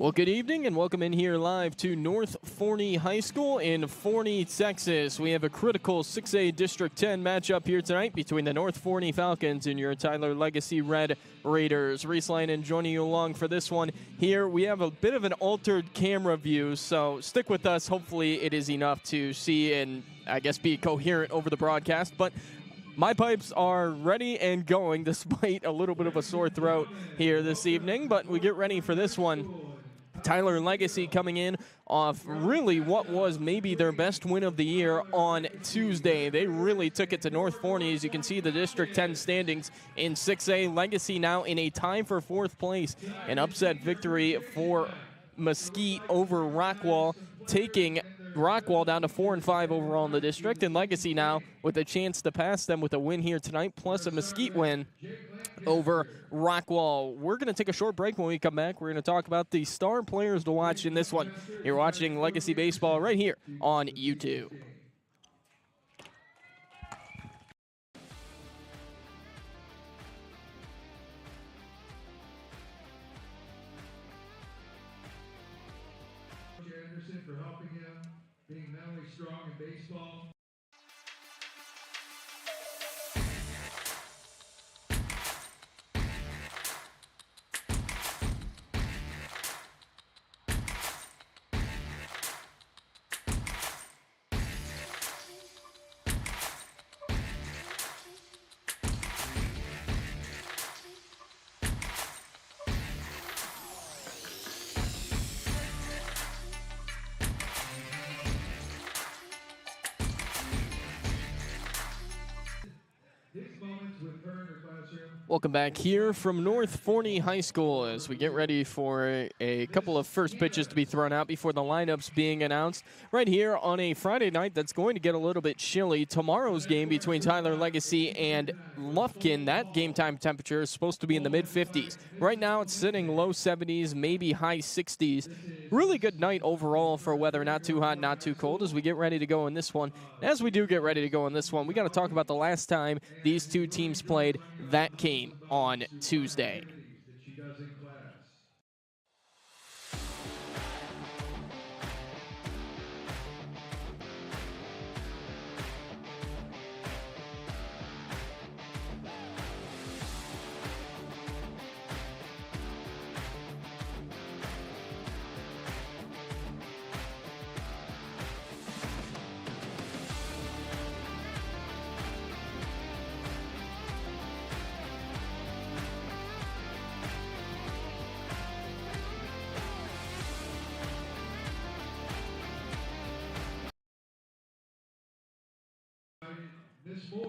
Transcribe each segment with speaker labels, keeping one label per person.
Speaker 1: Well, good evening and welcome in here live to North Forney High School in Forney, Texas. We have a critical 6A District 10 matchup here tonight between the North Forney Falcons and your Tyler Legacy Red Raiders. Reese Linen joining you along for this one. Here we have a bit of an altered camera view, so stick with us. Hopefully it is enough to see and I guess be coherent over the broadcast. But my pipes are ready and going despite a little bit of a sore throat here this evening, but we get ready for this one. Tyler Legacy coming in off really what was maybe their best win of the year on Tuesday. They really took it to North Forney. As you can see, the District 10 standings in 6A. Legacy now in a tie for fourth place. An upset victory for Mesquite over Rockwall, taking Rockwall down to 4-5 overall in the district, and Legacy now with a chance to pass them with a win here tonight, plus a Mesquite win over Rockwall. We're going to take a short break. When we come back, we're going to talk about the star players to watch in this one. You're watching Legacy Baseball right here on YouTube.
Speaker 2: For helping him, being mentally strong in baseball.
Speaker 1: Welcome back here from North Forney High School as we get ready for a couple of first pitches to be thrown out before the lineups being announced right here on a Friday night that's going to get a little bit chilly. Tomorrow's game between Tyler Legacy and Lufkin, that game time temperature is supposed to be in the mid-50s. Right now it's sitting low 70s, maybe high 60s. Really good night overall for weather, not too hot, not too cold as we get ready to go in this one. As we do get ready to go in this one, we got to talk about the last time these two teams played. That came on Tuesday.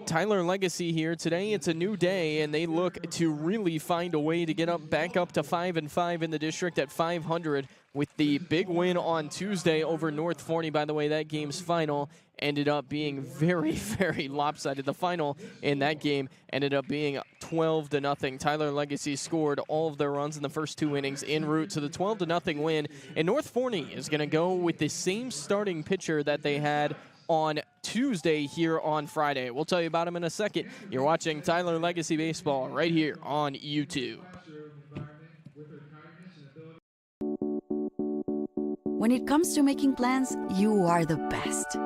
Speaker 1: Tyler Legacy here today. It's a new day, and they look to really find a way to get back up to 5-5 in the district at 500 with the big win on Tuesday over North Forney. By the way, that game's final ended up being very, very lopsided. The final in that game ended up being 12-0. Tyler Legacy scored all of their runs in the first two innings en route to the 12-0 win, and North Forney is going to go with the same starting pitcher that they had on Tuesday here on Friday. We'll tell you about him in a second. You're watching Tyler Legacy Baseball right here on YouTube.
Speaker 3: When it comes to making plans, you are the best.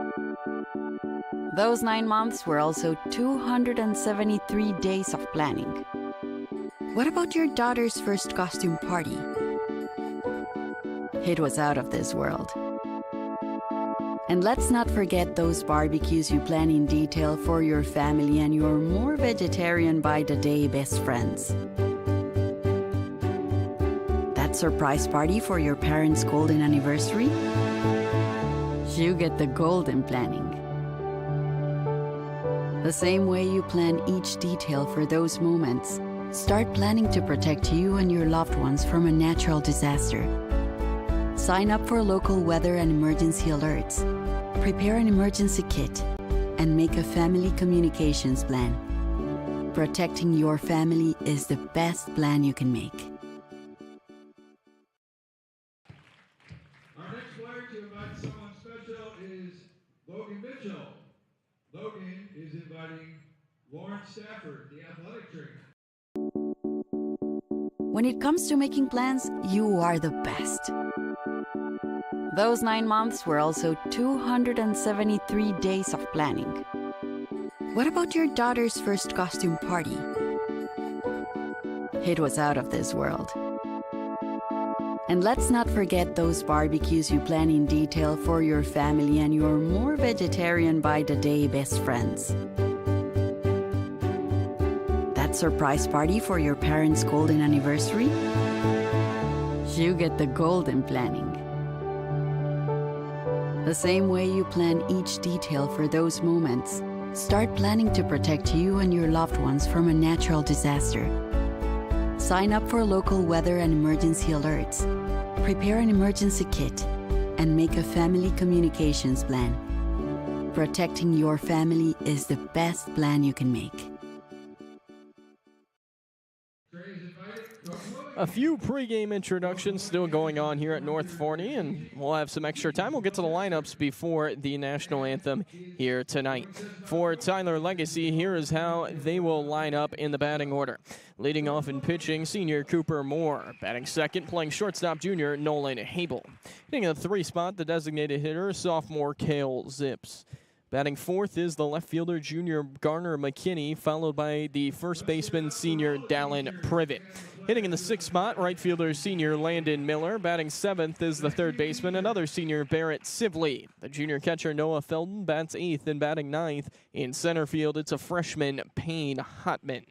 Speaker 3: Those 9 months were also 273 days of planning. What about your daughter's first costume party? It was out of this world. And let's not forget those barbecues you plan in detail for your family and your more vegetarian by the day best friends. That surprise party for your parents' golden anniversary? You get the golden planning. The same way you plan each detail for those moments, start planning to protect you and your loved ones from a natural disaster. Sign up for local weather and emergency alerts. Prepare an emergency kit and make a family communications plan. Protecting your family is the best plan you can make.
Speaker 2: Our next player to invite someone special is Logan Mitchell. Logan is inviting Lauren Stafford, the athletic trainer.
Speaker 3: When it comes to making plans, you are the best. Those 9 months were also 273 days of planning. What about your daughter's first costume party? It was out of this world. And let's not forget those barbecues you plan in detail for your family and your more vegetarian by the day best friends. That surprise party for your parents' golden anniversary? You get the golden planning. The same way you plan each detail for those moments, start planning to protect you and your loved ones from a natural disaster. Sign up for local weather and emergency alerts. Prepare an emergency kit and make a family communications plan. Protecting your family is the best plan you can make.
Speaker 1: A few pregame introductions still going on here at North Forney, and we'll have some extra time. We'll get to the lineups before the national anthem here tonight. For Tyler Legacy, here is how they will line up in the batting order. Leading off in pitching, senior Cooper Moore. Batting second, playing shortstop, junior Nolan Habel. Hitting the 3 spot, the designated hitter, sophomore Cale Zips. Batting fourth is the left fielder, junior Garner McKinney, followed by the first baseman, senior Dallin Privet. Hitting in the 6th spot, right fielder, senior Landon Miller. Batting 7th is the third baseman, another senior Barrett Sibley. The junior catcher, Noah Felton, bats 8th, and batting 9th in center field, it's a freshman, Payne Hotman.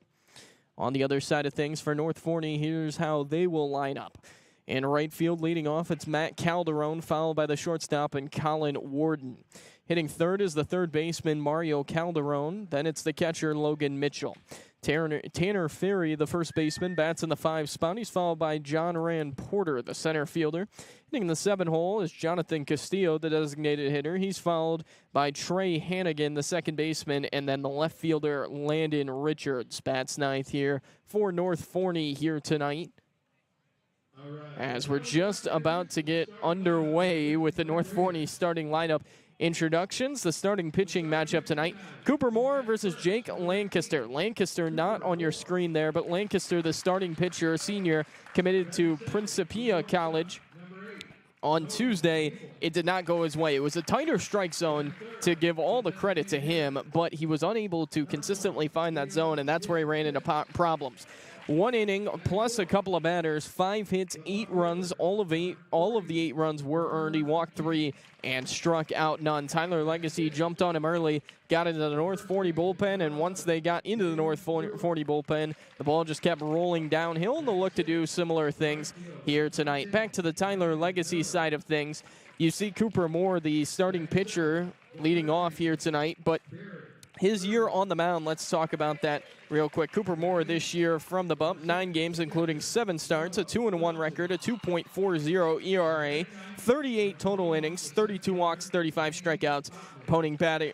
Speaker 1: On the other side of things for North Forney, here's how they will line up. In right field, leading off, it's Matt Calderon, followed by the shortstop and Colin Warden. Hitting third is the third baseman, Mario Calderon. Then it's the catcher, Logan Mitchell. Tanner Ferry, the first baseman, bats in the 5 spot. He's followed by John Rand Porter, the center fielder. Hitting in the 7 hole is Jonathan Castillo, the designated hitter. He's followed by Trey Hannigan, the second baseman, and then the left fielder, Landon Richards, bats 9th here for North Forney here tonight. As we're just about to get underway with the North Forney starting lineup introductions, the starting pitching matchup tonight, Cooper Moore versus Jake Lancaster. Lancaster not on your screen there, but Lancaster, the starting pitcher, senior, committed to Principia College on Tuesday. It did not go his way. It was a tighter strike zone, to give all the credit to him, but he was unable to consistently find that zone, and that's where he ran into problems. 1 inning plus a couple of batters, 5 hits, 8 runs. All of the 8 runs were earned. He walked 3 and struck out none. Tyler Legacy jumped on him early, got into the North Forney bullpen, and once they got into the North Forney bullpen, the ball just kept rolling downhill, and they'll look to do similar things here tonight. Back to the Tyler Legacy side of things, you see Cooper Moore, the starting pitcher, leading off here tonight, but his year on the mound, let's talk about that real quick. Cooper Moore this year from the bump, 9 games, including 7 starts, a 2-1 record, a 2.40 ERA, 38 total innings, 32 walks, 35 strikeouts.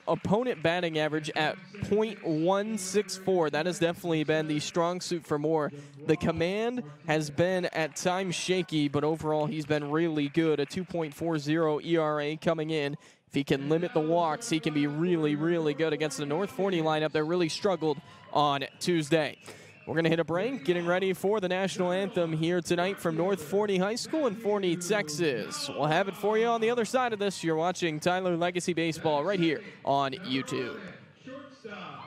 Speaker 1: Opponent batting average at .164. That has definitely been the strong suit for Moore. The command has been at times shaky, but overall he's been really good. A 2.40 ERA coming in. If he can limit the walks, he can be really, really good against the North Forney lineup that really struggled on Tuesday. We're going to hit a break, getting ready for the national anthem here tonight from North Forney High School in Forney, Texas. We'll have it for you on the other side of this. You're watching Tyler Legacy Baseball right here on YouTube.
Speaker 2: Shortstop,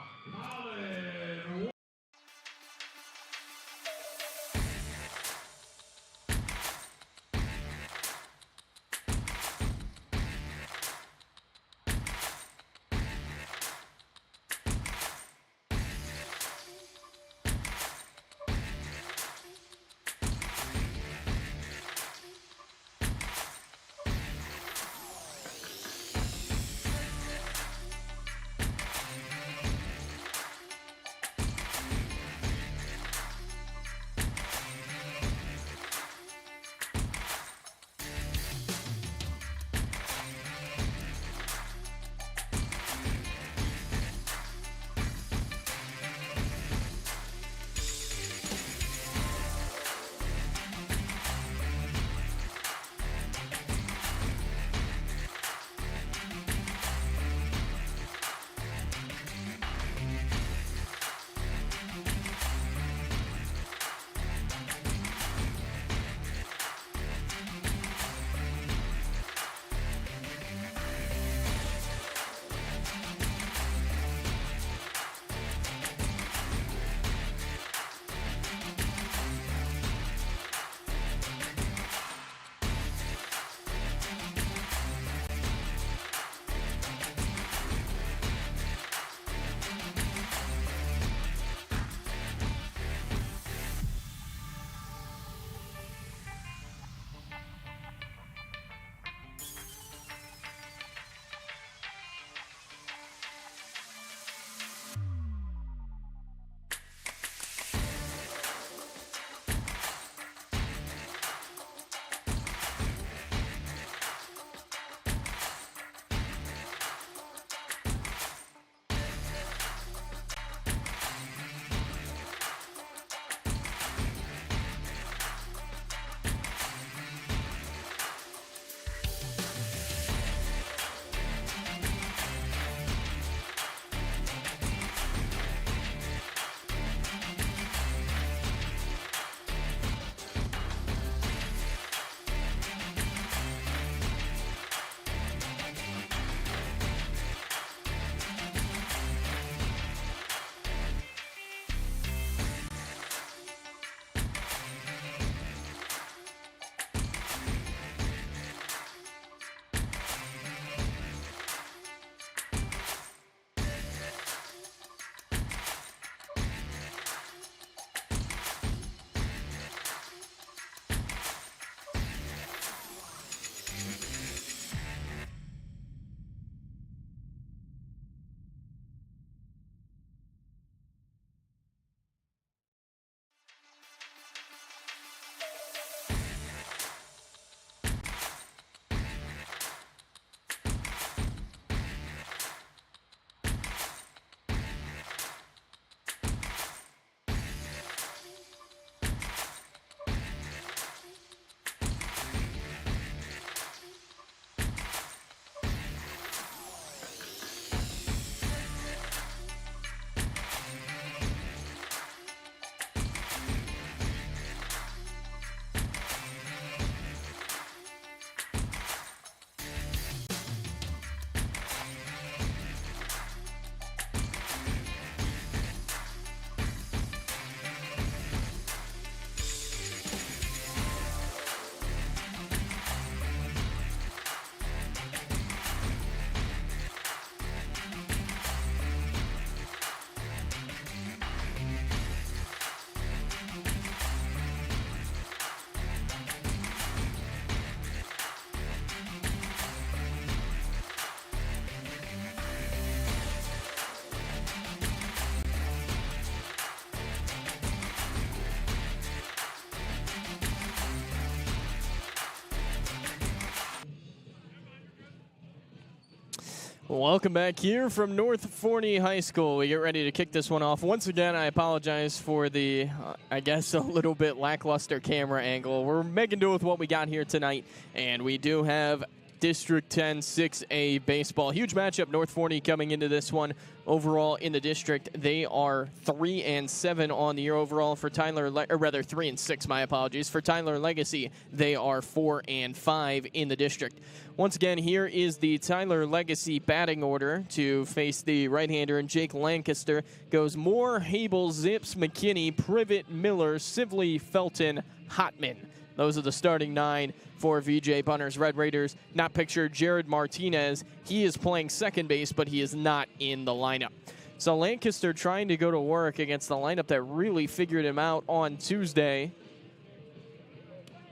Speaker 1: Welcome back here from North Forney High School. We get ready to kick this one off. Once again, I apologize for the, I guess, a little bit lackluster camera angle. We're making do with what we got here tonight, and we do have District 10 6A baseball. Huge matchup. North Forney coming into this one. Overall in the district, they are 3-7 on the year overall. For Tyler, or rather 3-6. My apologies. For Tyler Legacy, they are 4-5 in the district. Once again, here is the Tyler Legacy batting order to face the right-hander, and Jake Lancaster goes Moore, Hable, Zips, McKinney, Privet, Miller, Sibley, Felton, Hotman. Those are the starting 9 for VJ Bunner's Red Raiders. Not pictured Jared Martinez. He is playing second base, but he is not in the lineup. So Lancaster trying to go to work against the lineup that really figured him out on Tuesday.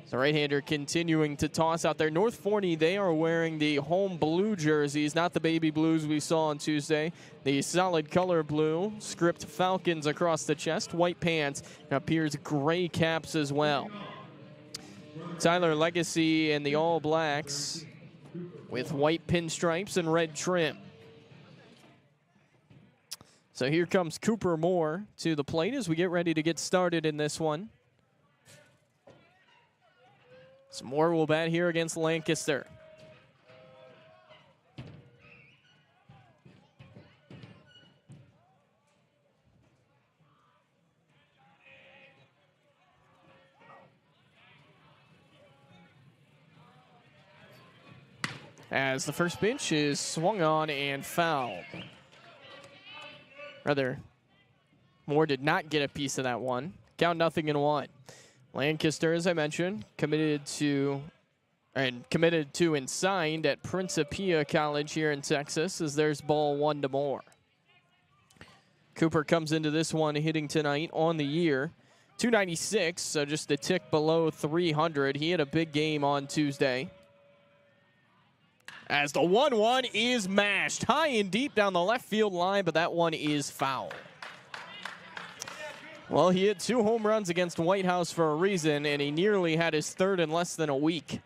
Speaker 1: So right-hander continuing to toss out there. North Forney, they are wearing the home blue jerseys, not the baby blues we saw on Tuesday. The solid color blue, script Falcons across the chest, white pants, and appears gray caps as well. Tyler Legacy and the All Blacks with white pinstripes and red trim. So here comes Cooper Moore to the plate as we get ready to get started in this one. So Moore will bat here against Lancaster. As the first pitch is swung on and fouled. Rather, Moore did not get a piece of that one. Count 0-1. Lancaster, as I mentioned, committed to and signed at Principia College here in Texas, as there's ball 1 to Moore. Cooper comes into this one hitting tonight on the year. 296, so just a tick below 300. He had a big game on Tuesday. As the 1-1 is mashed high and deep down the left field line, but that one is foul. Well, he hit 2 home runs against White House for a reason, and he nearly had his third in less than a week.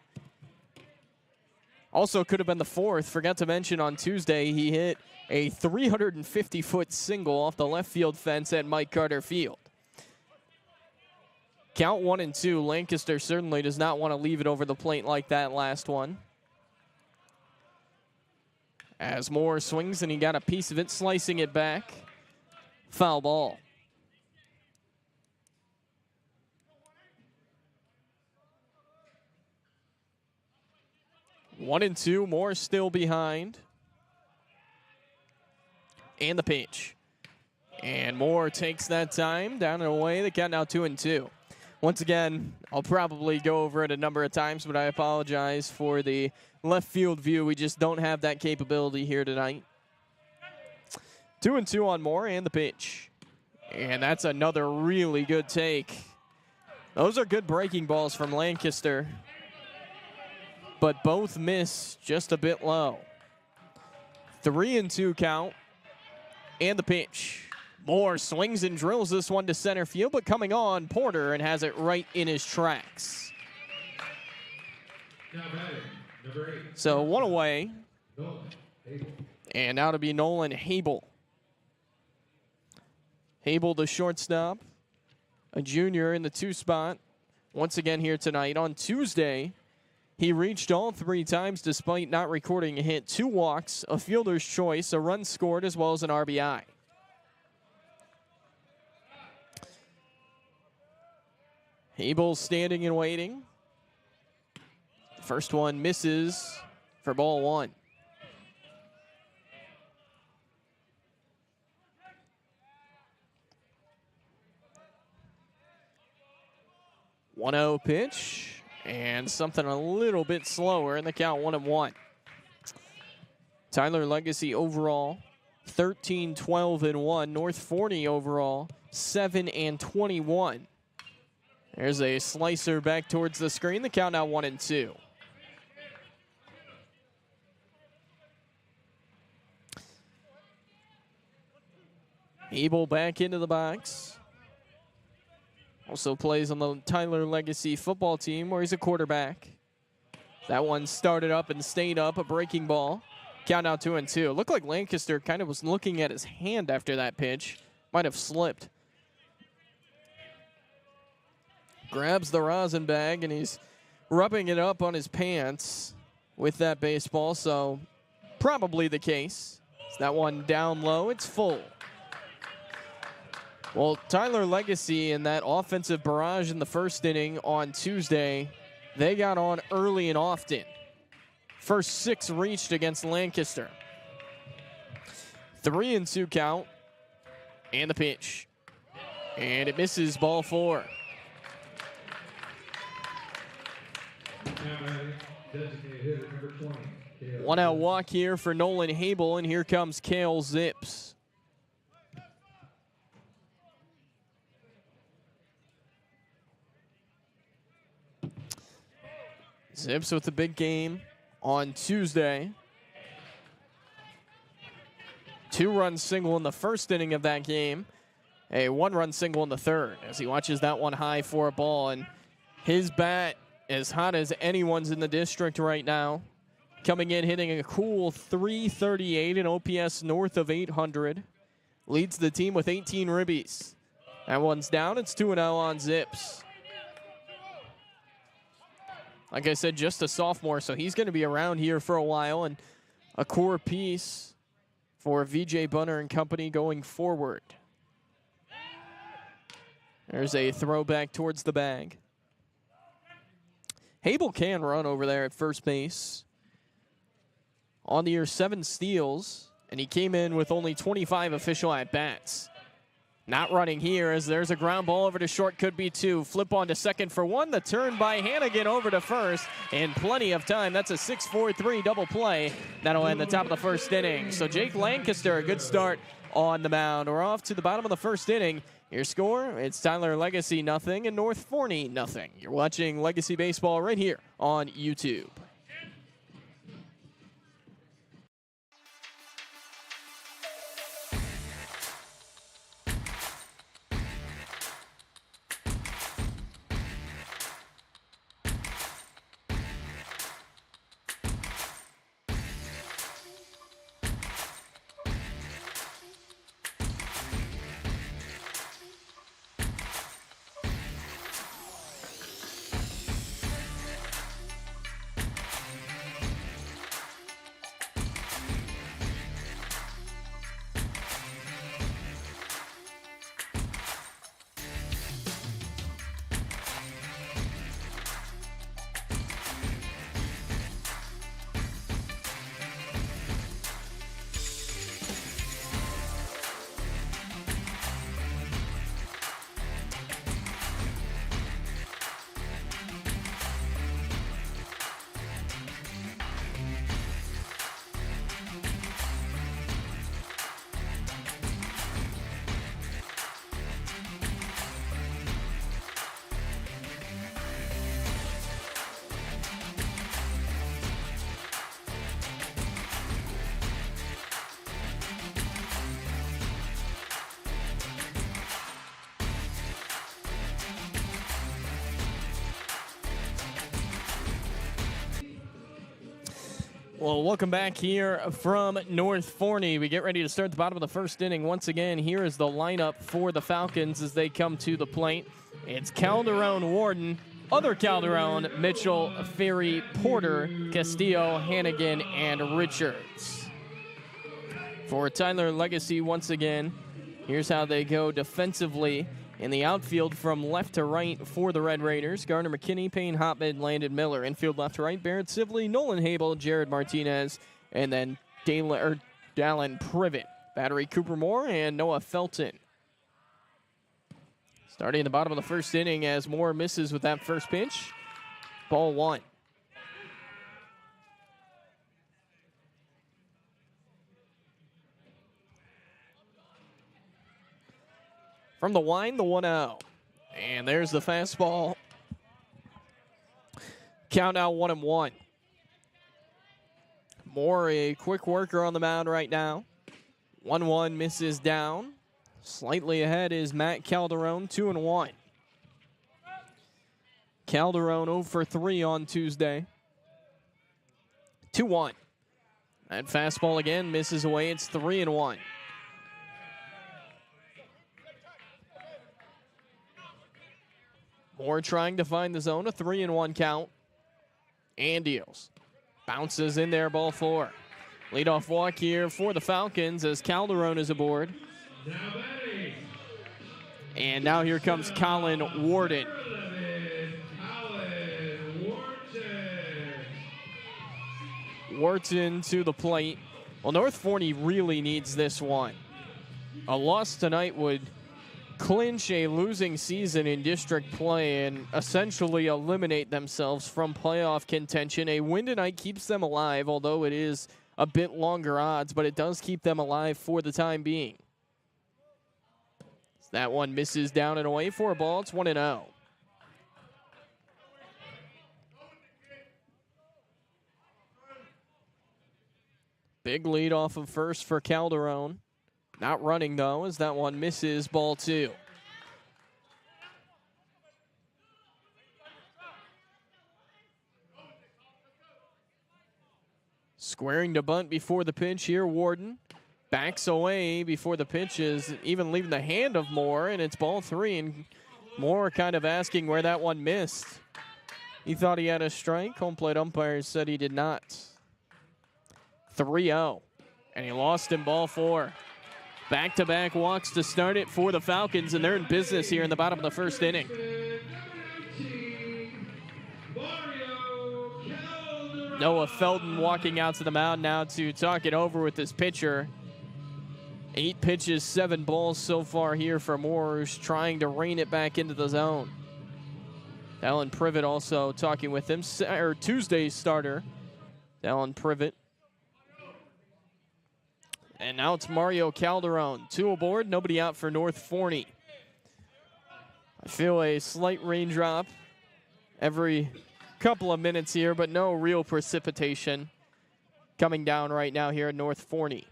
Speaker 1: Also could have been the 4th. Forgot to mention on Tuesday, he hit a 350-foot single off the left field fence at Mike Carter Field. Count 1-2. Lancaster certainly does not want to leave it over the plate like that last one. As Moore swings, and he got a piece of it, slicing it back. Foul ball. One and two, Moore still behind. And the pitch. And Moore takes that time, down and away. The count now 2-2. Once again, I'll probably go over it a number of times, but I apologize for the left field view. We just don't have that capability here tonight. 2-2 on Moore, and the pitch. And that's another really good take. Those are good breaking balls from Lancaster, but both miss just a bit low. 3-2 count, and the pitch. Moore swings and drills this one to center field, but coming on, Porter, and has it right in his tracks. So 1 away. And now to be Nolan Hable. Hable, the shortstop, a junior in the 2 spot. Once again here tonight. On Tuesday, he reached all 3 times despite not recording a hit. 2 walks, a fielder's choice, a run scored, as well as an RBI. Hable standing and waiting. First one misses for ball 1. One-0 pitch, and something a little bit slower in the count, 1-1. Tyler Legacy overall 13-12-1. North Forney overall 7-21. There's a slicer back towards the screen. The count now 1-2. Abel back into the box. Also plays on the Tyler Legacy football team where he's a quarterback. That one started up and stayed up, a breaking ball. Count out 2-2. Looked like Lancaster kind of was looking at his hand after that pitch. Might have slipped. Grabs the rosin bag, and he's rubbing it up on his pants with that baseball, so probably the case. It's that one down low. It's full. Well, Tyler Legacy in that offensive barrage in the first inning on Tuesday, they got on early and often. First 6 reached against Lancaster. 3-2 count. And the pitch. And it misses, ball 4. One out walk here for Nolan Habel, and here comes Kale Zips. Zips with the big game on Tuesday. 2-run single in the first inning of that game. A 1-run single in the third as he watches that one high for a ball. And his bat as hot as anyone's in the district right now. Coming in hitting a cool .338, an OPS north of 800. Leads the team with 18 ribbies. That one's down. It's 2-0 on Zips. Like I said, just a sophomore, so he's going to be around here for a while and a core piece for VJ Bunner and company going forward. There's a throwback towards the bag. Habel can run over there at first base. On the year, 7 steals, and he came in with only 25 official at-bats. Not running here as there's a ground ball over to short, could be 2. Flip on to second for 1. The turn by Hannigan over to first in plenty of time. That's a 6-4-3 double play. That'll end the top of the first inning. So Jake Lancaster, a good start on the mound. We're off to the bottom of the first inning. Your score, it's Tyler Legacy 0 and North Forney 0. You're watching Legacy Baseball right here on YouTube. Well, welcome back here from North Forney. We get ready to start the bottom of the first inning. Once again, here is the lineup for the Falcons as they come to the plate. It's Calderon, Warden, other Calderon, Mitchell, Ferry, Porter, Castillo, Hannigan, and Richards. For Tyler Legacy, once again, here's how they go defensively. In the outfield from left to right for the Red Raiders, Garner McKinney, Payne Hopman, Landon Miller. Infield left to right, Barrett Sibley, Nolan Habel, Jared Martinez, and then Dallin Privet. Battery Cooper Moore and Noah Felton. Starting at the bottom of the first inning as Moore misses with that first pitch. Ball 1. From the wind, the 1-0. And there's the fastball. Count out 1-1. Moore, a quick worker on the mound right now. 1-1 misses down. Slightly ahead is Matt Calderon, 2-1. Calderon 0 for 3 on Tuesday. 2-1. That fastball again misses away. It's 3-1. Moore trying to find the zone, a 3-1 count. And deals. Bounces in there, ball 4. Leadoff walk here for the Falcons as Calderon is aboard. And now here comes Colin Warden. Wharton to the plate. Well, North Forney really needs this one. A loss tonight would clinch a losing season in district play and essentially eliminate themselves from playoff contention. A win tonight keeps them alive, although it is a bit longer odds, but it does keep them alive for the time being. That one misses down and away for a ball. It's 1-0. Big lead off of first for Calderon. Not running, though, as that one misses, ball 2. Squaring to bunt before the pitch here, Warden. Backs away before the pitch is even leaving the hand of Moore, and it's ball 3, and Moore kind of asking where that one missed. He thought he had a strike. Home plate umpires said he did not. 3-0, and he lost in ball 4. Back-to-back walks to start it for the Falcons, and they're in business here in the bottom of the first inning. Noah Felton walking out to the mound now to talk it over with his pitcher. 8 pitches, 7 balls so far here for Moore, who's trying to rein it back into the zone. Alan Privet also talking with him, or Tuesday's starter, Alan Privet. And now it's Mario Calderon. 2 aboard, nobody out for North Forney. I feel a slight raindrop every couple of minutes here, but no real precipitation coming down right now here at North Forney.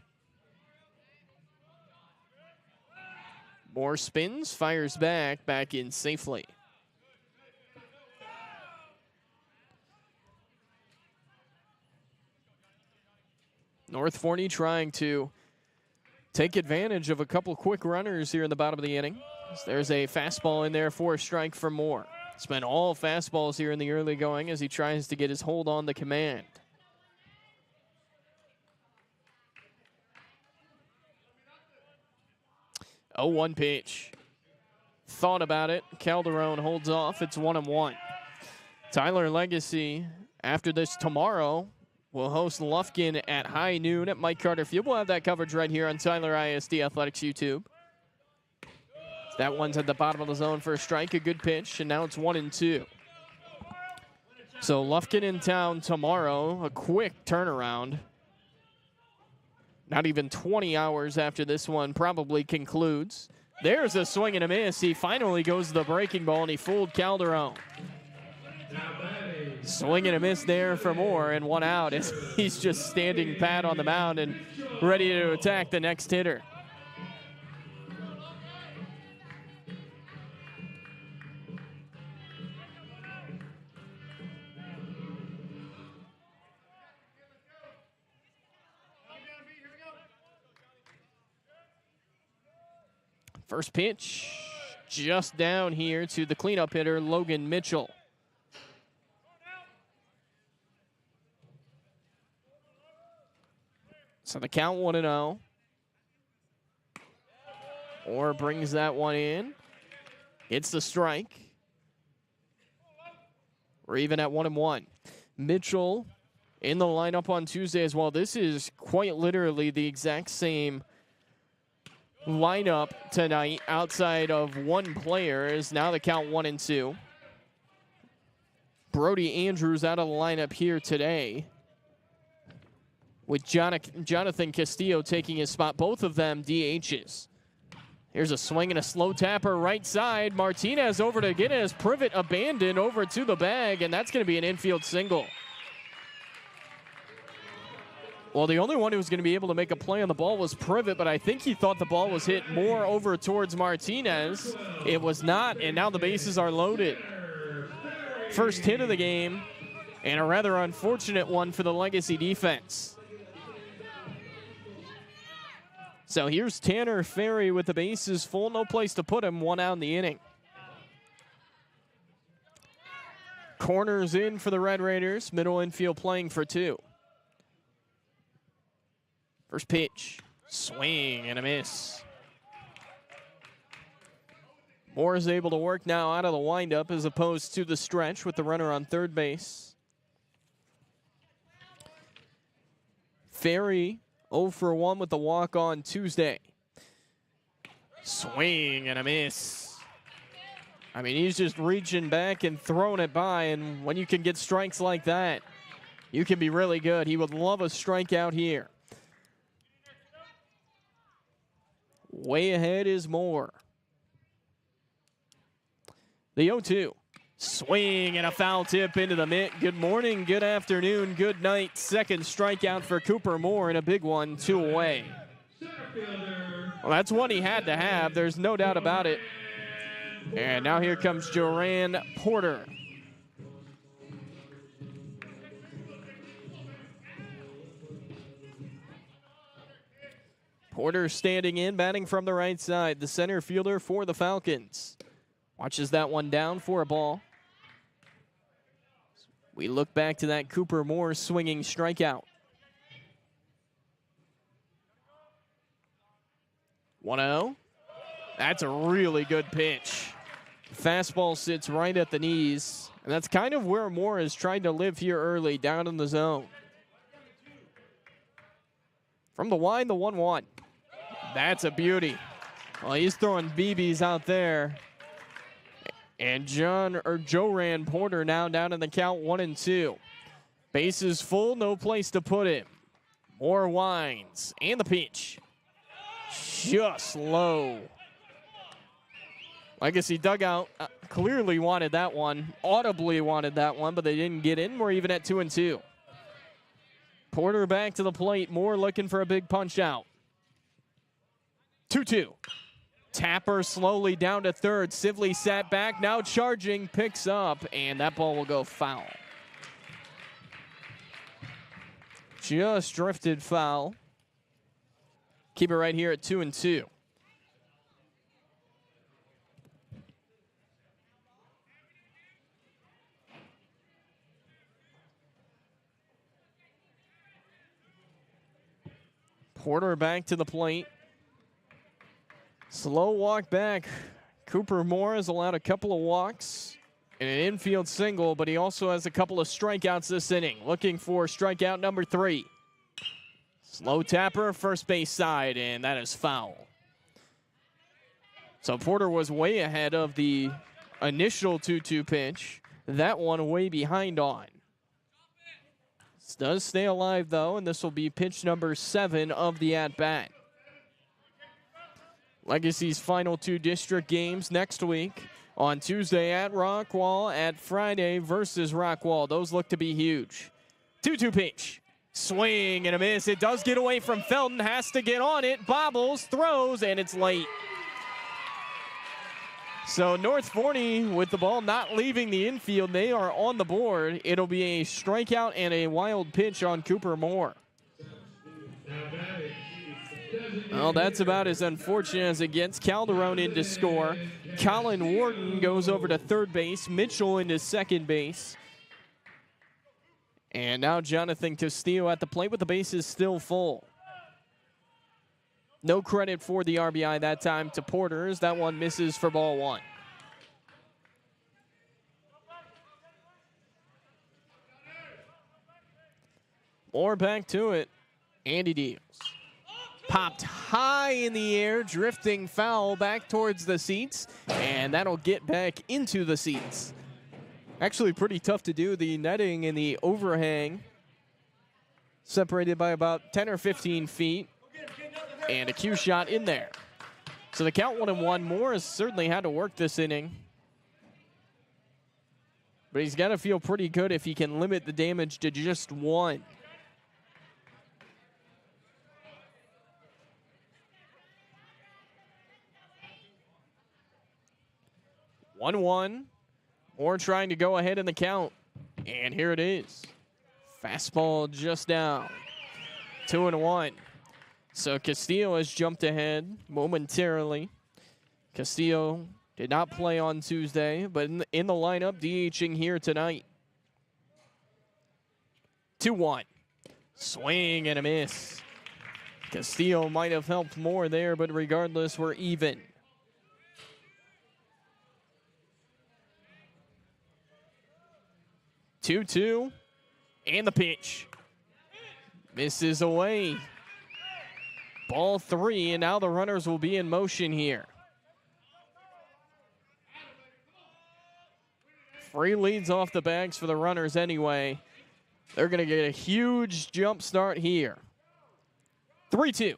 Speaker 1: Moore spins, fires back in safely. North Forney trying to take advantage of a couple quick runners here in the bottom of the inning. There's a fastball in there for a strike for Moore. It's been all fastballs here in the early going as he tries to get his hold on the command. 0-1 pitch. Thought about it. Calderon holds off. It's 1-1. Tyler Legacy, after this tomorrow, will host Lufkin at high noon at Mike Carter Field. We'll have that coverage right here on Tyler ISD Athletics YouTube. That one's at the bottom of the zone for a strike, a good pitch, and now it's 1-2. So Lufkin in town tomorrow, a quick turnaround. Not even 20 hours after this one probably concludes. There's a swing and a miss. He finally goes to the breaking ball, and he fooled Calderon. Swing and a miss there for Moore, and 1 out as he's just standing pat on the mound and ready to attack the next hitter. First pitch, just down here to the cleanup hitter, Logan Mitchell. So the count 1-0. Or brings that one in. It's the strike. We're even at 1-1. Mitchell in the lineup on Tuesday as well. This is quite literally the exact same lineup tonight outside of one player. Is now the count 1-2. Brody Andrews out of the lineup here today, with Jonathan Castillo taking his spot. Both of them DHs. Here's a swing and a slow tapper right side. Martinez over to get it as Privet abandoned over to the bag, and that's going to be an infield single. Well, the only one who was going to be able to make a play on the ball was Privet, but I think he thought the ball was hit more over towards Martinez. It was not, and now the bases are loaded. First hit of the game, and a rather unfortunate one for the Legacy defense. So here's Tanner Ferry with the bases full, no place to put him, 1 out in the inning. Corners in for the Red Raiders, middle infield playing for 2. First pitch, swing and a miss. Moore is able to work now out of the windup as opposed to the stretch with the runner on third base. Ferry 0 for 1 with the walk on Tuesday. Swing and a miss. I mean, he's just reaching back and throwing it by, and when you can get strikes like that, you can be really good. He would love a strikeout here. Way ahead is Moore. The 0-2. Swing and a foul tip into the mitt. Good morning, good afternoon, good night. Second strikeout for Cooper Moore and a big one, 2 away. Well, that's one he had to have. There's no doubt about it. And now here comes Joran Porter. Porter standing in, batting from the right side. The center fielder for the Falcons. Watches that one down for a ball. We look back to that Cooper Moore swinging strikeout. 1-0. That's a really good pitch. Fastball sits right at the knees. And that's kind of where Moore is trying to live here early, down in the zone. From the wide, the 1-1. That's a beauty. Well, he's throwing BBs out there. And Joran Porter now down in the count, 1-2. Bases full, no place to put him. Moore winds, and the pitch. Just low. Legacy dugout clearly wanted that one, audibly wanted that one, but they didn't get in. We're even at 2-2. Porter back to the plate. Moore looking for a big punch out. 2-2. Tapper slowly down to third. Sibley sat back, now charging, picks up, and that ball will go foul. Just drifted foul. Keep it right here at 2-2. Porter back to the plate. Slow walk back. Cooper Moore has allowed a couple of walks and an infield single, but he also has a couple of strikeouts this inning. Looking for strikeout number 3. Slow tapper, first base side, and that is foul. So Porter was way ahead of the initial 2-2 pitch. That one way behind on. This does stay alive, though, and this will be pitch number 7 of the at-bat. Legacy's final 2 district games next week. On Tuesday at Rockwall, at Friday versus Rockwall. Those look to be huge. 2-2 pitch. Swing and a miss. It does get away from Felton. Has to get on it. Bobbles, throws, and it's late. So North Forney with the ball not leaving the infield. They are on the board. It'll be a strikeout and a wild pitch on Cooper Moore. Well, that's about as unfortunate as it gets. Calderon in to score. Colin Wharton goes over to third base. Mitchell into second base. And now Jonathan Castillo at the plate with the bases still full. No credit for the RBI that time to Porter. That one misses for ball 1. Moore back to it. Andy deals. Popped high in the air, drifting foul back towards the seats, and that'll get back into the seats. Actually pretty tough to do. The netting and the overhang separated by about 10 or 15 feet, and a cue shot in there. So the count 1-1. Moore has certainly had to work this inning, but he's got to feel pretty good if he can limit the damage to just 1. Moore trying to go ahead in the count. And here it is. Fastball just down. 2-1. So Castillo has jumped ahead momentarily. Castillo did not play on Tuesday, but in the lineup, DHing here tonight. 2-1. Swing and a miss. Castillo might have helped more there, but regardless, we're even. Two, and the pitch. Misses away. Ball 3, and now the runners will be in motion here. Free leads off the bags for the runners anyway. They're going to get a huge jump start here. 3-2.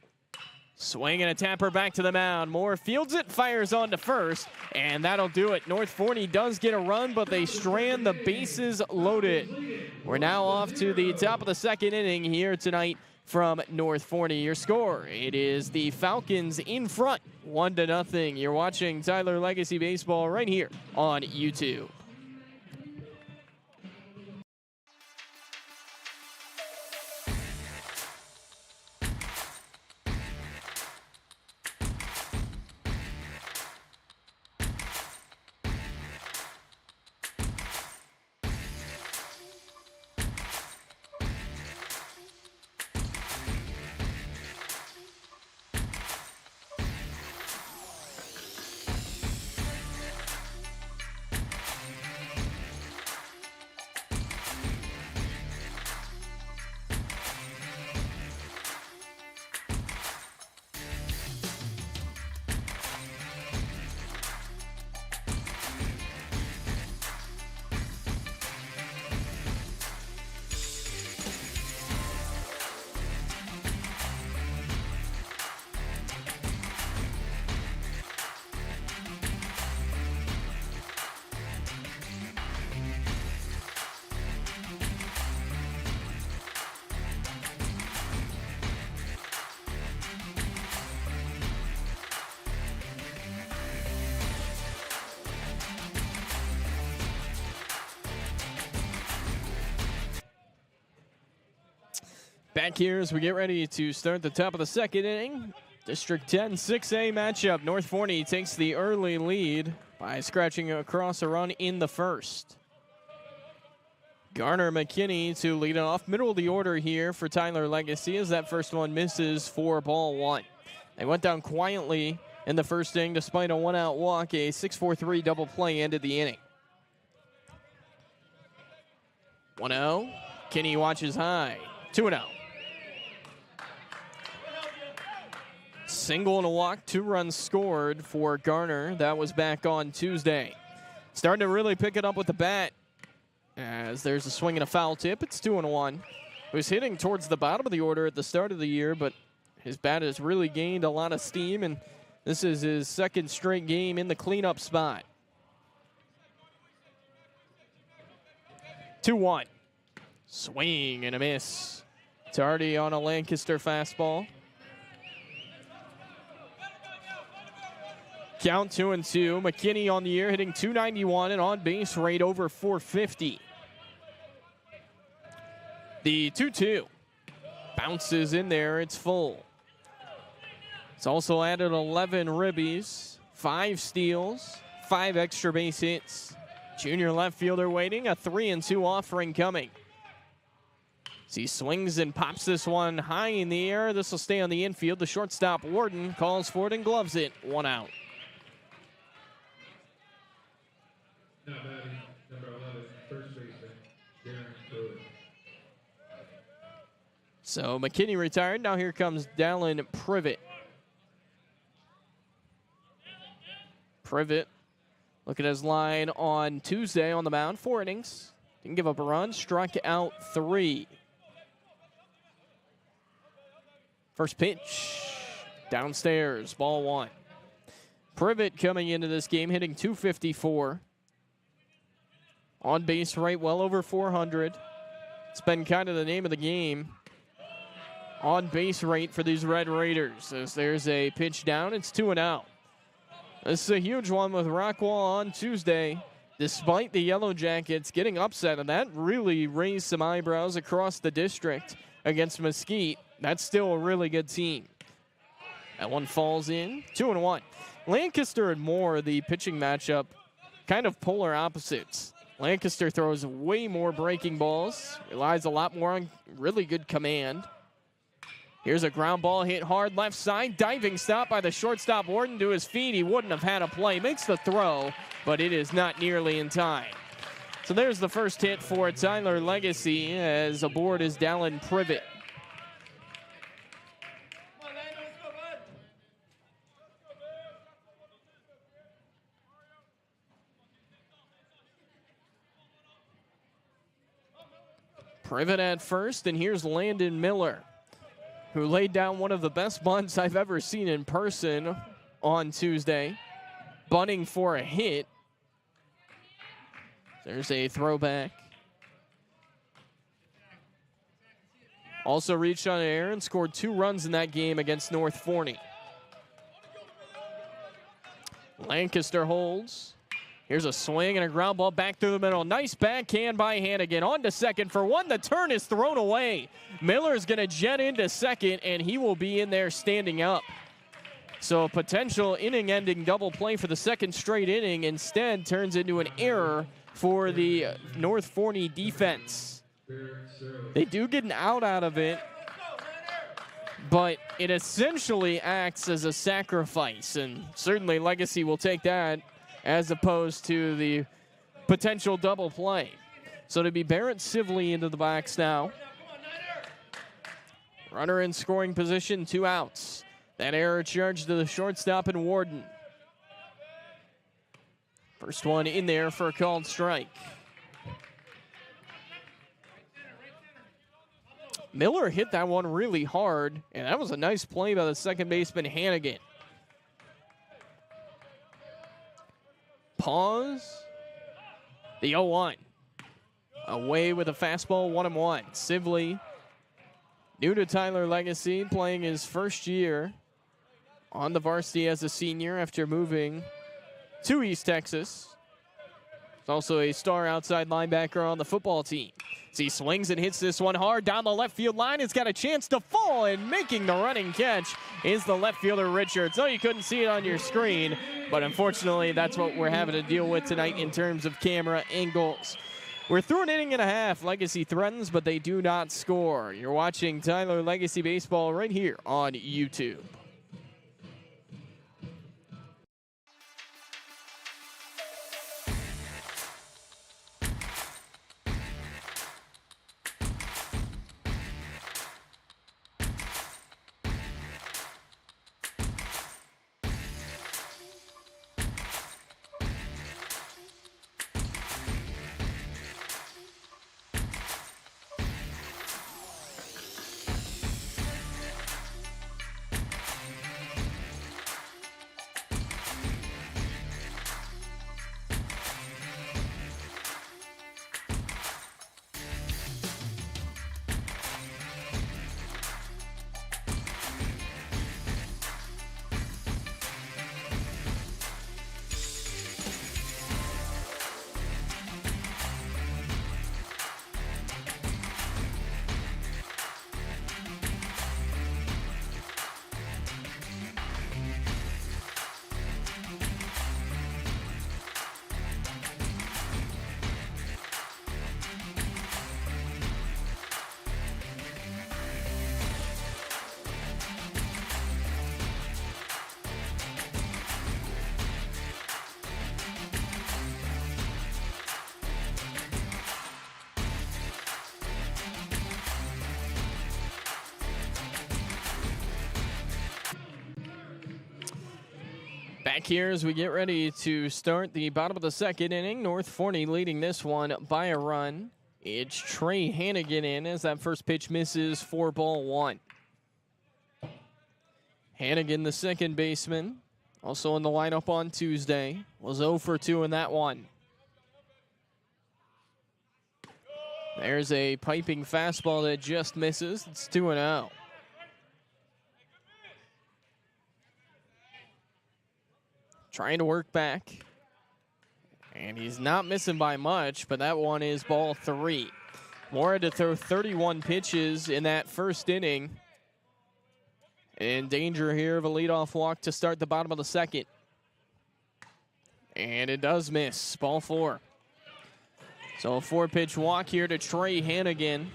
Speaker 1: Swing and a tapper back to the mound. Moore fields it, fires on to first, and that'll do it. North Forney does get a run, but they strand the bases loaded. We're now off to the top of the second inning here tonight from North Forney. Your score, it is the Falcons in front, 1-0. You're watching Tyler Legacy Baseball right here on YouTube. Back here as we get ready to start the top of the second inning. District 10 6A matchup. North Forney takes the early lead by scratching across a run in the first. Garner McKinney to lead it off. Middle of the order here for Tyler Legacy as that first one misses for ball 1. They went down quietly in the first inning despite a one-out walk. A 6-4-3 double play ended the inning. 1-0. Kinney watches high. 2-0. Single and a walk, 2 runs scored for Garner. That was back on Tuesday. Starting to really pick it up with the bat as there's a swing and a foul tip. It's 2-1. He was hitting towards the bottom of the order at the start of the year, but his bat has really gained a lot of steam, and this is his second straight game in the cleanup spot. 2-1. Swing and a miss. Tardy on a Lancaster fastball. Count 2-2. McKinney on the year hitting .291 and on base rate over .450. The 2-2 bounces in there. It's full. It's also added 11 ribbies, 5 steals, 5 extra base hits. Junior left fielder waiting. A 3-2 offering coming. As he swings and pops this one high in the air. This will stay on the infield. The shortstop Warden calls for it and gloves it. 1 out.
Speaker 2: Now batting, number 11, first baseman, Darren Pruitt.
Speaker 1: So McKinney retired. Now here comes Dallin Privet. Privet, look at his line on Tuesday on the mound. 4 innings. Didn't give up a run. Struck out 3. First pitch. Downstairs. Ball 1. Privet coming into this game hitting .254. On base rate well over 400. It's been kind of the name of the game. On base rate for these Red Raiders. As there's a pitch down, it's 2-0. This is a huge one with Rockwall on Tuesday. Despite the Yellow Jackets getting upset, and that really raised some eyebrows across the district against Mesquite. That's still a really good team. That one falls in. 2-1. Lancaster and Moore, the pitching matchup, kind of polar opposites. Lancaster throws way more breaking balls, relies a lot more on really good command. Here's a ground ball hit hard left side. Diving stop by the shortstop Warden to his feet. He wouldn't have had a play. Makes the throw, but it is not nearly in time. So there's the first hit for Tyler Legacy, as aboard is Dallin Privet. Privet at first, and here's Landon Miller, who laid down one of the best bunts I've ever seen in person on Tuesday, bunting for a hit. There's a throwback. Also reached on air and scored 2 runs in that game against North Forney. Lancaster holds. Here's a swing and a ground ball back through the middle. Nice backhand by Hannigan. On to second for one. The turn is thrown away. Miller's going to jet into second, and he will be in there standing up. So a potential inning-ending double play for the second straight inning instead turns into an error for the North Forney defense. They do get an out of it, but it essentially acts as a sacrifice, and certainly Legacy will take that as opposed to the potential double play. So to be Barrett Sibley into the box now. Runner in scoring position, 2 outs. That error charged to the shortstop and Warden. First one in there for a called strike. Miller hit that one really hard, and that was a nice play by the second baseman Hannigan. Pause. The 0-1. Away with a fastball, 1-1. Sibley, new to Tyler Legacy, playing his first year on the varsity as a senior after moving to East Texas. He's also a star outside linebacker on the football team. As he swings and hits this one hard down the left field line. It's got a chance to fall, and making the running catch is the left fielder Richards. No, you couldn't see it on your screen, but unfortunately that's what we're having to deal with tonight in terms of camera angles. We're through an inning and a half. Legacy threatens, but they do not score. You're watching Tyler Legacy Baseball right here on YouTube. Back here as we get ready to start the bottom of the second inning. North Forney leading this one by a run. It's Trey Hannigan in as that first pitch misses for ball 1. Hannigan, the second baseman, also in the lineup on Tuesday, was 0 for 2 in that one. There's a piping fastball that just misses. It's 2-0. Trying to work back. And he's not missing by much, but that one is ball 3. Moore had to throw 31 pitches in that first inning In danger here of a leadoff walk to start the bottom of the second. And it does miss. Ball 4. So a 4-pitch walk here to Trey Hannigan.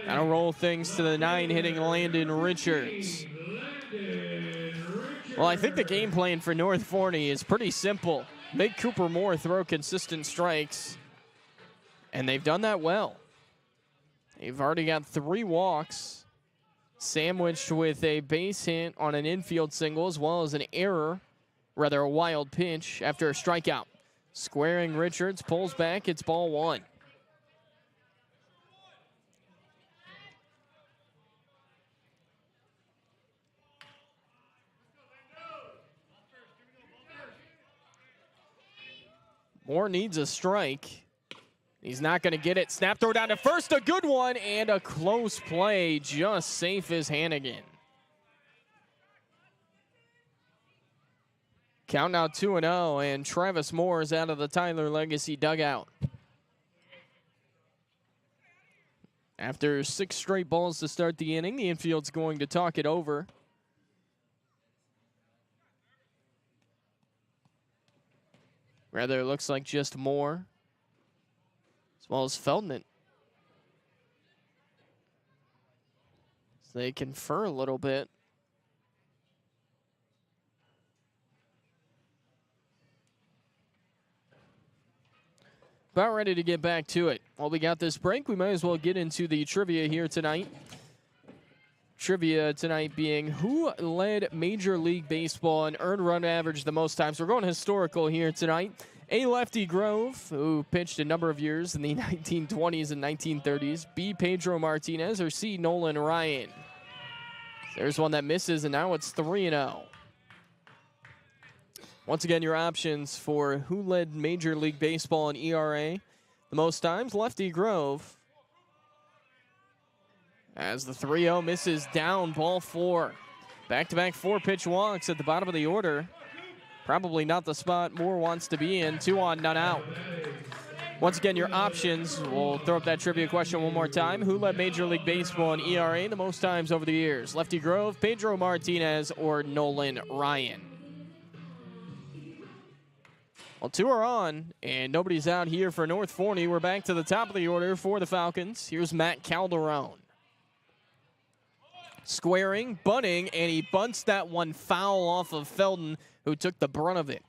Speaker 1: That'll roll things to the 9 hitting Landon Richards. Well, I think the game plan for North Forney is pretty simple. Make Cooper Moore throw consistent strikes. And they've done that well. They've already got 3 walks, sandwiched with a base hit on an infield single, as well as an error, rather a wild pitch after a strikeout. Squaring Richards, pulls back, it's ball 1. Moore needs a strike. He's not going to get it. Snap throw down to first, a good one, and a close play, just safe as Hannigan. Count now 2-0, and Travis Moore is out of the Tyler Legacy dugout. After 6 straight balls to start the inning, the infield's going to talk it over. Rather, it looks like just Moore, as well as Feldman. So they confer a little bit. About ready to get back to it. While we got this break, we might as well get into the trivia here tonight. Trivia tonight being who led Major League Baseball in earned run average the most times. We're going historical here tonight. A. Lefty Grove, who pitched a number of years in the 1920s and 1930s. B. Pedro Martinez, or C. Nolan Ryan. There's one that misses, and now it's 3-0. Once again, your options for who led Major League Baseball in ERA the most times. Lefty Grove. As the 3-0 misses down, ball 4. Back-to-back 4-pitch walks at the bottom of the order. Probably not the spot Moore wants to be in. 2 on, none out. Once again, your options. We'll throw up that trivia question one more time. Who led Major League Baseball in ERA the most times over the years? Lefty Grove, Pedro Martinez, or Nolan Ryan? Well, 2 are on, and nobody's out here for North Forney. We're back to the top of the order for the Falcons. Here's Matt Calderon. Squaring, bunting, and he bunts that one foul off of Felton, who took the brunt of it.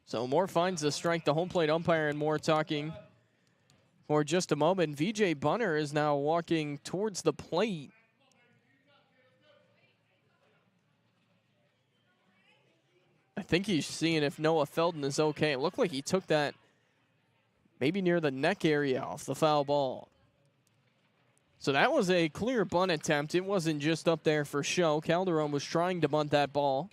Speaker 1: So Moore finds the strike. The home plate umpire and Moore talking for just a moment. VJ Bunner is now walking towards the plate. I think he's seeing if Noah Felton is okay. It looked like he took that maybe near the neck area off the foul ball. So that was a clear bunt attempt. It wasn't just up there for show. Calderon was trying to bunt that ball.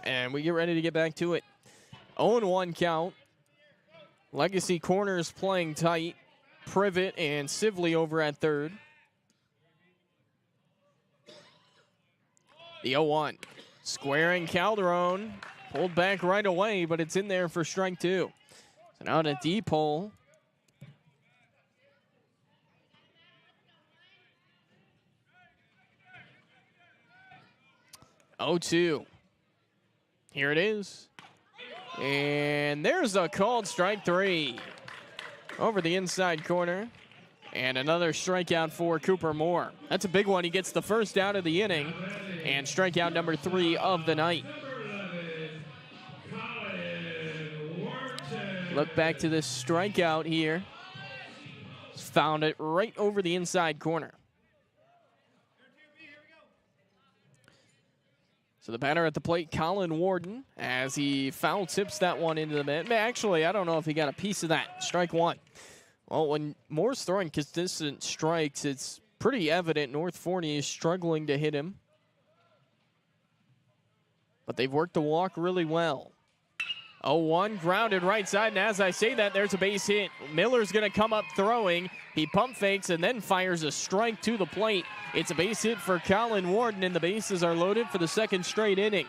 Speaker 1: And we get ready to get back to it. 0-1 count. Legacy Corners playing tight. Privet and Sibley over at third. The 0-1. Squaring Calderon. Pulled back right away, but it's in there for strike 2. So now to deep hole. Oh, 2. Here it is. And there's a called strike 3. Over the inside corner. And another strikeout for Cooper Moore. That's a big one. He gets the first out of the inning. And strikeout number 3 of the night. Look back to this strikeout here. Found it right over the inside corner. So the batter at the plate, Colin Warden, as he foul tips that one into the middle. Actually, I don't know if he got a piece of that. Strike 1. Well, when Moore's throwing consistent strikes, it's pretty evident North Forney is struggling to hit him. But they've worked the walk really well. 0-1, grounded right side, and as I say that, there's a base hit. Miller's going to come up throwing. He pump fakes and then fires a strike to the plate. It's a base hit for Colin Warden, and the bases are loaded for the second straight inning.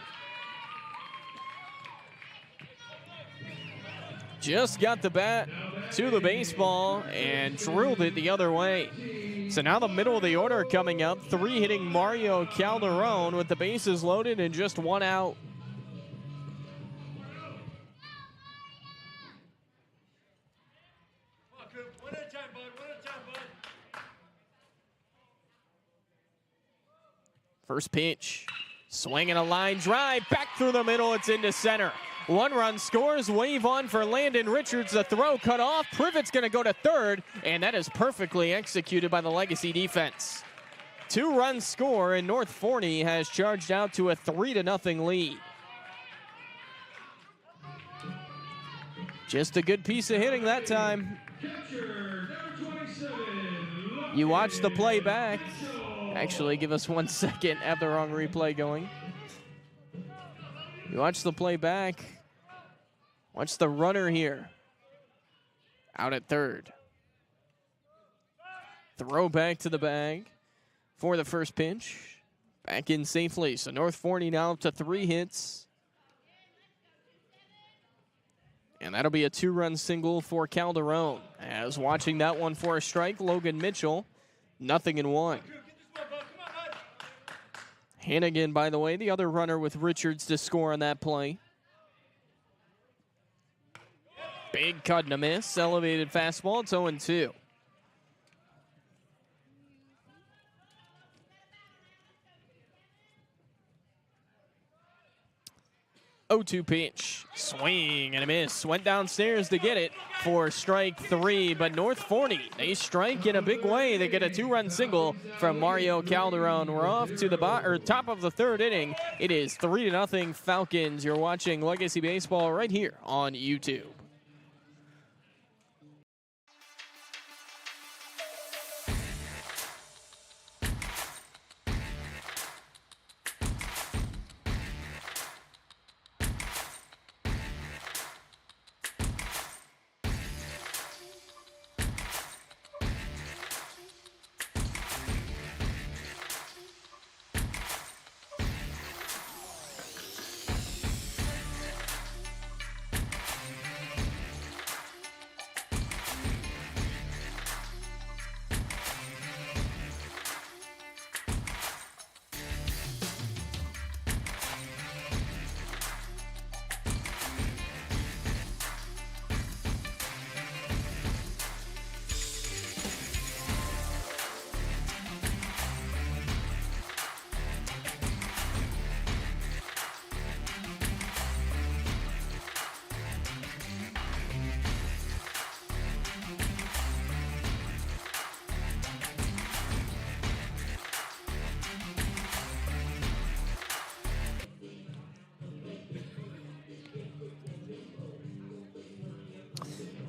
Speaker 1: just got the bat to the baseball and drilled it the other way. So now the middle of the order coming up, 3 hitting Mario Calderon with the bases loaded and just 1 out. First pitch, swinging a line drive, back through the middle, it's into center. 1 run scores, wave on for Landon Richards, the throw cut off, Privet's gonna go to third, and that is perfectly executed by the Legacy defense. 2 runs score, and North Forney has charged out to a 3-0 lead. Just a good piece of hitting that time. You watch the play back. Actually, give us 1 second. Have the wrong replay going. You watch the play back. Watch the runner here. Out at third. Throw back to the bag for the first pitch. Back in safely. So North Forney now up to 3 hits. And that'll be a 2-run single for Calderon. As watching that one for a strike, Logan Mitchell, 0-1. Hannigan, by the way, the other runner with Richards to score on that play. Big cut and a miss. Elevated fastball. It's 0-2. 0-2 pitch. Swing and a miss. Went downstairs to get it for strike 3. But North Forney, they strike in a big way. They get a 2-run single from Mario Calderon. We're off to the top of the 3rd inning. It is 3-0 Falcons. You're watching Legacy Baseball right here on YouTube.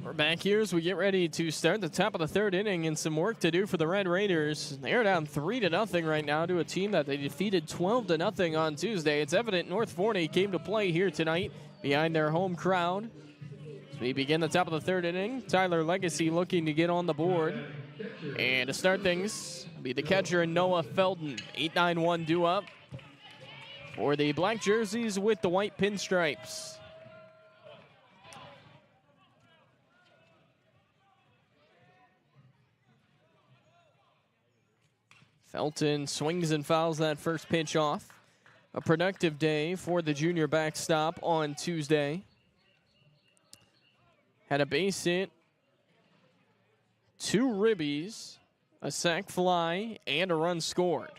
Speaker 1: We're back here as we get ready to start the top of the 3rd inning and some work to do for the Red Raiders. They're down 3-0 right now to a team that they defeated 12-0 on Tuesday. It's evident North Forney came to play here tonight behind their home crowd. As we begin the top of the 3rd inning, Tyler Legacy looking to get on the board. And to start things, will be the catcher Noah Felton. 8-9-1 due up for the black jerseys with the white pinstripes. Felton swings and fouls that first pitch off. A productive day for the junior backstop on Tuesday. Had a base hit, 2 ribbies, a sac fly, and a run scored.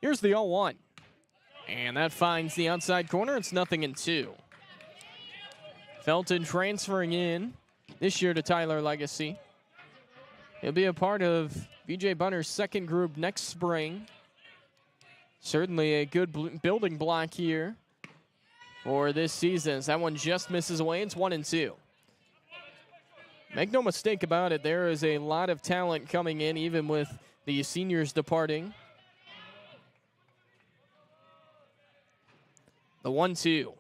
Speaker 1: Here's the 0-1. And that finds the outside corner. It's 0-2. Felton transferring in this year to Tyler Legacy. He'll be a part of BJ Bunner's 2nd group next spring. Certainly a good building block here for this season. As that one just misses away. It's 1-2. Make no mistake about it, there is a lot of talent coming in, even with the seniors departing. The 1-2.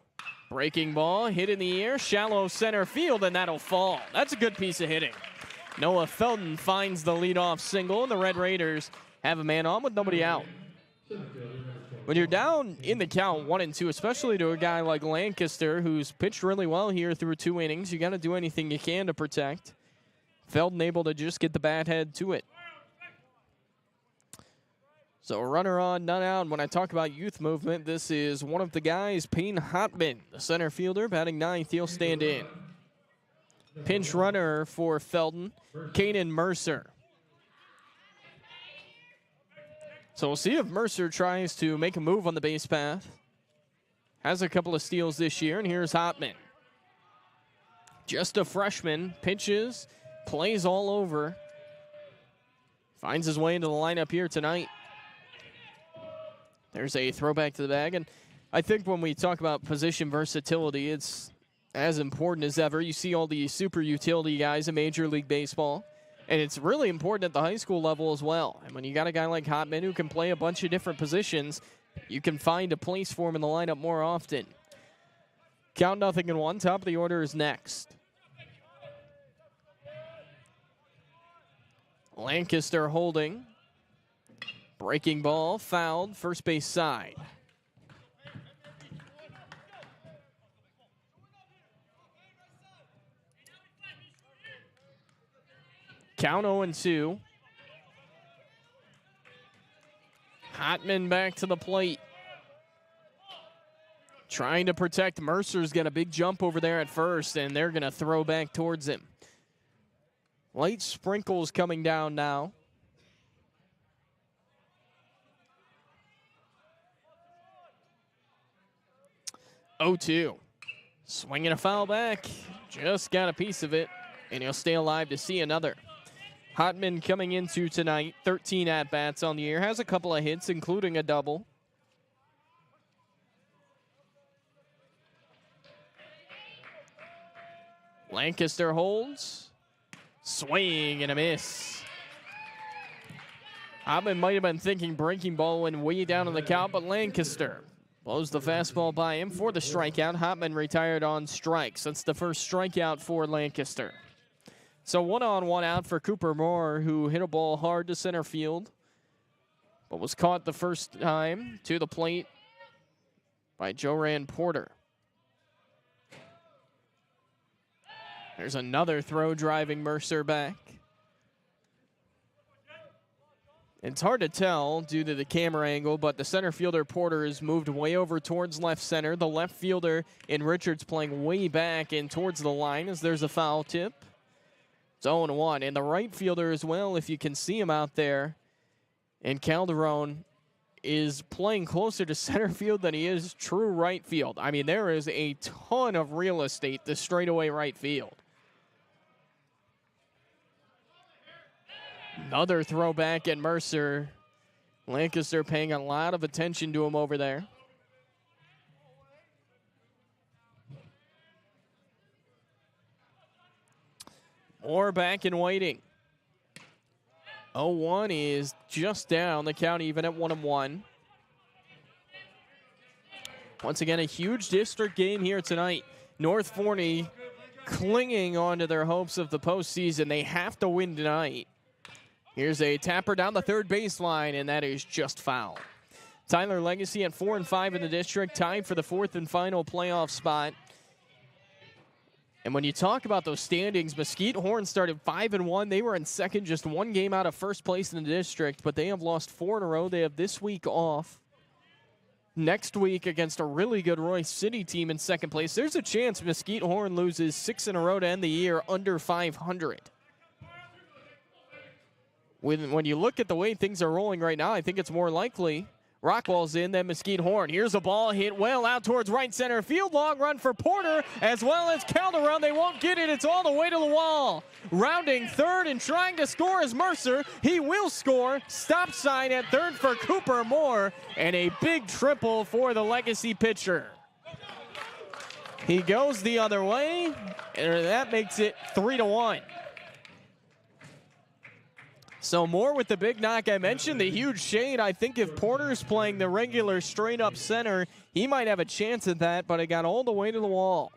Speaker 1: Breaking ball, hit in the air, shallow center field, and that'll fall. That's a good piece of hitting. Noah Felton finds the leadoff single, and the Red Raiders have a man on with nobody out. When you're down in the count 1-2, especially to a guy like Lancaster, who's pitched really well here through 2 innings, you got to do anything you can to protect. Felton able to just get the bat head to it. So a runner on, none out. When I talk about youth movement, this is one of the guys, Payne Hotman, the center fielder, batting 9th. He'll stand in. Pinch runner for Felton, Kanan Mercer. So we'll see if Mercer tries to make a move on the base path. Has a couple of steals this year, and here's Hotman. Just a freshman, pitches, plays all over. Finds his way into the lineup here tonight. There's a throwback to the bag, and I think when we talk about position versatility, it's as important as ever. You see all the super utility guys in Major League Baseball, and it's really important at the high school level as well. And when you got a guy like Hotman who can play a bunch of different positions, you can find a place for him in the lineup more often. Count 0-1. Top of the order is next. Lancaster holding. Breaking ball, fouled, first base side. Count 0-2. Hotman back to the plate. Trying to protect. Mercer's got a big jump over there at first, and they're going to throw back towards him. Light sprinkles coming down now. 0-2. Swinging a foul back. Just got a piece of it, and he'll stay alive to see another. Hotman coming into tonight, 13 at-bats on the year. Has a couple of hits, including a double. Lancaster holds. Swing and a miss. Hotman might have been thinking breaking ball went way down in the count, but Lancaster blows the fastball by him for the strikeout. Hotman retired on strikes. That's the first strikeout for Lancaster. So 1 on, 1 out for Cooper Moore, who hit a ball hard to center field, but was caught the first time to the plate by Joran Porter. There's another throw driving Mercer back. It's hard to tell due to the camera angle, but the center fielder Porter is moved way over towards left center. The left fielder in Richards playing way back and towards the line as there's a foul tip. It's 0-1. And the right fielder as well, if you can see him out there. And Calderon is playing closer to center field than he is true right field. I mean, there is a ton of real estate to straightaway right field. Another throwback at Mercer. Lancaster paying a lot of attention to him over there. Moore back and waiting. 0-1 is just down. The count even at 1-1. Once again, a huge district game here tonight. North Forney clinging onto their hopes of the postseason. They have to win tonight. Here's a tapper down the third baseline, and that is just foul. Tyler Legacy at 4-5 in the district, tied for the fourth and final playoff spot. And when you talk about those standings, Mesquite Horn started 5-1. They were in second, just 1 game out of first place in the district, but they have lost 4 in a row. They have this week off. Next week against a really good Royce City team in second place. There's a chance Mesquite Horn loses 6 in a row to end the year under 500. When you look at the way things are rolling right now, I think it's more likely Rockwell's in than Mesquite Horn. Here's a ball hit well out towards right center field. Long run for Porter as well as Calderon. They won't get it. It's all the way to the wall. Rounding third and trying to score is Mercer. He will score. Stop sign at third for Cooper Moore. And a big triple for the Legacy pitcher. He goes the other way, and that makes it 3-1. So Moore with the big knock. I mentioned the huge shade. I think if Porter's playing the regular straight-up center, he might have a chance at that, but it got all the way to the wall.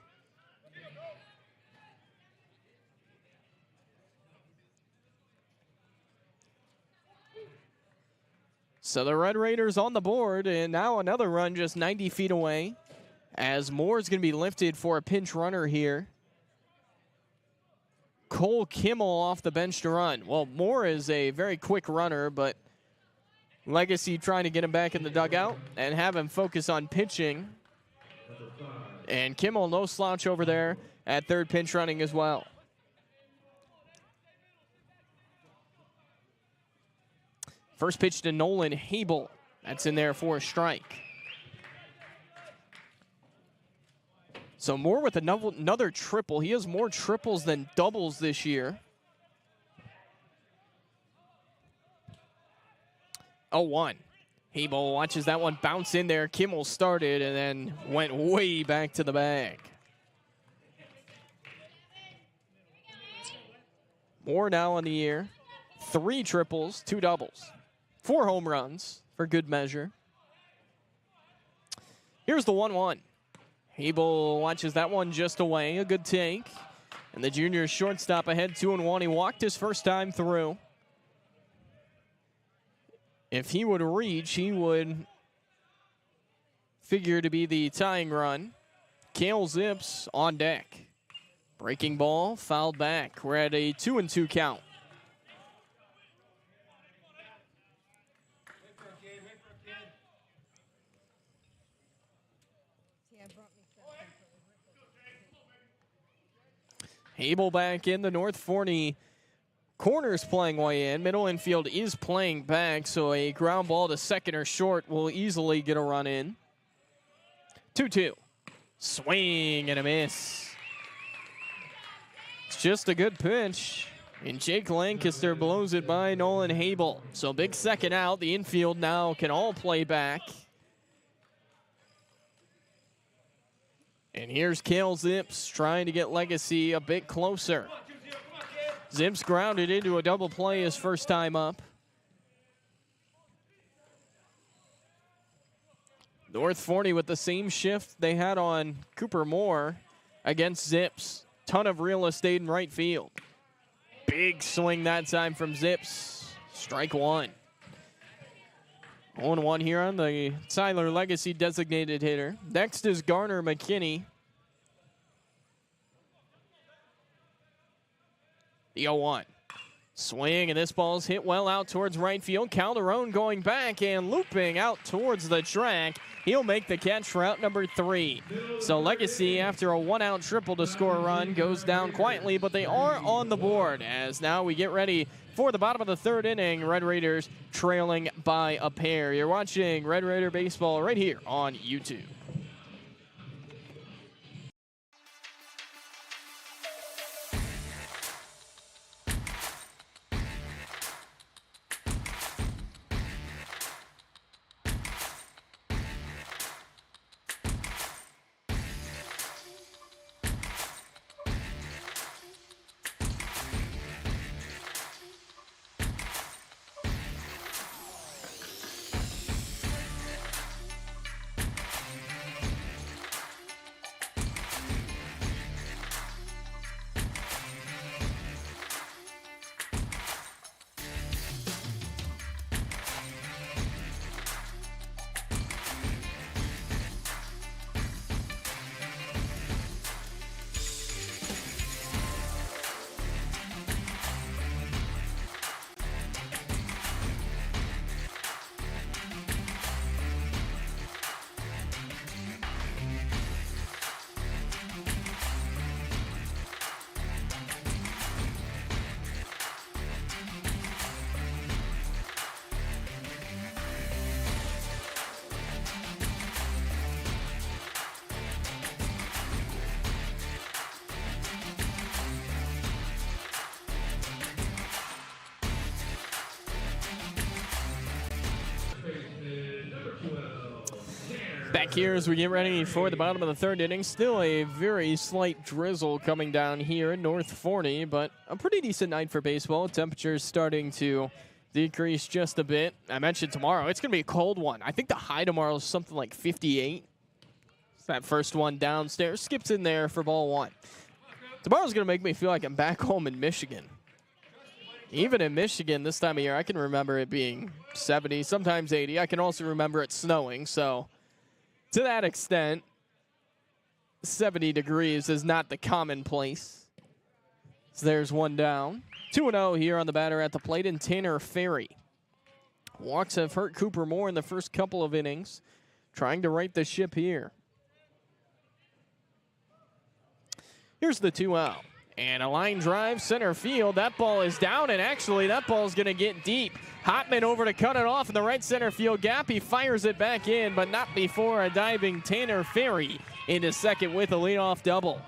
Speaker 1: So the Red Raiders on the board, and now another run just 90 feet away as Moore's going to be lifted for a pinch runner here. Cole Kimmel off the bench to run. Well, Moore is a very quick runner, but Legacy trying to get him back in the dugout and have him focus on pitching. And Kimmel, no slouch over there at third, pinch running as well. First pitch to Nolan Habel. That's in there for a strike. So Moore with another triple. He has more triples than doubles this year. 0-1. Habel watches that one bounce in there. Kimmel started and then went way back to the bag. Moore now on the year. 3 triples, 2 doubles. 4 home runs for good measure. Here's the 1-1. Habel watches that one just away. A good take. And the junior shortstop ahead 2-1. He walked his first time through. If he would reach, he would figure to be the tying run. Kale Zips on deck. Breaking ball, fouled back. We're at a 2-2 count. Habel back in. The North Forney corners playing way in. Middle infield is playing back, so a ground ball to second or short will easily get a run in. 2-2. Swing and a miss. It's just a good pitch. And Jake Lancaster blows it by Nolan Habel. So big second out. The infield now can all play back. And here's Kale Zips trying to get Legacy a bit closer. Zips grounded into a double play his first time up. North Forney with the same shift they had on Cooper Moore against Zips. Ton of real estate in right field. Big swing that time from Zips. Strike one. 0-1 here on the Tyler Legacy designated hitter. Next is Garner McKinney. The 0-1. Swing, and this ball's hit well out towards right field. Calderon going back and looping out towards the track. He'll make the catch for out number 3. So Legacy, after a 1-out triple to score a run, goes down quietly, but they are on the board as now we get ready for the bottom of the 3rd inning. Red Raiders trailing by a pair. You're watching Red Raider Baseball right here on YouTube. Back here as we get ready for the bottom of the 3rd inning. Still a very slight drizzle coming down here in North Forney, but a pretty decent night for baseball. Temperatures starting to decrease just a bit. I mentioned tomorrow, it's going to be a cold one. I think the high tomorrow is something like 58. It's that first one downstairs. Skips in there for ball 1. Tomorrow's going to make me feel like I'm back home in Michigan. Even in Michigan this time of year, I can remember it being 70, sometimes 80. I can also remember it snowing. So to that extent, 70 degrees is not the commonplace. So there's one down. 2-0 here on the batter at the plate, and Tanner Ferry. Walks have hurt Cooper Moore in the first couple of innings. Trying to right the ship here. Here's the 2-0. And a line drive, center field. That ball is down, and actually that ball is going to get deep. Hotman over to cut it off in the right center field gap. He fires it back in, but not before a diving Tanner Ferry into second with a leadoff double.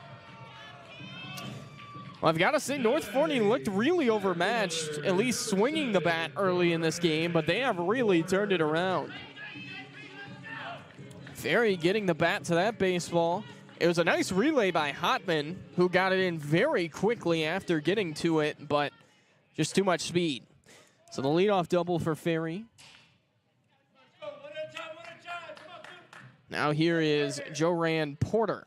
Speaker 1: Well, I've got to say, North Forney looked really overmatched, at least swinging the bat early in this game, but they have really turned it around. Ferry getting the bat to that baseball. It was a nice relay by Hotman, who got it in very quickly after getting to it, but just too much speed. So the leadoff double for Ferry. Now here is Joran Porter.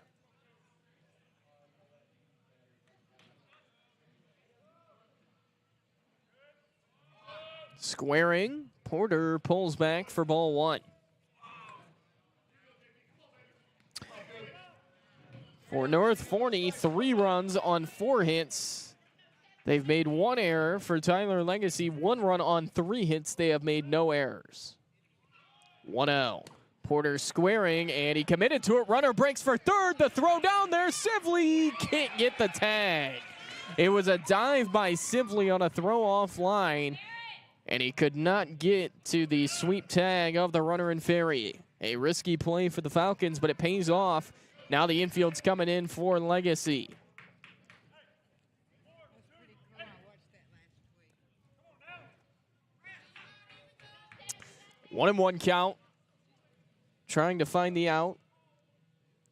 Speaker 1: Squaring, Porter pulls back for ball one. For North Forney, 3 runs on 4 hits. They've made 1 error. For Tyler Legacy, 1 run on 3 hits. They have made no errors. 1-0. Porter squaring, and he committed to it. Runner breaks for third. The throw down there. Sibley can't get the tag. It was a dive by Sibley on a throw offline, and he could not get to the sweep tag of the runner in Ferry. A risky play for the Falcons, but it pays off. Now the infield's coming in for Legacy. One and one count. Trying to find the out.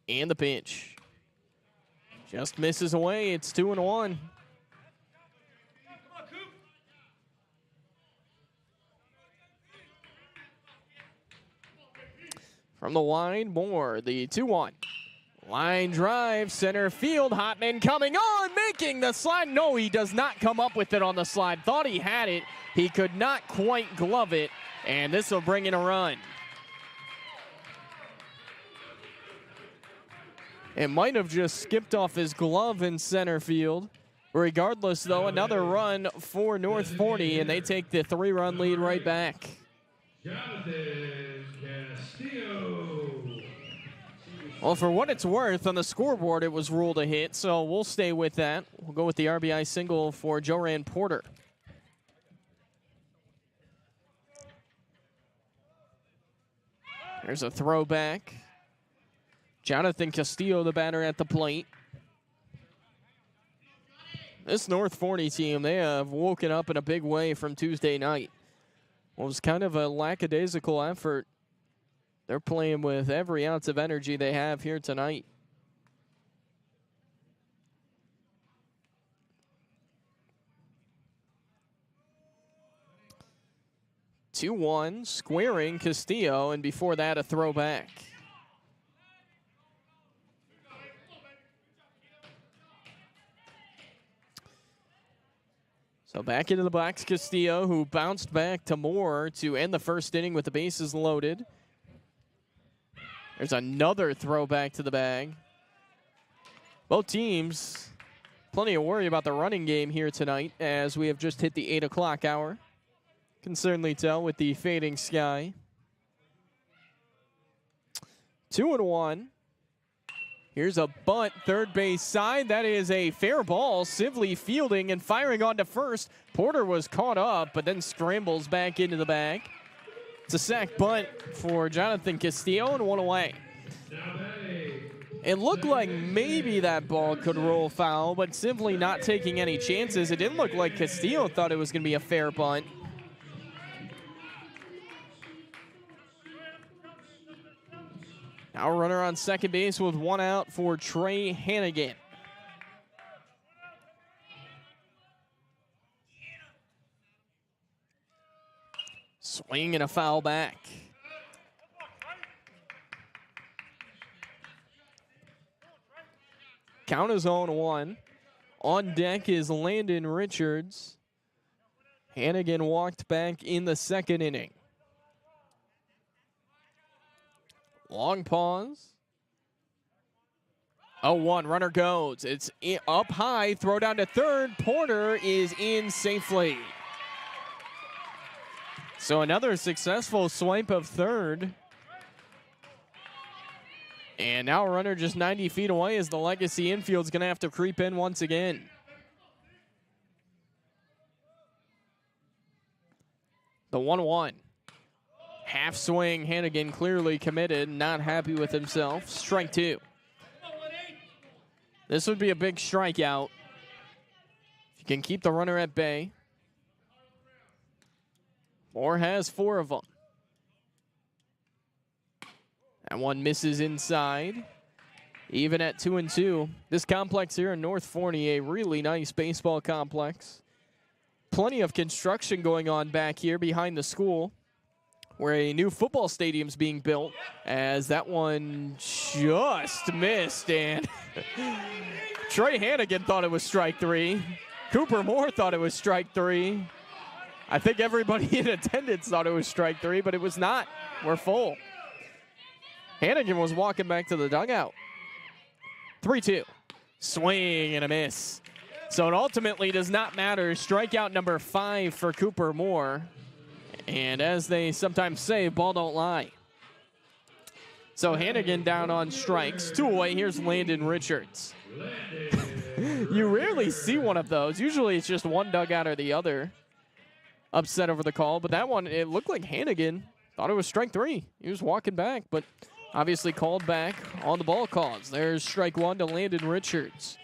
Speaker 1: And the pitch. Just misses away. It's 2-1. From the wide, Moore, the 2-1. Line drive, center field. Hotman coming on, making the slide. No, he does not come up with it on the slide. Thought he had it. He could not quite glove it, and this will bring in a run. It might have just skipped off his glove in center field. Regardless, though, another run for North Forney, and they take the 3-run lead right back.
Speaker 2: Jonathan Castillo.
Speaker 1: Well, for what it's worth, on the scoreboard, it was ruled a hit, so we'll stay with that. We'll go with the RBI single for Joran Porter. There's a throwback. Jonathan Castillo, the batter at the plate. This North Forney team, they have woken up in a big way from Tuesday night. Well, it was kind of a lackadaisical effort. They're playing with every ounce of energy they have here tonight. Two-one, squaring Castillo, and before that, a throwback. So back into the box, Castillo, who bounced back to Moore to end the first inning with the bases loaded. There's another throwback to the bag. Both teams, plenty of worry about the running game here tonight as we have just hit the 8 o'clock hour. Can certainly tell with the fading sky. 2-1. Here's a bunt, third base side. That is a fair ball. Sibley fielding and firing onto first. Porter was caught up, but then scrambles back into the bag. It's a sac bunt for Jonathan Castillo, and 1 away. It looked like maybe that ball could roll foul, but simply not taking any chances. It didn't look like Castillo thought it was going to be a fair bunt. Now a runner on second base with 1 out for Trey Hannigan. Swing and a foul back. Count is 0-1. On deck is Landon Richards. Hannigan walked back in the second inning. Long pause. 0-1, runner goes. It's up high, throw down to third. Porter is in safely. So another successful swipe of third. And now a runner just 90 feet away as the Legacy infield's going to have to creep in once again. The 1-1. Half swing, Hannigan clearly committed, not happy with himself. Strike two. This would be a big strikeout. If you can keep the runner at bay. Moore has 4 of them. That one misses inside. Even at 2-2. This complex here in North Forney, a really nice baseball complex. Plenty of construction going on back here behind the school, where a new football stadium's being built, as that one just missed. And Trey Hannigan thought it was strike 3. Cooper Moore thought it was strike 3. I think everybody in attendance thought it was strike 3, but it was not. We're full. Hannigan was walking back to the dugout. 3-2. Swing and a miss. So it ultimately does not matter. Strikeout number 5 for Cooper Moore. And as they sometimes say, ball don't lie. So Hannigan down on strikes. 2 away. Here's Landon Richards. You rarely see one of those. Usually it's just one dugout or the other upset over the call. But that one, it looked like Hannigan thought it was strike 3. He was walking back, but obviously called back on the ball calls. There's strike 1 to Landon Richards.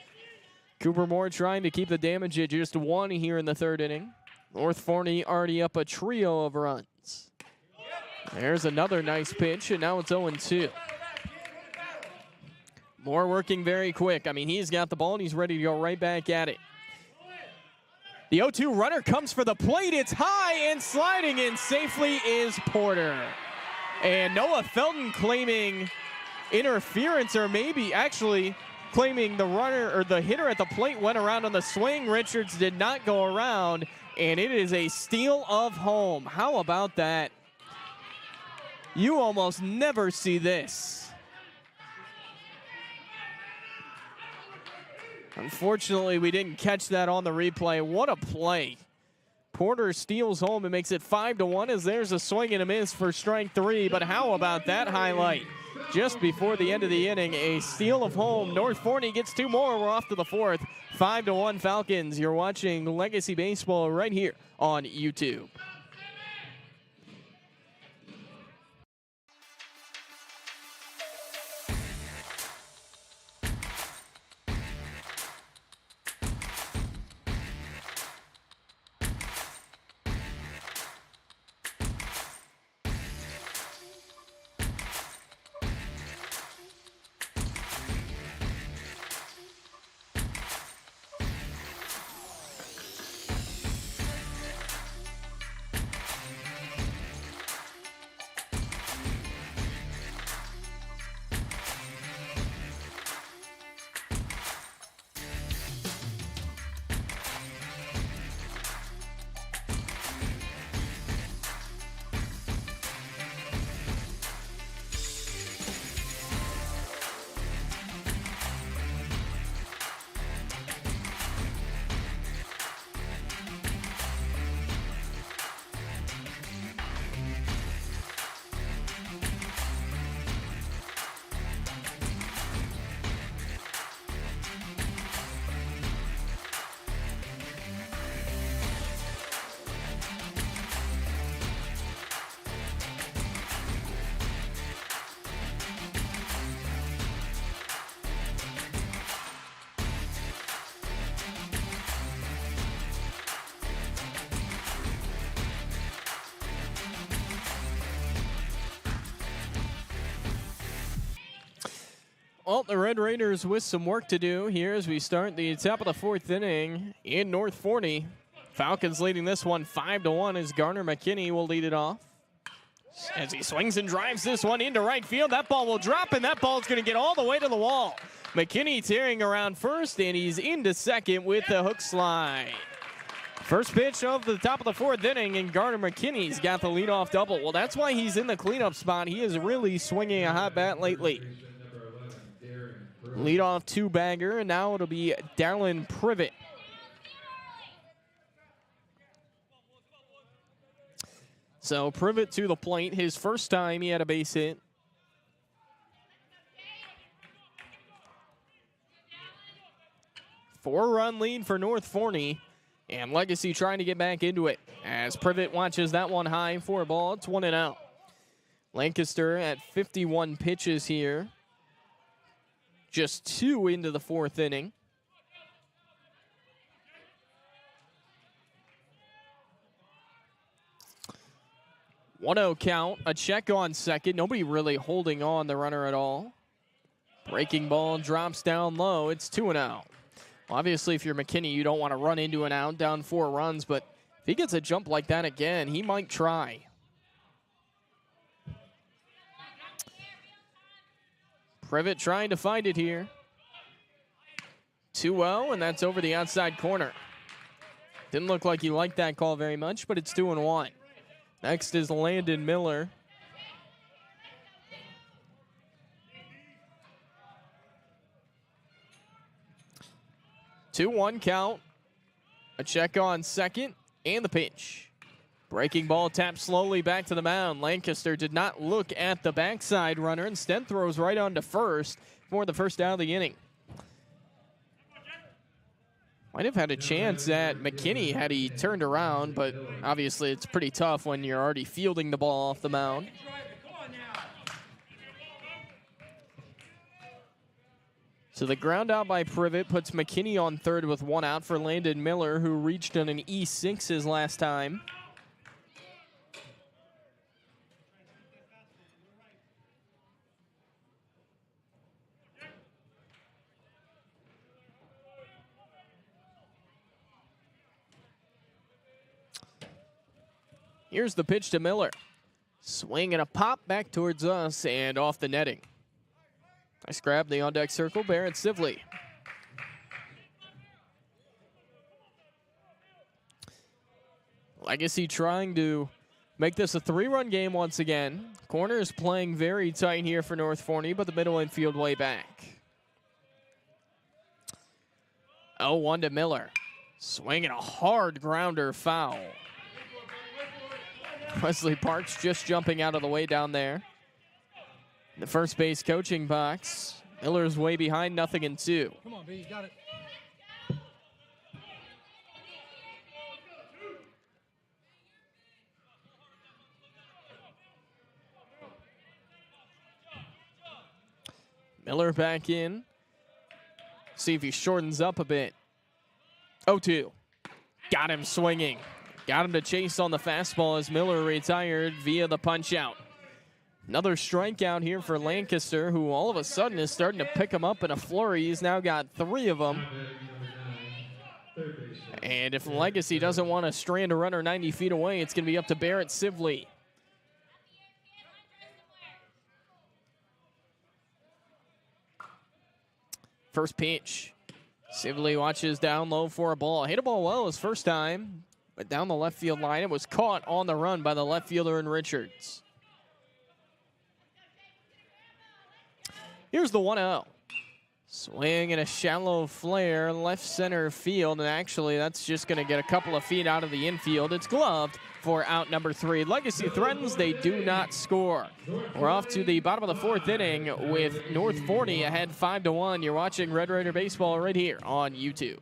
Speaker 1: Cooper Moore trying to keep the damage at just 1 here in the third inning. North Forney already up a trio of runs. There's another nice pitch, and now it's 0-2. Moore working very quick. I mean, he's got the ball, and he's ready to go right back at it. The 0-2 runner comes for the plate. It's high, and sliding in safely is Porter. And Noah Felton claiming interference, or maybe actually claiming the runner or the hitter at the plate went around on the swing. Richards did not go around, and it is a steal of home. How about that? You almost never see this. Unfortunately, we didn't catch that on the replay. What a play. Porter steals home and makes it 5-1 as there's a swing and a miss for strike 3. But how about that highlight? Just before the end of the inning, a steal of home. North Forney gets 2 more. We're off to the 4th. 5-1 Falcons. You're watching Legacy Baseball right here on YouTube. Well, the Red Raiders with some work to do here as we start the top of the 4th inning in North Forney. Falcons leading this one 5-1 as Garner McKinney will lead it off. As he swings and drives this one into right field, that ball will drop, and that ball's going to get all the way to the wall. McKinney tearing around first, and he's into second with the hook slide. First pitch of the top of the fourth inning, and Garner McKinney's got the leadoff double. Well, that's why he's in the cleanup spot. He is really swinging a hot bat lately. Leadoff two-bagger, and now it'll be Dallin Privet. So Privet to the plate. His first time he had a base hit. Four-run lead for North Forney. And Legacy trying to get back into it as Privet watches that one high for a ball. It's 1-0. Lancaster at 51 pitches here. Just 2 into the fourth inning. One-0 count. A check on second. Nobody really holding on the runner at all. Breaking ball drops down low. It's 2-0. Obviously, if you're McKinney, you don't want to run into an out down 4 runs, but if he gets a jump like that again, he might try. Privet trying to find it here. 2-0, and that's over the outside corner. Didn't look like he liked that call very much, but it's 2-1. Next is Landon Miller. 2-1 count. A check on second, and the pitch. Breaking ball tapped slowly back to the mound. Lancaster did not look at the backside runner, instead throws right on to first for the first out of the inning. Might have had a chance at McKinney had he turned around, but obviously it's pretty tough when you're already fielding the ball off the mound. So the ground out by Privet puts McKinney on third with 1 out for Landon Miller, who reached on an E6 his last time. Here's the pitch to Miller. Swing and a pop back towards us and off the netting. Nice grab, the on-deck circle, Barrett Sibley. Legacy trying to make this a 3-run game once again. Corner is playing very tight here for North Forney, but the middle infield way back. 0-1 to Miller. Swinging a hard grounder foul. Wesley Parks just jumping out of the way down there. The first base coaching box. Miller's way behind, 0-2.
Speaker 4: Come on, B, you got it.
Speaker 1: Miller back in. See if he shortens up a bit. 0-2. Got him swinging. Got him to chase on the fastball as Miller retired via the punch out. Another strikeout here for Lancaster, who all of a sudden is starting to pick him up in a flurry. He's now got 3 of them. And if Legacy doesn't want to strand a runner 90 feet away, it's going to be up to Barrett Sibley. First pitch. Sibley watches down low for a ball. Hit a ball well his first time, but down the left field line, it was caught on the run by the left fielder in Richards. Here's the 1-0. Swing and a shallow flare, left center field, and actually that's just going to get a couple of feet out of the infield. It's gloved for out number 3. Legacy threatens, they do not score. We're off to the bottom of the 4th inning with North Forney ahead 5-1. You're watching Red Raider Baseball right here on YouTube.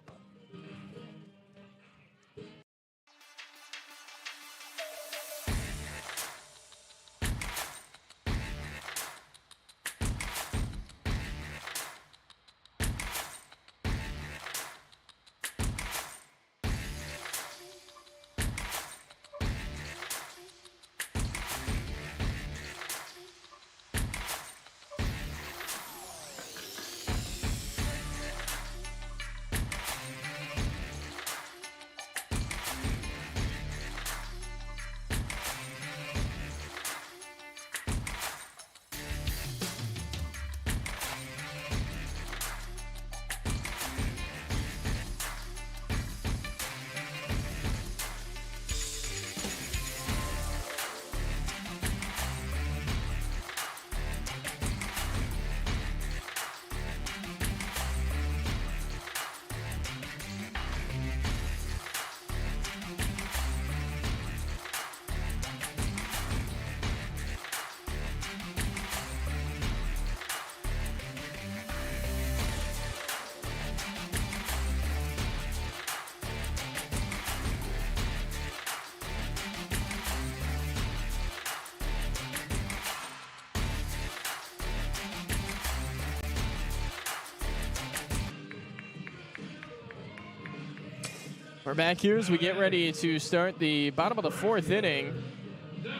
Speaker 1: We're back here as we get ready to start the bottom of the 4th inning.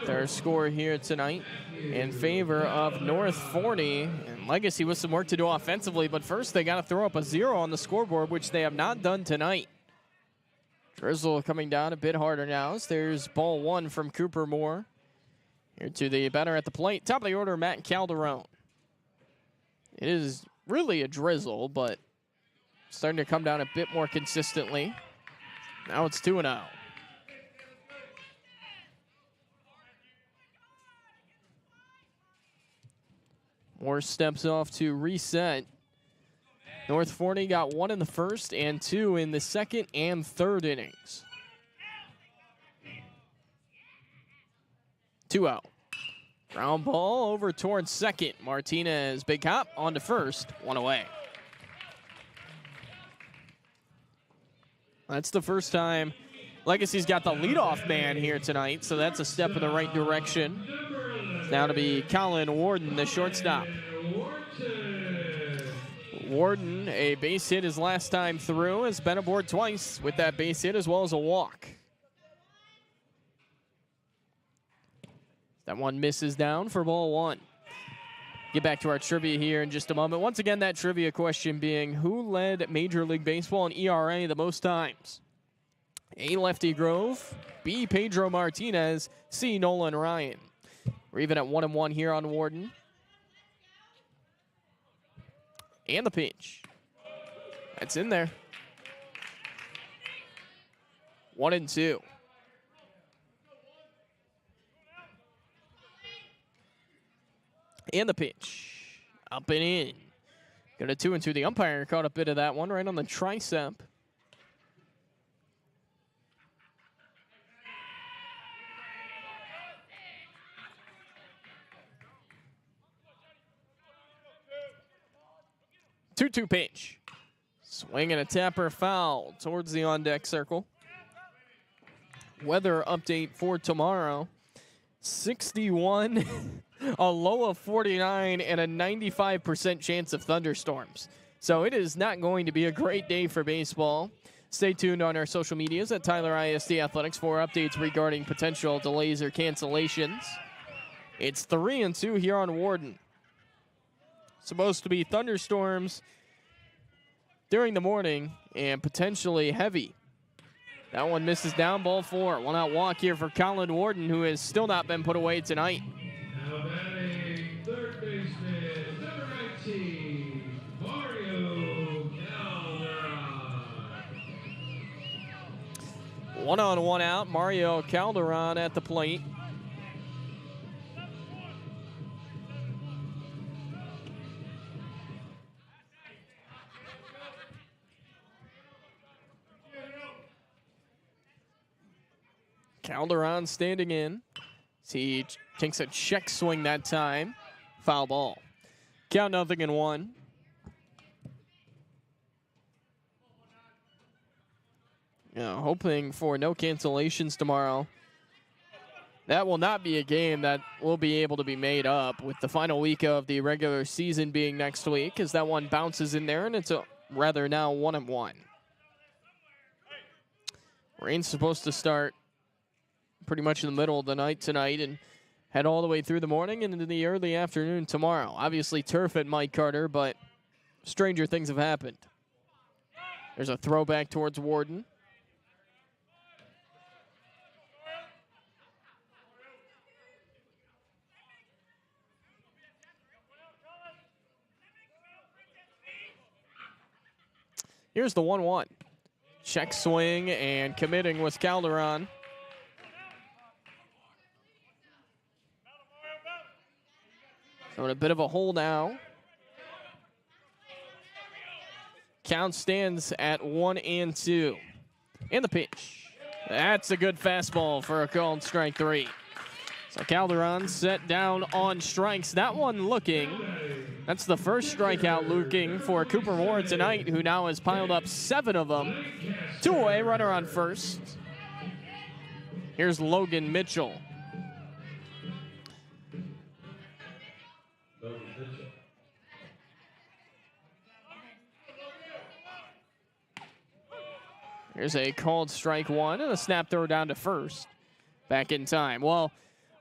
Speaker 1: Their score here tonight in favor of North Forney. And Legacy with some work to do offensively, but first they got to throw up a 0 on the scoreboard, which they have not done tonight. Drizzle coming down a bit harder now. So there's ball 1 from Cooper Moore. Here to the batter at the plate. Top of the order, Matt Calderon. It is really a drizzle, but starting to come down a bit more consistently. Now it's 2-0. Moore steps off to reset. North Forney got 1 in the first and 2 in the second and third innings. 2-0. Ground ball over towards second. Martinez, big hop, on to first, 1 away. That's the first time Legacy's got the leadoff man here tonight, so that's a step in the right direction. It's now to be Colin Warden, the shortstop. Warden, a base hit his last time through, has been aboard twice with that base hit as well as a walk. That one misses down for ball 1. Get back to our trivia here in just a moment. Once again, that trivia question being, who led Major League Baseball in ERA the most times? A. Lefty Grove, B. Pedro Martinez, C. Nolan Ryan. We're even at 1-1 here on Warden. And the pitch. That's in there. 1-2. And the pitch. Up and in. Go to 2-2. The umpire caught a bit of that one right on the tricep. Two-two pitch. Swing and a tapper foul towards the on-deck circle. Weather update for tomorrow. 61, a low of 49, and a 95% chance of thunderstorms. So it is not going to be a great day for baseball. Stay tuned on our social medias at Tyler ISD Athletics for updates regarding potential delays or cancellations. It's 3-2 here on Warden. Supposed to be thunderstorms during the morning and potentially heavy. That one misses down, ball 4. 1-out walk here for Colin Warden, who has still not been put away tonight.
Speaker 2: Now batting third baseman, number 19, Mario Calderon.
Speaker 1: 1-on, 1-out. Mario Calderon at the plate. Calderon standing in. He takes a check swing that time. Foul ball. Count 0-1. Yeah, hoping for no cancellations tomorrow. That will not be a game that will be able to be made up with the final week of the regular season being next week, as that one bounces in there, and it's a rather now 1-1. Rain's supposed to start pretty much in the middle of the night tonight and head all the way through the morning and into the early afternoon tomorrow. Obviously turf at Mike Carter, but stranger things have happened. There's a throwback towards Warden. Here's the 1-1. Check swing and committing with Calderon. So in a bit of a hole now. Count stands at 1-2. And the pitch. That's a good fastball for a called strike 3. So Calderon set down on strikes. That one looking. That's the first strikeout looking for Cooper Moore tonight, who now has piled up 7 of them. 2 away, runner on first. Here's Logan Mitchell. Here's a called strike one and a snap throw down to first. Back in time. Well,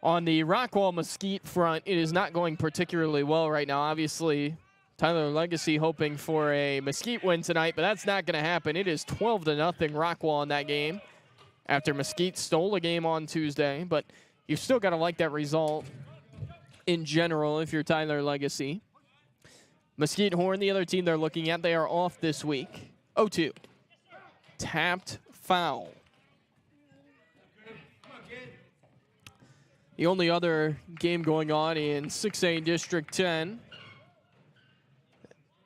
Speaker 1: on the Rockwall Mesquite front, it is not going particularly well right now. Obviously, Tyler Legacy hoping for a Mesquite win tonight, but that's not going to happen. It is 12-0 Rockwall in that game after Mesquite stole a game on Tuesday, but you've still got to like that result in general if you're Tyler Legacy. Mesquite Horn, the other team they're looking at, they are off this week. 0-2. Tapped foul. The only other game going on in 6A District 10,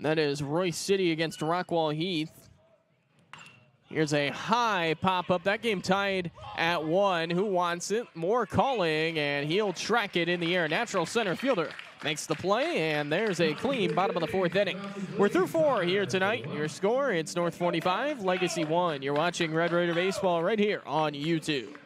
Speaker 1: that is Royce City against Rockwall Heath. Here's a high pop-up. That game tied at 1. Who wants it? Moore calling, and he'll track it in the air. Natural center fielder makes the play, and there's a clean bottom of the 4th inning. We're through 4 here tonight. Your score, it's North 45, Legacy 1. You're watching Red Raider Baseball right here on YouTube.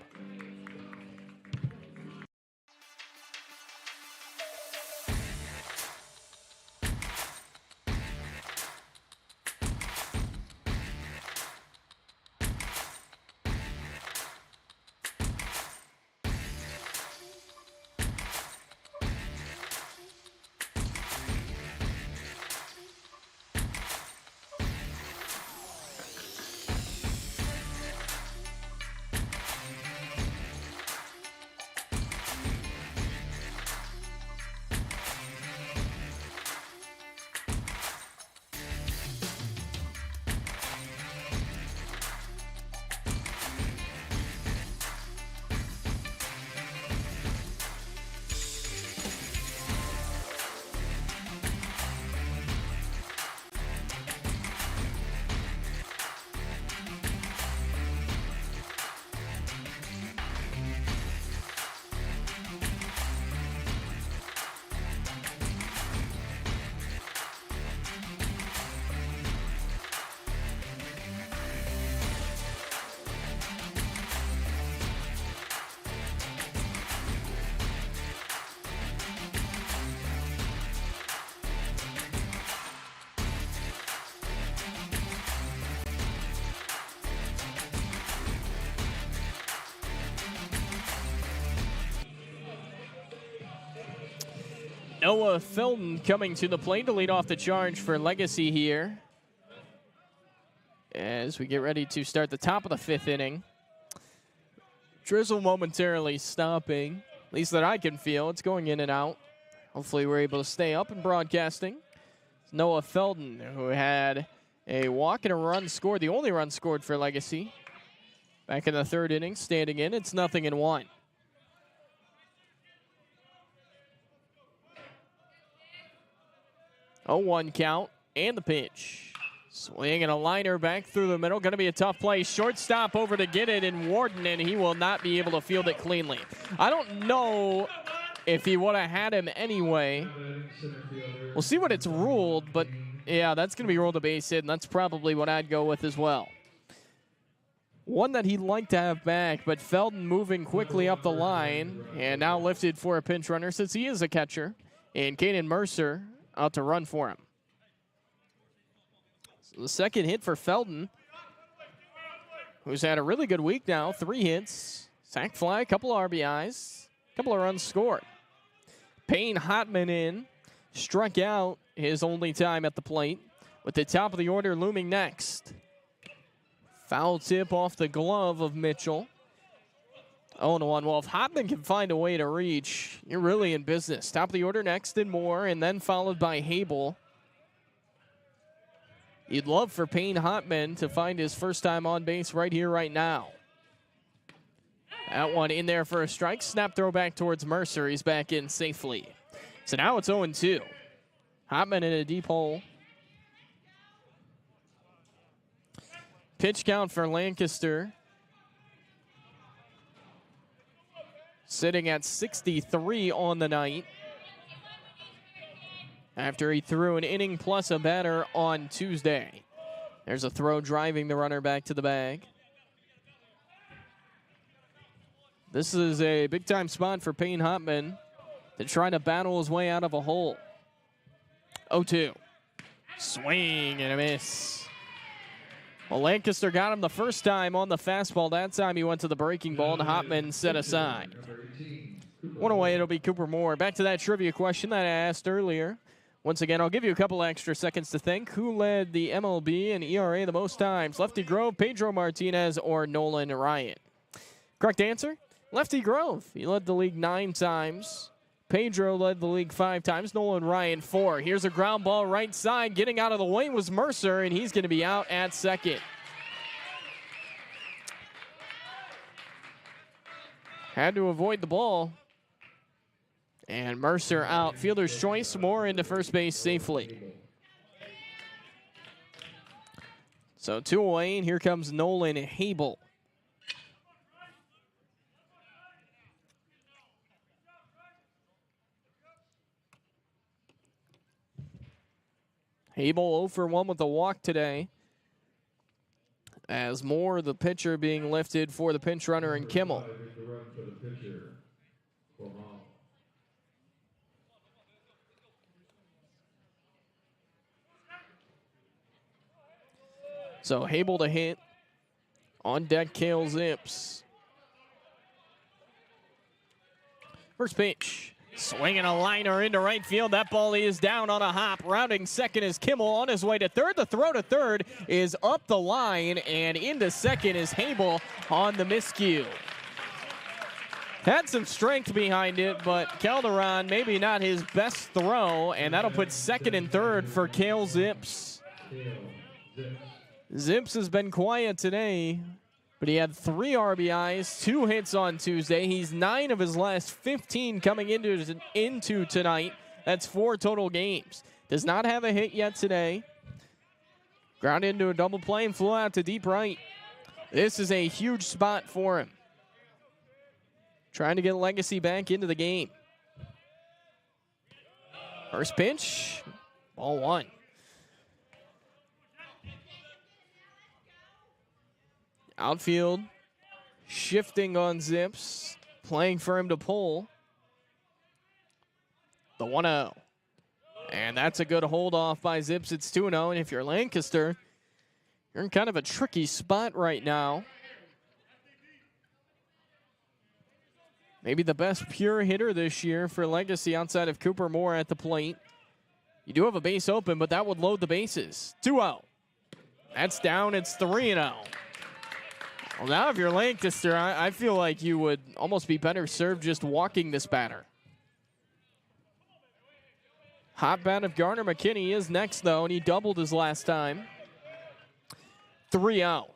Speaker 1: Noah Felton coming to the plate to lead off the charge for Legacy here as we get ready to start the top of the 5th inning. Drizzle momentarily stopping, at least that I can feel. It's going in and out. Hopefully we're able to stay up in broadcasting. It's Noah Felton, who had a walk and a run scored, the only run scored for Legacy. Back in the 3rd inning, standing in, it's 0-1. 0-1 count, and the pitch. Swing and a liner back through the middle. Going to be a tough play. Shortstop over to get it, and Warden, and he will not be able to field it cleanly. I don't know if he would have had him anyway. We'll see what it's ruled, but yeah, that's going to be ruled a base hit, and that's probably what I'd go with as well. One that he'd like to have back, but Felton moving quickly up the line, and now lifted for a pinch runner since he is a catcher, and Kanan Mercer out to run for him. So the second hit for Felton, who's had a really good week now. 3 hits, sac fly, a couple of RBIs, a couple of runs scored. Payne Hotman in, struck out his only time at the plate, with the top of the order looming next. Foul tip off the glove of Mitchell. 0-1. Well, if Hotman can find a way to reach, you're really in business. Top of the order next and Moore, and then followed by Hable. You'd love for Payne Hotman to find his first time on base right here, right now. That one in there for a strike. Snap throw back towards Mercer. He's back in safely. So now it's 0-2. Hotman in a deep hole. Pitch count for Lancaster. Sitting at 63 on the night. After he threw an inning plus a batter on Tuesday. There's a throw driving the runner back to the bag. This is a big-time spot for Payne Hotman to try to battle his way out of a hole. 0-2. Swing and a miss. Well, Lancaster got him the first time on the fastball. That time he went to the breaking ball, and Hopman set aside. One away, it'll be Cooper Moore. Back to that trivia question that I asked earlier. Once again, I'll give you a couple extra seconds to think. Who led the MLB in ERA the most times? Lefty Grove, Pedro Martinez, or Nolan Ryan? Correct answer, Lefty Grove. He led the league 9 times. Pedro led the league 5 times. Nolan Ryan 4. Here's a ground ball right side. Getting out of the way was Mercer, and he's going to be out at second. Had to avoid the ball. And Mercer out. Fielder's choice. Moore into first base safely. So 2 away, and here comes Nolan Habel. Habel 0 for 1 with a walk today. As Moore, the pitcher, being lifted for the pinch runner and Kimmel. So Habel to hit. On deck, Cale Zips. First pitch. Swinging a liner into right field. That ball is down on a hop. Rounding second is Kimmel on his way to third. The throw to third is up the line, and into second is Habel on the miscue. Had some strength behind it, but Calderon maybe not his best throw, and that'll put second and third for Cale Zips. Zips has been quiet today, but he had 3 RBIs, 2 hits on Tuesday. He's 9 of his last 15 coming into tonight. That's 4 total games. Does not have a hit yet today. Ground into a double play and flew out to deep right. This is a huge spot for him. Trying to get Legacy back into the game. First pitch, ball 1. Outfield shifting on Zips, playing for him to pull. The 1-0. And that's a good hold off by Zips. It's 2-0. And if you're Lancaster, you're in kind of a tricky spot right now. Maybe the best pure hitter this year for Legacy outside of Cooper Moore at the plate. You do have a base open, but that would load the bases. 2-0. That's down. It's 3-0. Well, now if you're Lancaster, I feel like you would almost be better served just walking this batter. Hot bat of Garner McKinney is next, though, and he doubled his last time. 3-0.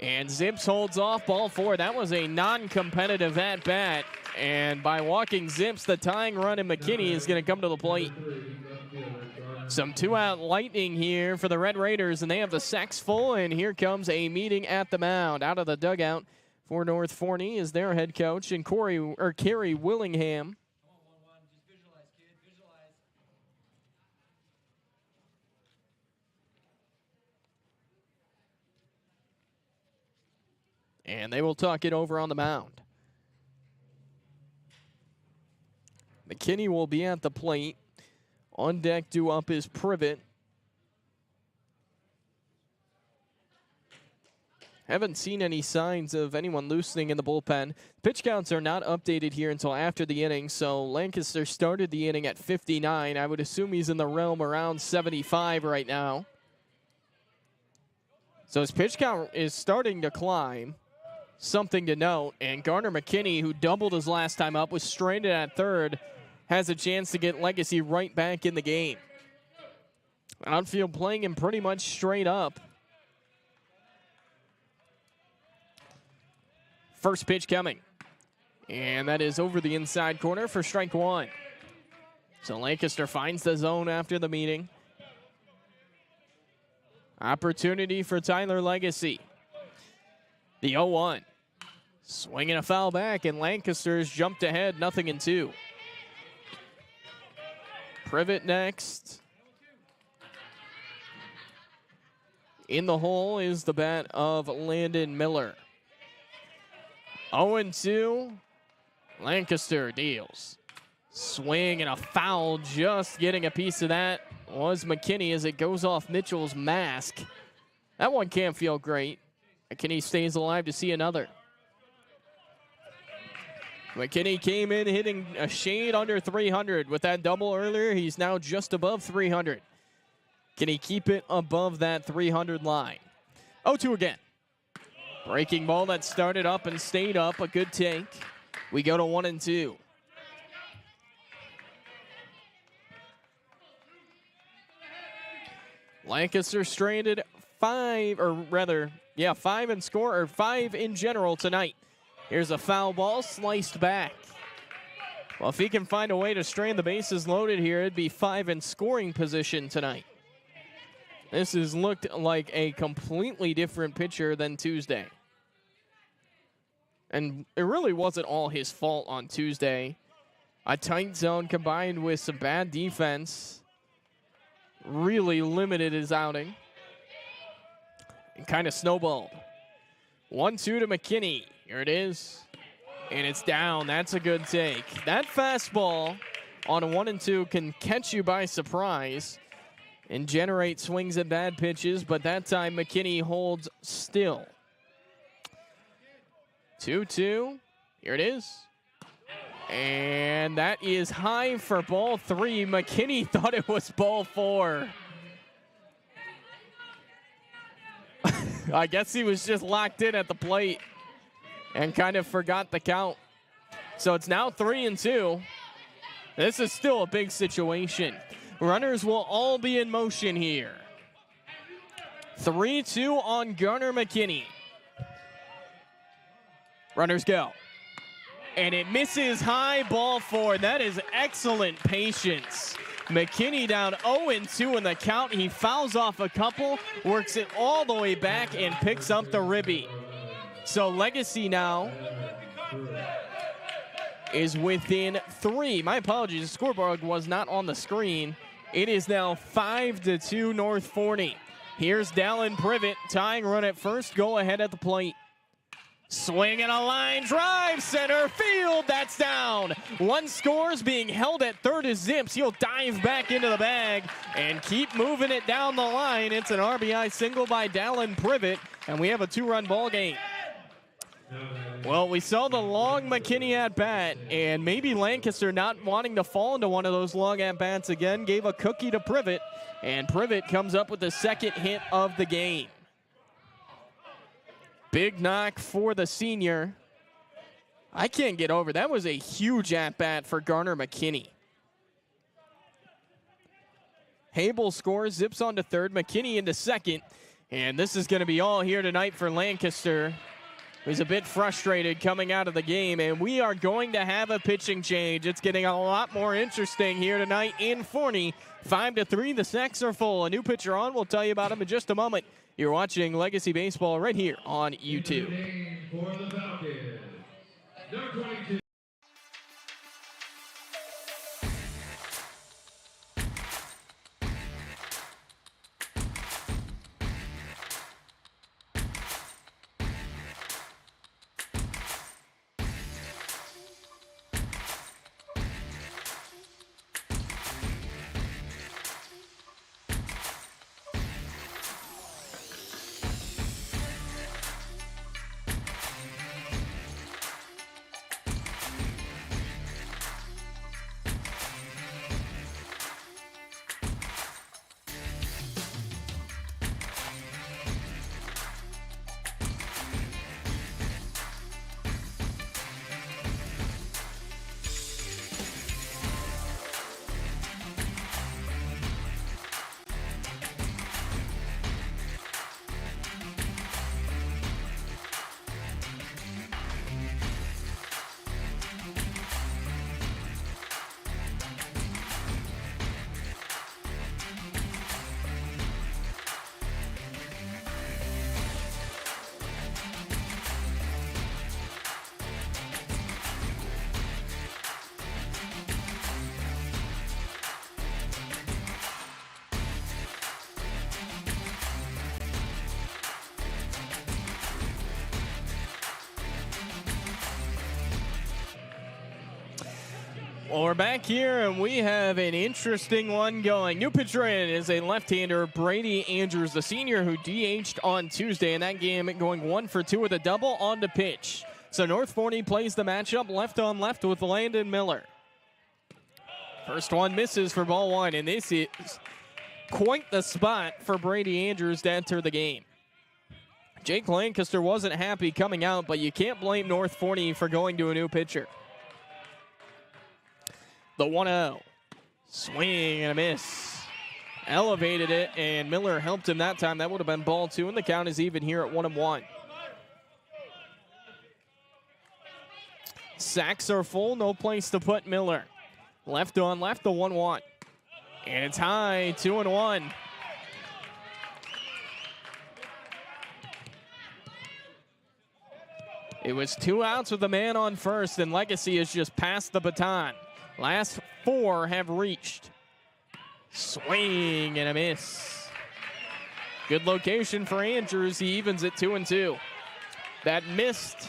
Speaker 1: And Zips holds off ball 4. That was a non-competitive at-bat. And by walking Zips, the tying run in McKinney is going to come to the plate. Some 2-out lightning here for the Red Raiders, and they have the sacks full, and here comes a meeting at the mound. Out of the dugout for North Forney is their head coach, and Kerry Willingham. And they will talk it over on the mound. McKinney will be at the plate. On deck, due up is Privet. Haven't seen any signs of anyone loosening in the bullpen. Pitch counts are not updated here until after the inning, so Lancaster started the inning at 59. I would assume he's in the realm around 75 right now. So his pitch count is starting to climb. Something to note. And Garner McKinney, who doubled his last time up, was stranded at third, has a chance to get Legacy right back in the game. Outfield playing him pretty much straight up. First pitch coming. And that is over the inside corner for strike 1. So Lancaster finds the zone after the meeting. Opportunity for Tyler Legacy. The 0-1. Swinging a foul back, and Lancaster's jumped ahead, 0-2. Privet next. In the hole is the bat of Landon Miller. 0-2. Lancaster deals. Swing and a foul, just getting a piece of that was McKinney as it goes off Mitchell's mask. That one can't feel great. McKinney stays alive to see another. McKinney came in hitting a shade under 300. With that double earlier, he's now just above 300. Can he keep it above that 300 line? 0-2 again. Breaking ball that started up and stayed up. A good take. We go to 1-2. Lancaster stranded 5 in general tonight. Here's a foul ball sliced back. Well, if he can find a way to strand the bases loaded here, it'd be 5 in scoring position tonight. This has looked like a completely different pitcher than Tuesday. And it really wasn't all his fault on Tuesday. A tight zone combined with some bad defense really limited his outing. And kind of snowballed. 1-2 to McKinney. Here it is. And it's down. That's a good take. That fastball on a 1-2 can catch you by surprise and generate swings at bad pitches, but that time McKinney holds still. 2-2. Here it is. And that is high for ball 3. McKinney thought it was ball 4. I guess he was just locked in at the plate and kind of forgot the count. So it's now 3-2. This is still a big situation. Runners will all be in motion here. 3-2 on Garner McKinney. Runners go. And it misses high, ball 4. That is excellent patience. McKinney down 0-2 in the count. He fouls off a couple, works it all the way back, and picks up the ribby. So Legacy now is within 3. My apologies, the scoreboard was not on the screen. It is now 5-2 North Forney. Here's Dallin Privet, tying run at first, go ahead at the plate. Swing and a line drive, center field, that's down. One scores, being held at third is Zips. He'll dive back into the bag and keep moving it down the line. It's an RBI single by Dallin Privet, and we have a 2-run ball game. Well, we saw the long McKinney at bat, and maybe Lancaster not wanting to fall into one of those long at bats again, gave a cookie to Privet, and Privet comes up with the second hit of the game. Big knock for the senior. I can't get over. That was a huge at bat for Garner McKinney. Habel scores, Zips on to third, McKinney into second, and this is going to be all here tonight for Lancaster. He's a bit frustrated coming out of the game, and we are going to have a pitching change. It's getting a lot more interesting here tonight in Forney. 5-3, the sacks are full. A new pitcher on, we'll tell you about him in just a moment. You're watching Legacy Baseball right here on YouTube.
Speaker 2: For the Falcons, number 22.
Speaker 1: Well, we're back here, and we have an interesting one going. New pitcher in is a left-hander, Brady Andrews, the senior who DH'd on Tuesday in that game, going 1 for 2 with a double on the pitch. So North Forney plays the matchup left on left with Landon Miller. First one misses for ball 1, and this is quite the spot for Brady Andrews to enter the game. Jake Lancaster wasn't happy coming out, but you can't blame North Forney for going to a new pitcher. The 1-0. Swing and a miss. Elevated it, and Miller helped him that time. That would have been ball 2, and the count is even here at 1-1. Sacks are full, no place to put Miller. Left on left, the 1-1. And it's high, 2-1. It was 2 outs with a man on first, and Legacy has just passed the baton. Last 4 have reached. Swing and a miss. Good location for Andrews. He evens it 2-2. That missed.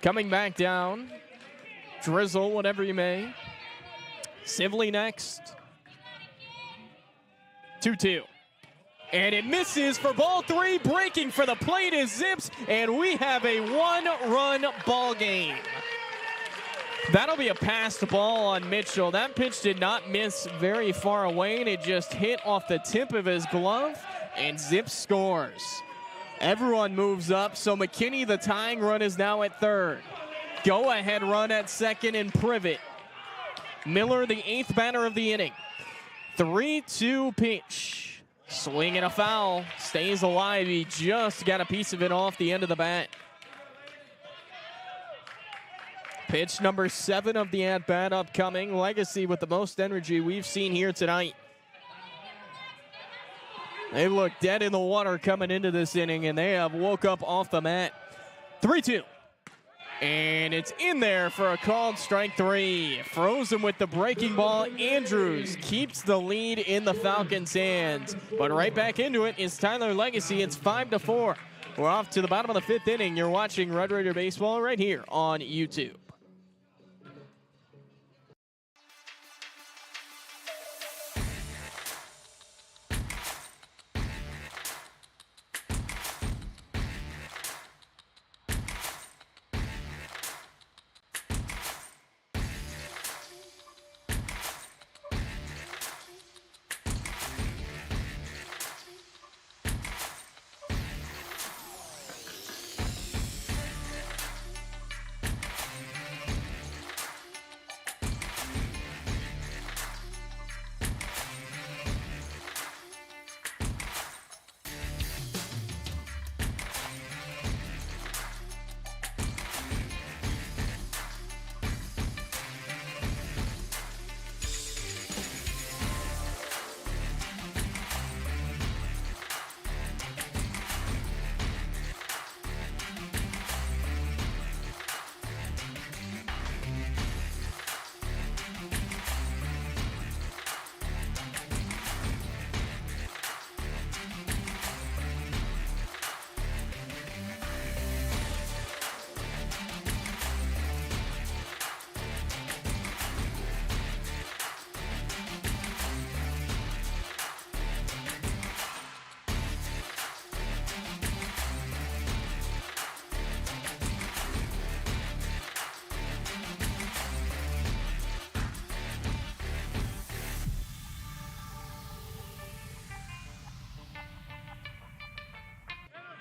Speaker 1: Coming back down. Drizzle, whatever you may. Sibley next. 2-2. And it misses for ball 3. Breaking for the plate is Zips, and we have a 1-run ball game. That'll be a passed ball on Mitchell. That pitch did not miss very far away, and it just hit off the tip of his glove, and Zips scores. Everyone moves up, so McKinney, the tying run, is now at third. Go-ahead run at second and Privet. Miller, the 8th batter of the inning. 3-2 pitch. Swing and a foul. Stays alive. He just got a piece of it off the end of the bat. Pitch number 7 of the at-bat upcoming. Legacy with the most energy we've seen here tonight. They look dead in the water coming into this inning, and they have woke up off the mat. 3-2. And it's in there for a called strike 3. Frozen with the breaking ball. Andrews keeps the lead in the Falcons' hands. But right back into it is Tyler Legacy. It's 5-4. We're off to the bottom of the 5th inning. You're watching Red Raider Baseball right here on YouTube.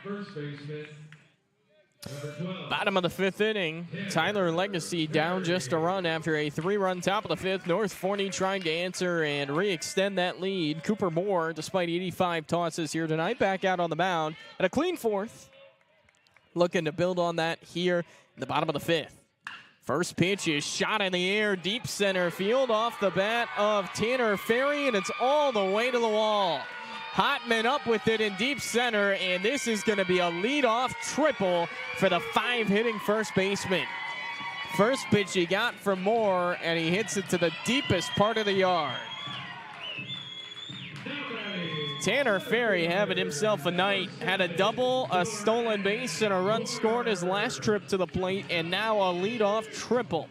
Speaker 2: First baseman, number 12.
Speaker 1: Bottom of the 5th inning. Tyler Legacy down just a run after a 3-run top of the 5th. North Forney trying to answer and re-extend that lead. Cooper Moore, despite 85 tosses here tonight, back out on the mound at a clean 4th. Looking to build on that here in the bottom of the 5th. First pitch is shot in the air, deep center field off the bat of Tanner Ferry, and it's all the way to the wall. Hotman up with it in deep center, and this is going to be a leadoff triple for the 5-hitting first baseman. First pitch he got from Moore, and he hits it to the deepest part of the yard. Tanner Ferry having himself a night. Had a double, a stolen base, and a run scored his last trip to the plate, and now a leadoff triple.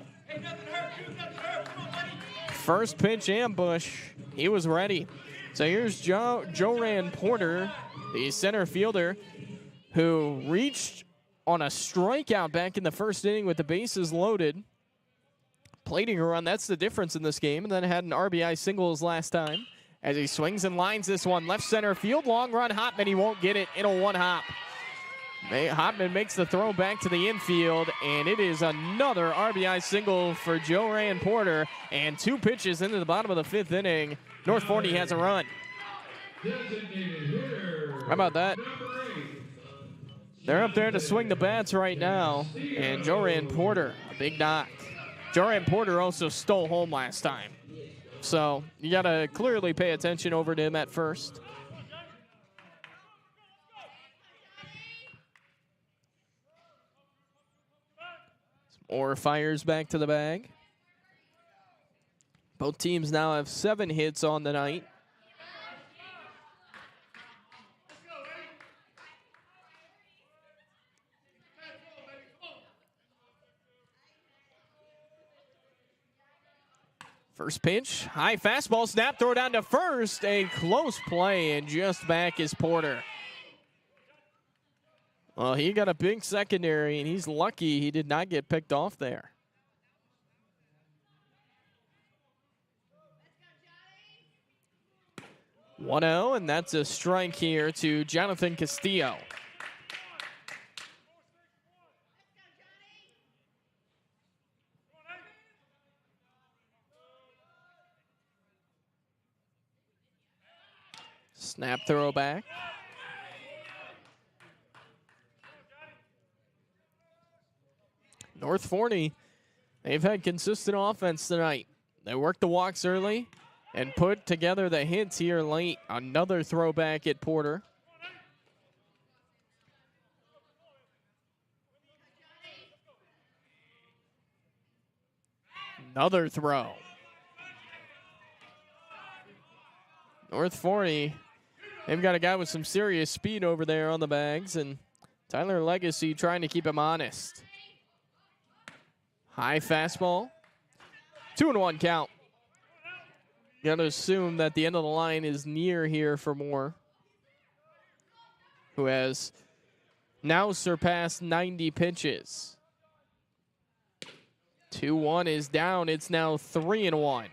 Speaker 1: First pitch ambush. He was ready. So here's Joran Porter, the center fielder, who reached on a strikeout back in the first inning with the bases loaded. Plating a run, that's the difference in this game, and then had an RBI singles last time. As he swings and lines this one, left center field, long run, Hopman, he won't get it, it'll one hop. Hopman makes the throw back to the infield, and it is another RBI single for Joran Porter, and 2 pitches into the bottom of the 5th inning. North Forney has a run. How about that? They're up there to swing the bats right now, and Joran Porter, a big knock. Joran Porter also stole home last time, so you got to clearly pay attention over to him at first. Orr fires back to the bag. Both teams now have 7 hits on the night. First pitch, high fastball, snap, throw down to first. A close play, and just back is Porter. Well, he got a big secondary, and he's lucky he did not get picked off there. (1-0), and that's a strike here to Jonathan Castillo. Snap throw back. North Forney, they've had consistent offense tonight. They worked the walks early and put together the hits here late. Another throwback at Porter. Another throw. North Forney, they've got a guy with some serious speed over there on the bags, and Tyler Legacy trying to keep him honest. High fastball. 2-1 count. You got to assume that the end of the line is near here for Moore, who has now surpassed 90 pitches. 2-1 is down. It's now 3-1.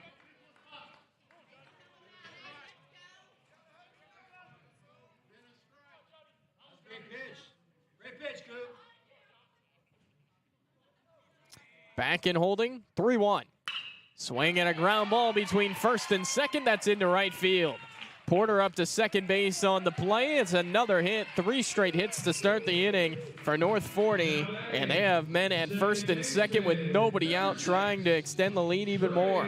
Speaker 1: Back in holding, 3-1. Swing and a ground ball between first and second. That's into right field. Porter up to second base on the play. It's another hit. 3 straight hits to start the inning for North Forney. And they have men at first and second with nobody out, trying to extend the lead even more.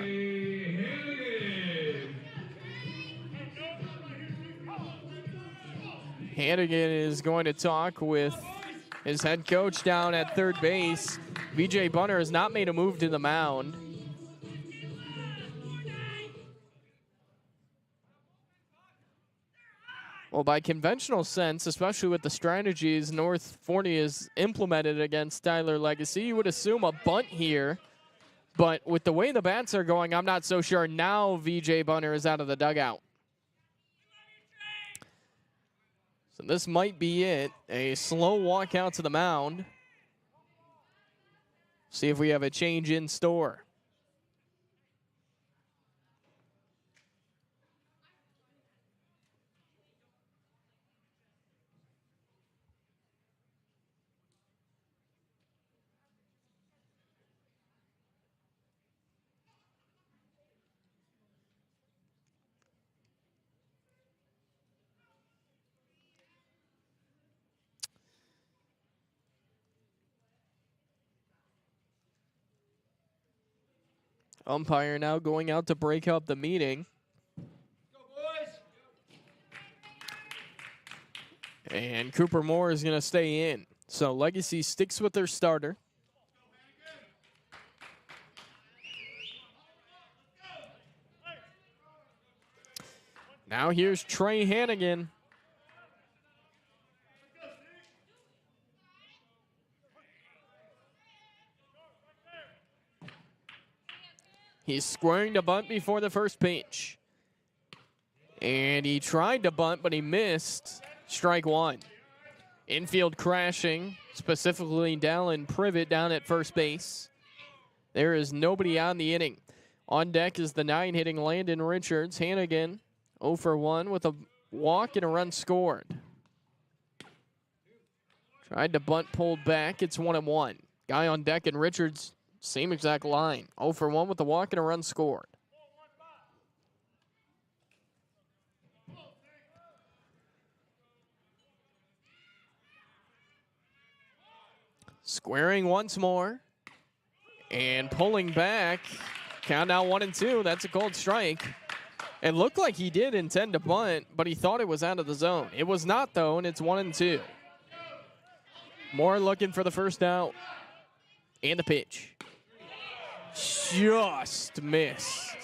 Speaker 1: Hannigan is going to talk with his head coach down at third base. VJ Bunner has not made a move to the mound. Well, by conventional sense, especially with the strategies North Forney has implemented against Tyler Legacy, you would assume a bunt here. But with the way the bats are going, I'm not so sure now VJ Bunner is out of the dugout. So this might be it. A slow walk out to the mound. See if we have a change in store. Umpire now going out to break up the meeting.
Speaker 2: Go, boys.
Speaker 1: And Cooper Moore is going to stay in. So Legacy sticks with their starter. Now here's Trey Hannigan. He's squaring to bunt before the first pitch. And he tried to bunt, but he missed. Strike one. Infield crashing, specifically Dallin Privet down at first base. There is nobody on the inning. On deck is the 9 hitting Landon Richards. Hannigan 0 for 1 with a walk and a run scored. Tried to bunt, pulled back. It's 1-1. Guy on deck and Richards, same exact line. 0 for 1 with a walk and a run scored. Squaring once more. And pulling back. Count now 1-2. That's a cold strike. It looked like he did intend to bunt, but he thought it was out of the zone. It was not, though, and it's 1-2. Moore looking for the first out. And the pitch. Just missed.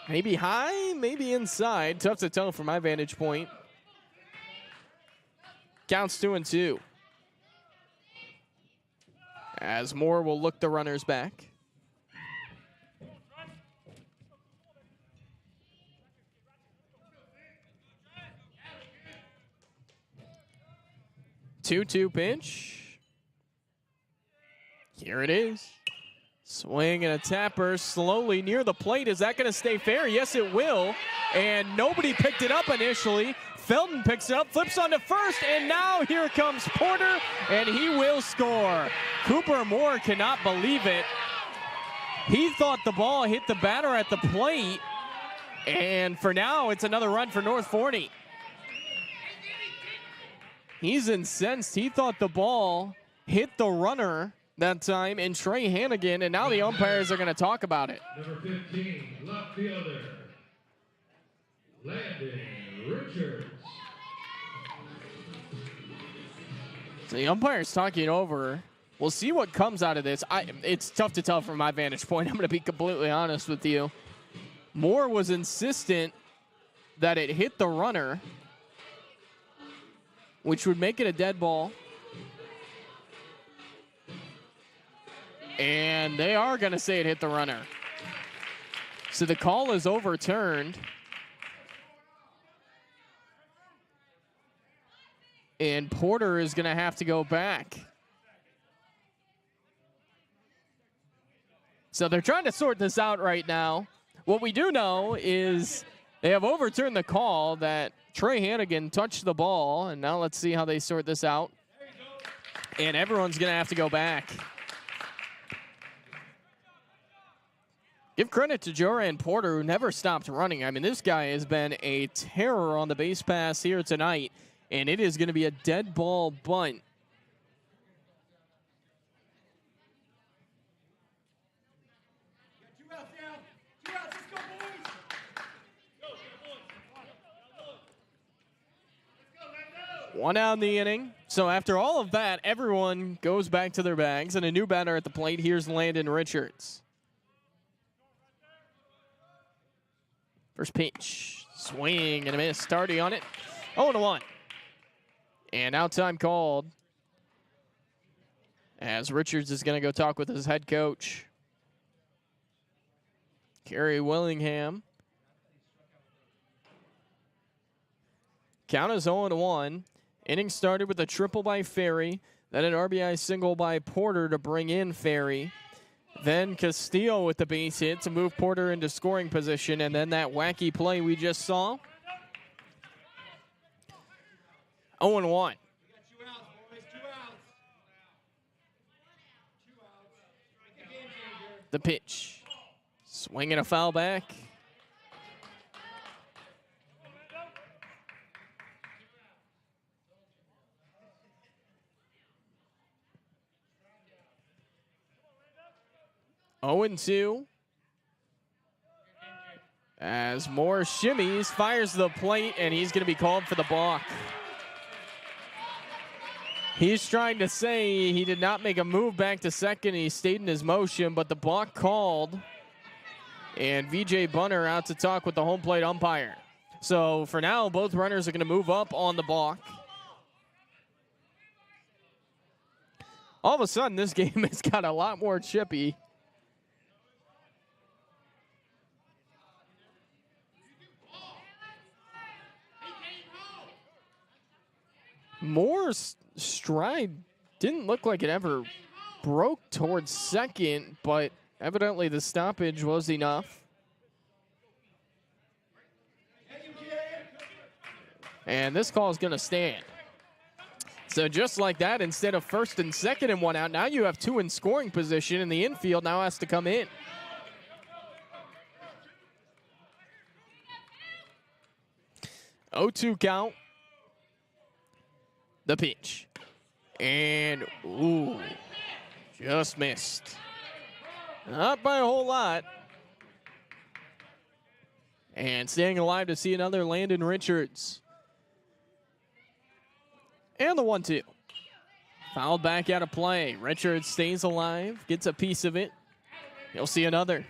Speaker 1: Maybe high, maybe inside. Tough to tell from my vantage point. Counts 2-2. As Moore will look the runners back. Two-two pitch. Here it is. Swing and a tapper slowly near the plate. Is that going to stay fair? Yes, it will. And nobody picked it up initially. Felton picks it up, flips onto first, and now here comes Porter, and he will score. Cooper Moore cannot believe it. He thought the ball hit the batter at the plate, and for now, it's another run for North Forney. He's incensed. He thought the ball hit the runner that time, and Trey Hannigan, and now the umpires are going to talk about it.
Speaker 2: Number 15, left fielder, Landon Richards.
Speaker 1: So the umpire's talking over. We'll see what comes out of this. It's tough to tell from my vantage point. I'm going to be completely honest with you. Moore was insistent that it hit the runner, which would make it a dead ball. And they are going to say it hit the runner. So the call is overturned. And Porter is going to have to go back. So they're trying to sort this out right now. What we do know is they have overturned the call that Trey Hannigan touched the ball. And now let's see how they sort this out. And everyone's going to have to go back. Give credit to Joran Porter, who never stopped running. I mean, this guy has been a terror on the base pass here tonight. And it is going to be a dead ball bunt. One out in the inning. So after all of that, everyone goes back to their bags, and a new batter at the plate. Here's Landon Richards. First pitch. Swing and a miss. Starting on it. 0-1. And out time called as Richards is going to go talk with his head coach, Kerry Willingham. Count is 0-1. Inning started with a triple by Ferry, then an RBI single by Porter to bring in Ferry. Then Castillo with the base hit to move Porter into scoring position, and then that wacky play we just saw. 0-1. The pitch. Swing and a foul back. Oh and 2. As Moore shimmies, fires the plate, and he's going to be called for the balk. He's trying to say he did not make a move back to second. He stayed in his motion, but the balk called. And VJ Bunner out to talk with the home plate umpire. So for now, both runners are going to move up on the balk. All of a sudden, this game has got a lot more chippy. Moore's stride didn't look like it ever broke towards second, but evidently the stoppage was enough. And this call is going to stand. So just like that, instead of first and second and one out, now you have two in scoring position, and the infield now has to come in. Oh-2 count. The pitch. And, ooh, just missed. Not by a whole lot. And staying alive to see another Landon Richards. And the 1-2. Fouled back out of play. Richards stays alive, gets a piece of it. You'll see another.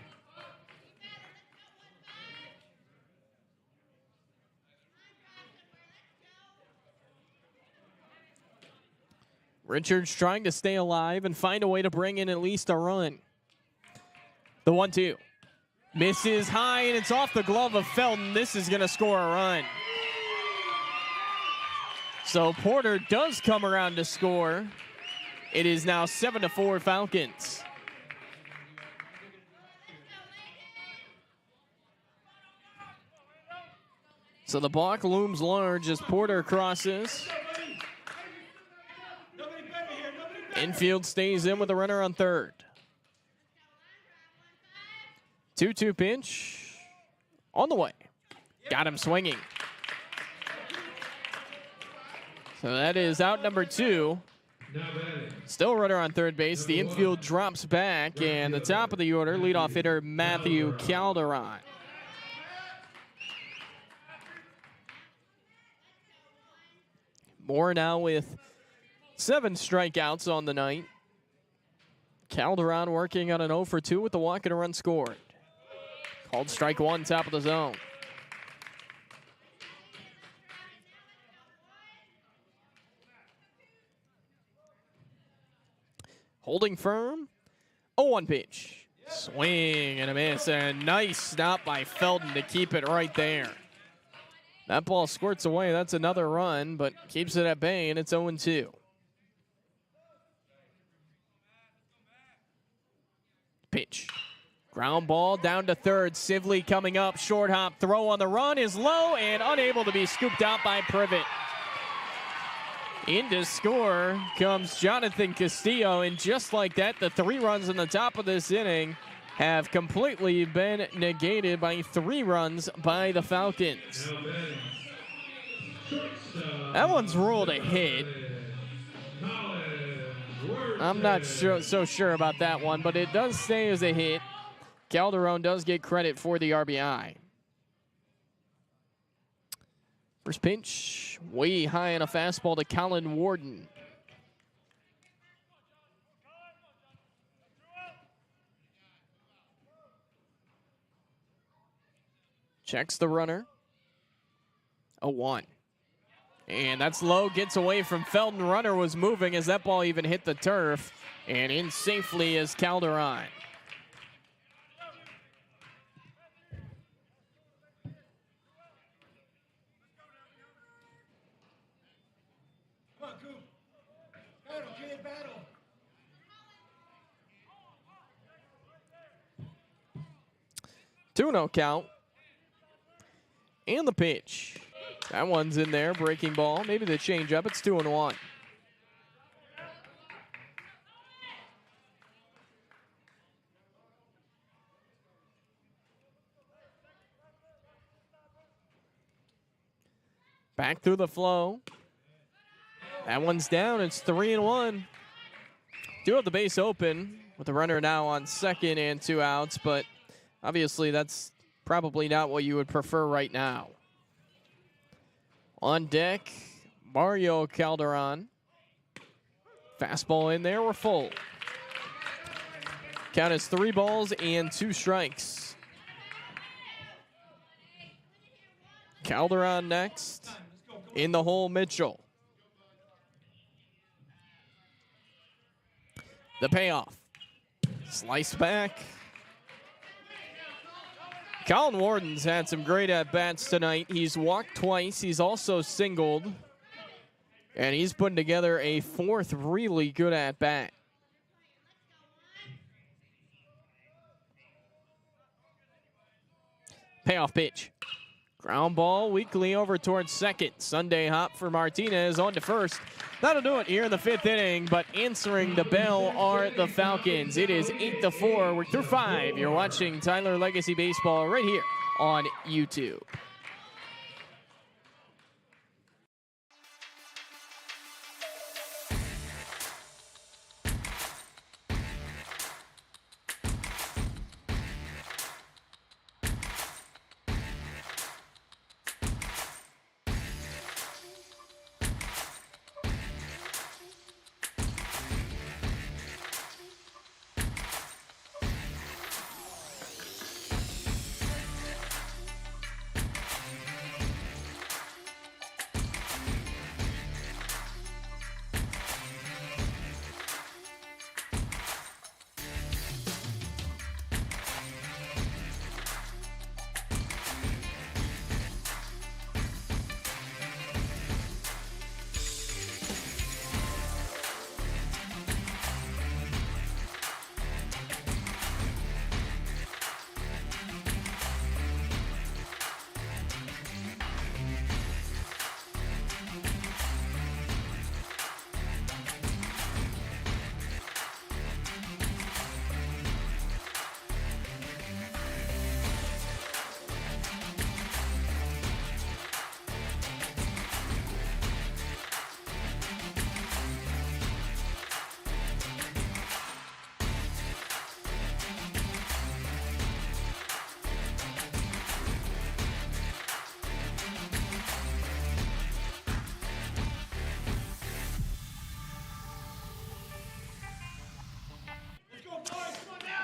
Speaker 1: Richards trying to stay alive and find a way to bring in at least a run. The 1-2. Misses high, and it's off the glove of Felton. This is going to score a run. So Porter does come around to score. It is now 7-4 Falcons. So the block looms large as Porter crosses. Infield stays in with a runner on third. 2-2 pitch on the way. Got him swinging. So that is out number 2. Still runner on third base. The infield drops back, and the top of the order, leadoff hitter Matthew Calderon. Moore now with 7 strikeouts on the night. Calderon working on an 0 for 2 with the walk and a run scored. Called strike 1, top of the zone. Holding firm. 0-1 pitch. Swing and a miss. And a nice stop by Felton to keep it right there. That ball squirts away. That's another run, but keeps it at bay, and it's 0-2. Pitch. Ground ball down to third. Sibley coming up. Short hop throw on the run is low and unable to be scooped out by Privet. In to score comes Jonathan Castillo, and just like that, the 3 runs in the top of this inning have completely been negated by 3 runs by the Falcons. That one's ruled a hit. I'm not so sure about that one, but it does stay as a hit. Calderon does get credit for the RBI. First pitch, way high on a fastball to Colin Warden. Checks the runner. 0-1. And that's low, gets away from Felton. Runner was moving as that ball even hit the turf. And in safely is Calderon.
Speaker 2: Come on, Coop. Battle, kid, battle.
Speaker 1: Two 2-0 count. And the pitch. That one's in there, breaking ball. Maybe the changeup. It's 2-1. Back through the flow. That one's down. It's 3-1. Do have the base open with the runner now on second and 2 outs, but obviously that's probably not what you would prefer right now. On deck, Mario Calderon. Fastball in there, we're full. Count is 3 balls and 2 strikes. Calderon next. In the hole, Mitchell. The payoff. Slice back. Colin Warden's had some great at-bats tonight. He's walked twice. He's also singled. And he's putting together a fourth really good at-bat. Payoff pitch. Ground ball weakly over towards second. Sunday hop for Martinez on to first. That'll do it here in the 5th inning, but answering the bell are the Falcons. It is 8-4. We're through 5. You're watching Tyler Legacy Baseball right here on YouTube.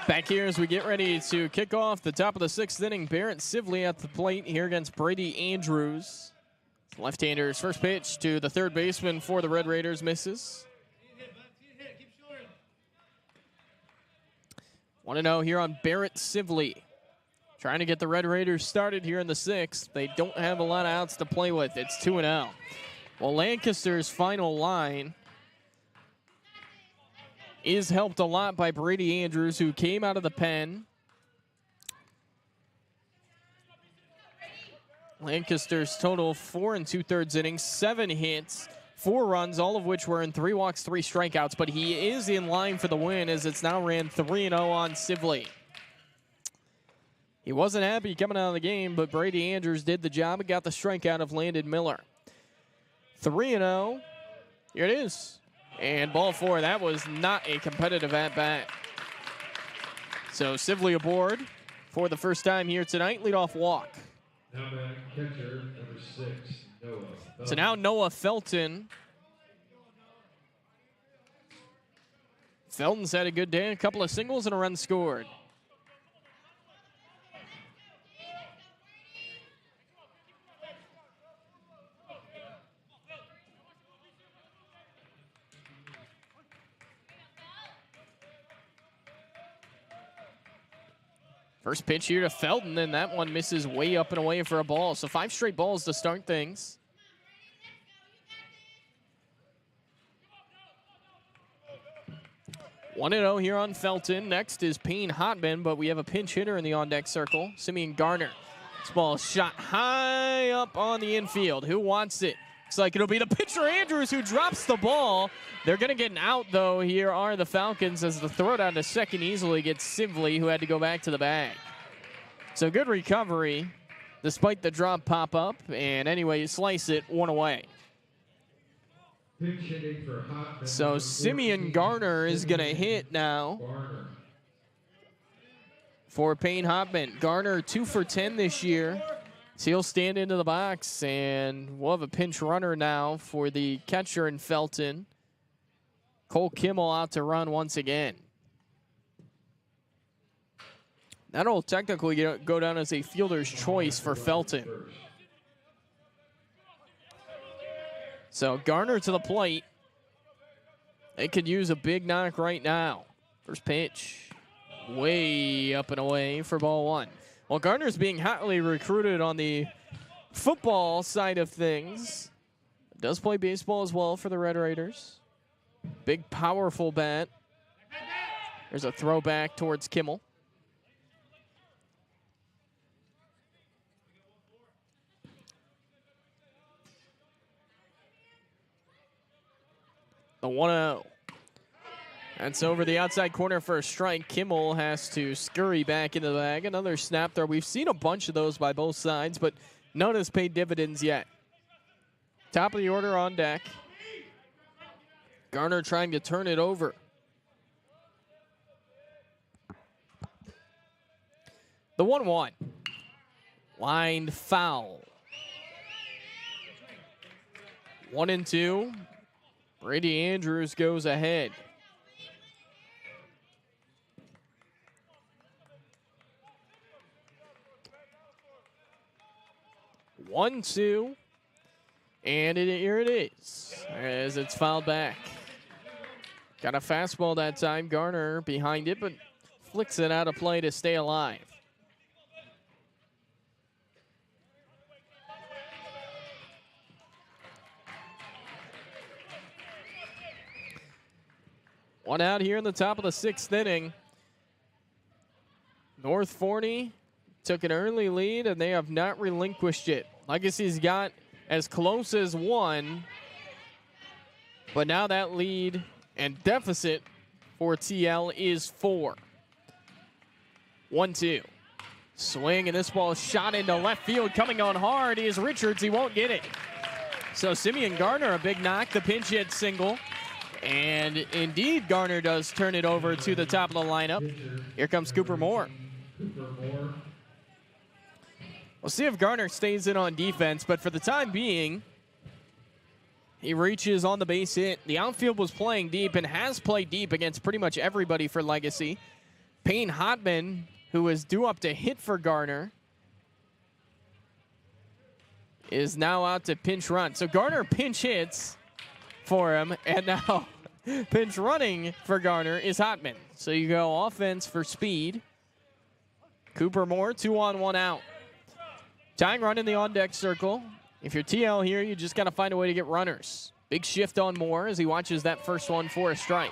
Speaker 1: Back here as we get ready to kick off the top of the 6th inning. Barrett Sibley at the plate here against Brady Andrews. Left-hander's first pitch to the third baseman for the Red Raiders misses. 1-0 here on Barrett Sibley. Trying to get the Red Raiders started here in the 6th. They don't have a lot of outs to play with. It's 2-0. Well, Lancaster's final line is helped a lot by Brady Andrews, who came out of the pen. Lancaster's total 4 2/3 innings, 7 hits, 4 runs, all of which were in 3 walks, 3 strikeouts. But he is in line for the win as it's now ran 3-0 on Sibley. He wasn't happy coming out of the game, but Brady Andrews did the job and got the strikeout of Landon Miller. 3-0. Here it is. And ball 4, that was not a competitive at-bat. So Sibley aboard for the first time here tonight. Leadoff walk.
Speaker 2: Now batting catcher, number 6, Noah.
Speaker 1: So now Noah Felton. Felton's had a good day, a couple of singles and a run scored. First pitch here to Felton, and that one misses way up and away for a ball. So 5 straight balls to start things. One and 0 here on Felton. Next is Payne Hotman, but we have a pinch hitter in the on-deck circle, Simeon Garner. This ball is shot high up on the infield. Who wants it? Looks like it'll be the pitcher, Andrews, who drops the ball. They're going to get an out, though. Here are the Falcons as the throw down to second easily gets Sibley, who had to go back to the bag. So good recovery, despite the drop pop-up. And anyway, you slice it, 1 away. So Simeon Garner is going to hit now for Payne Hotman. Garner 2 for 10 this year. So he'll stand into the box, and we'll have a pinch runner now for the catcher in Felton. Cole Kimmel out to run once again. That'll technically go down as a fielder's choice for Felton. So Garner to the plate. They could use a big knock right now. First pitch, way up and away for ball 1. Well, Garner's being hotly recruited on the football side of things. Does play baseball as well for the Red Raiders. Big, powerful bat. There's a throwback towards Kimmel. The 1-0. That's over the outside corner for a strike. Kimmel has to scurry back into the bag. Another snap throw. We've seen a bunch of those by both sides, but none has paid dividends yet. Top of the order on deck. Garner trying to turn it over. The 1-1. Lined foul. 1-2. Brady Andrews goes ahead. One, two, and here it is as it's fouled back. Got a fastball that time. Garner behind it, but flicks it out of play to stay alive. One out here in the top of the 6th inning. North Forney took an early lead, and they have not relinquished it. Legacy's got as close as 1, but now that lead and deficit for TL is 4. 1-2. Swing, and this ball is shot into left field. Coming on hard is Richards. He won't get it. So Simeon Garner, a big knock, the pinch hit single. And indeed, Garner does turn it over to the top of the lineup. Here comes Cooper Moore. We'll see if Garner stays in on defense, but for the time being, he reaches on the base hit. The outfield was playing deep and has played deep against pretty much everybody for Legacy. Payne Hotman, who is due up to hit for Garner, is now out to pinch run. So Garner pinch hits for him, and now pinch running for Garner is Hotman. So you go offense for speed. Cooper Moore, 2 on, 1 out. Tying run in the on-deck circle. If you're TL here, you just got to find a way to get runners. Big shift on Moore as he watches that first one for a strike.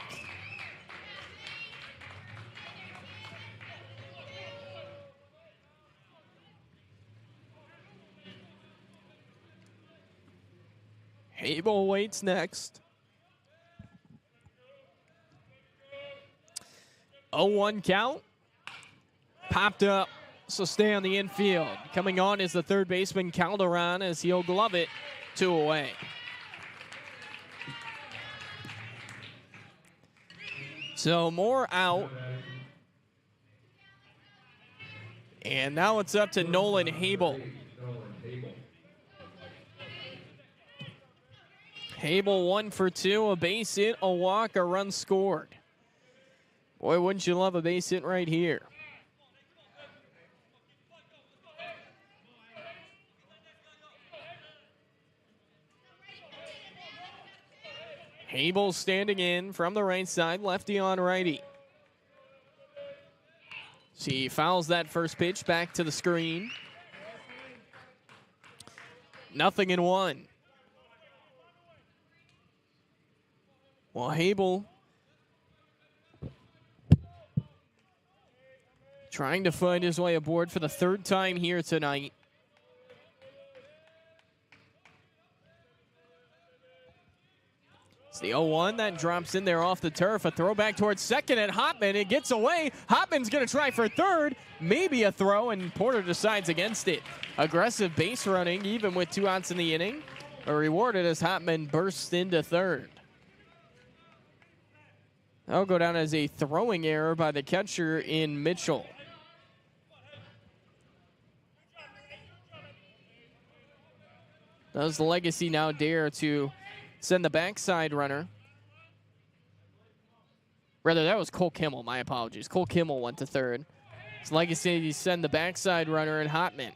Speaker 1: Abel waits next. 0-1 count. Popped up, so stay on the infield. Coming on is the third baseman Calderon as he'll glove it 2 away. So Moore out. And now it's up to Nolan Habel. Habel 1 for 2, a base hit, a walk, a run scored. Boy, wouldn't you love a base hit right here. Habel standing in from the right side, lefty on righty. So he fouls that first pitch back to the screen. 0-1. Well, Habel trying to find his way aboard for the 3rd time here tonight. It's the 0-1 that drops in there off the turf. A throwback towards second at Hotman. It gets away. Hotman's going to try for third. Maybe a throw, and Porter decides against it. Aggressive base running, even with 2 outs in the inning. Rewarded as Hotman bursts into third. That'll go down as a throwing error by the catcher in Mitchell. Does the Legacy now dare to send the backside runner? Rather, that was Cole Kimmel. My apologies. Cole Kimmel went to third. It's Legacy send the backside runner and Hotman.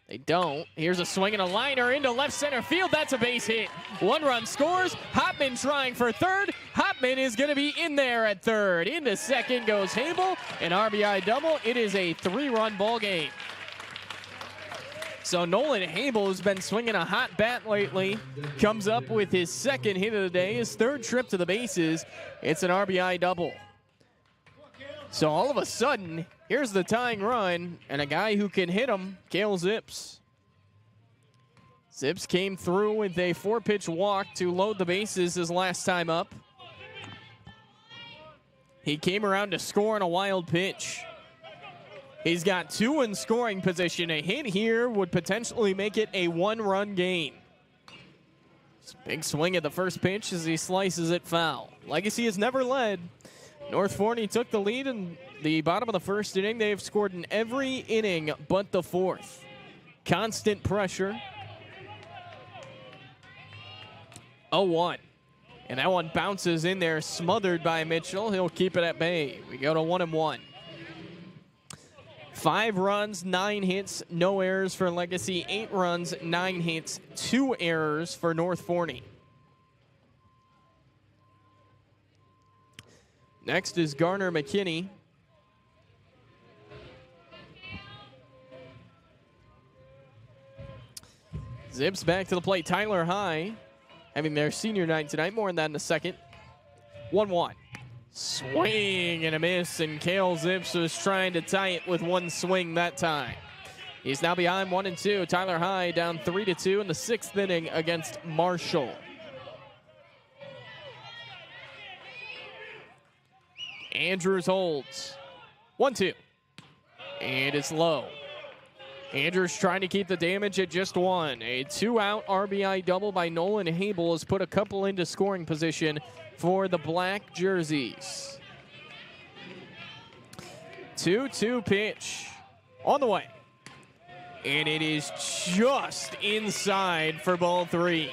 Speaker 1: They don't. Here's a swing and a liner into left center field. That's a base hit. 1 run scores. Hotman trying for third. Hotman is going to be in there at third. Into second goes Habel. An RBI double. It is a 3-run ball game. So Nolan Habel has been swinging a hot bat lately. Comes up with his second hit of the day, his third trip to the bases. It's an RBI double. So all of a sudden, here's the tying run, and a guy who can hit him, Cale Zips. Zips came through with a 4-pitch walk to load the bases his last time up. He came around to score on a wild pitch. He's got 2 in scoring position. A hit here would potentially make it a 1-run game. Big swing at the first pitch as he slices it foul. Legacy has never led. North Forney took the lead in the bottom of the first inning. They've scored in every inning but the fourth. Constant pressure. 0-1. And that one bounces in there, smothered by Mitchell. He'll keep it at bay. We go to 1-1. 5 runs, 9 hits, no errors for Legacy. 8 runs, 9 hits, 2 errors for North Forney. Next is Garner McKinney. Zips back to the plate. Tyler High having their senior night tonight. More on that in a second. 1-1. Swing and a miss, and Cale Zips was trying to tie it with one swing that time. He's now behind 1-2. Tyler High down 3-2 in the 6th inning against Marshall. Andrews holds. 1-2. And it's low. Andrews trying to keep the damage at just 1. A 2-out RBI double by Nolan Habel has put a couple into scoring position for the black jerseys. 2-2 pitch on the way. And it is just inside for ball 3.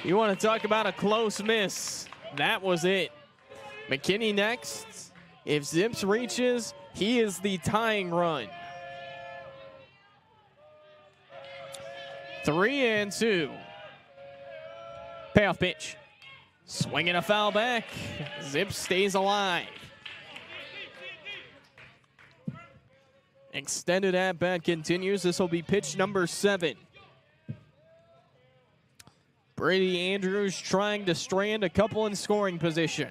Speaker 1: You want to talk about a close miss. That was it. McKinney next. If Zips reaches, he is the tying run. 3-2. Payoff pitch. Swinging a foul back. Zips stays alive. Extended at-bat continues. This will be pitch number 7. Brady Andrews trying to strand a couple in scoring position.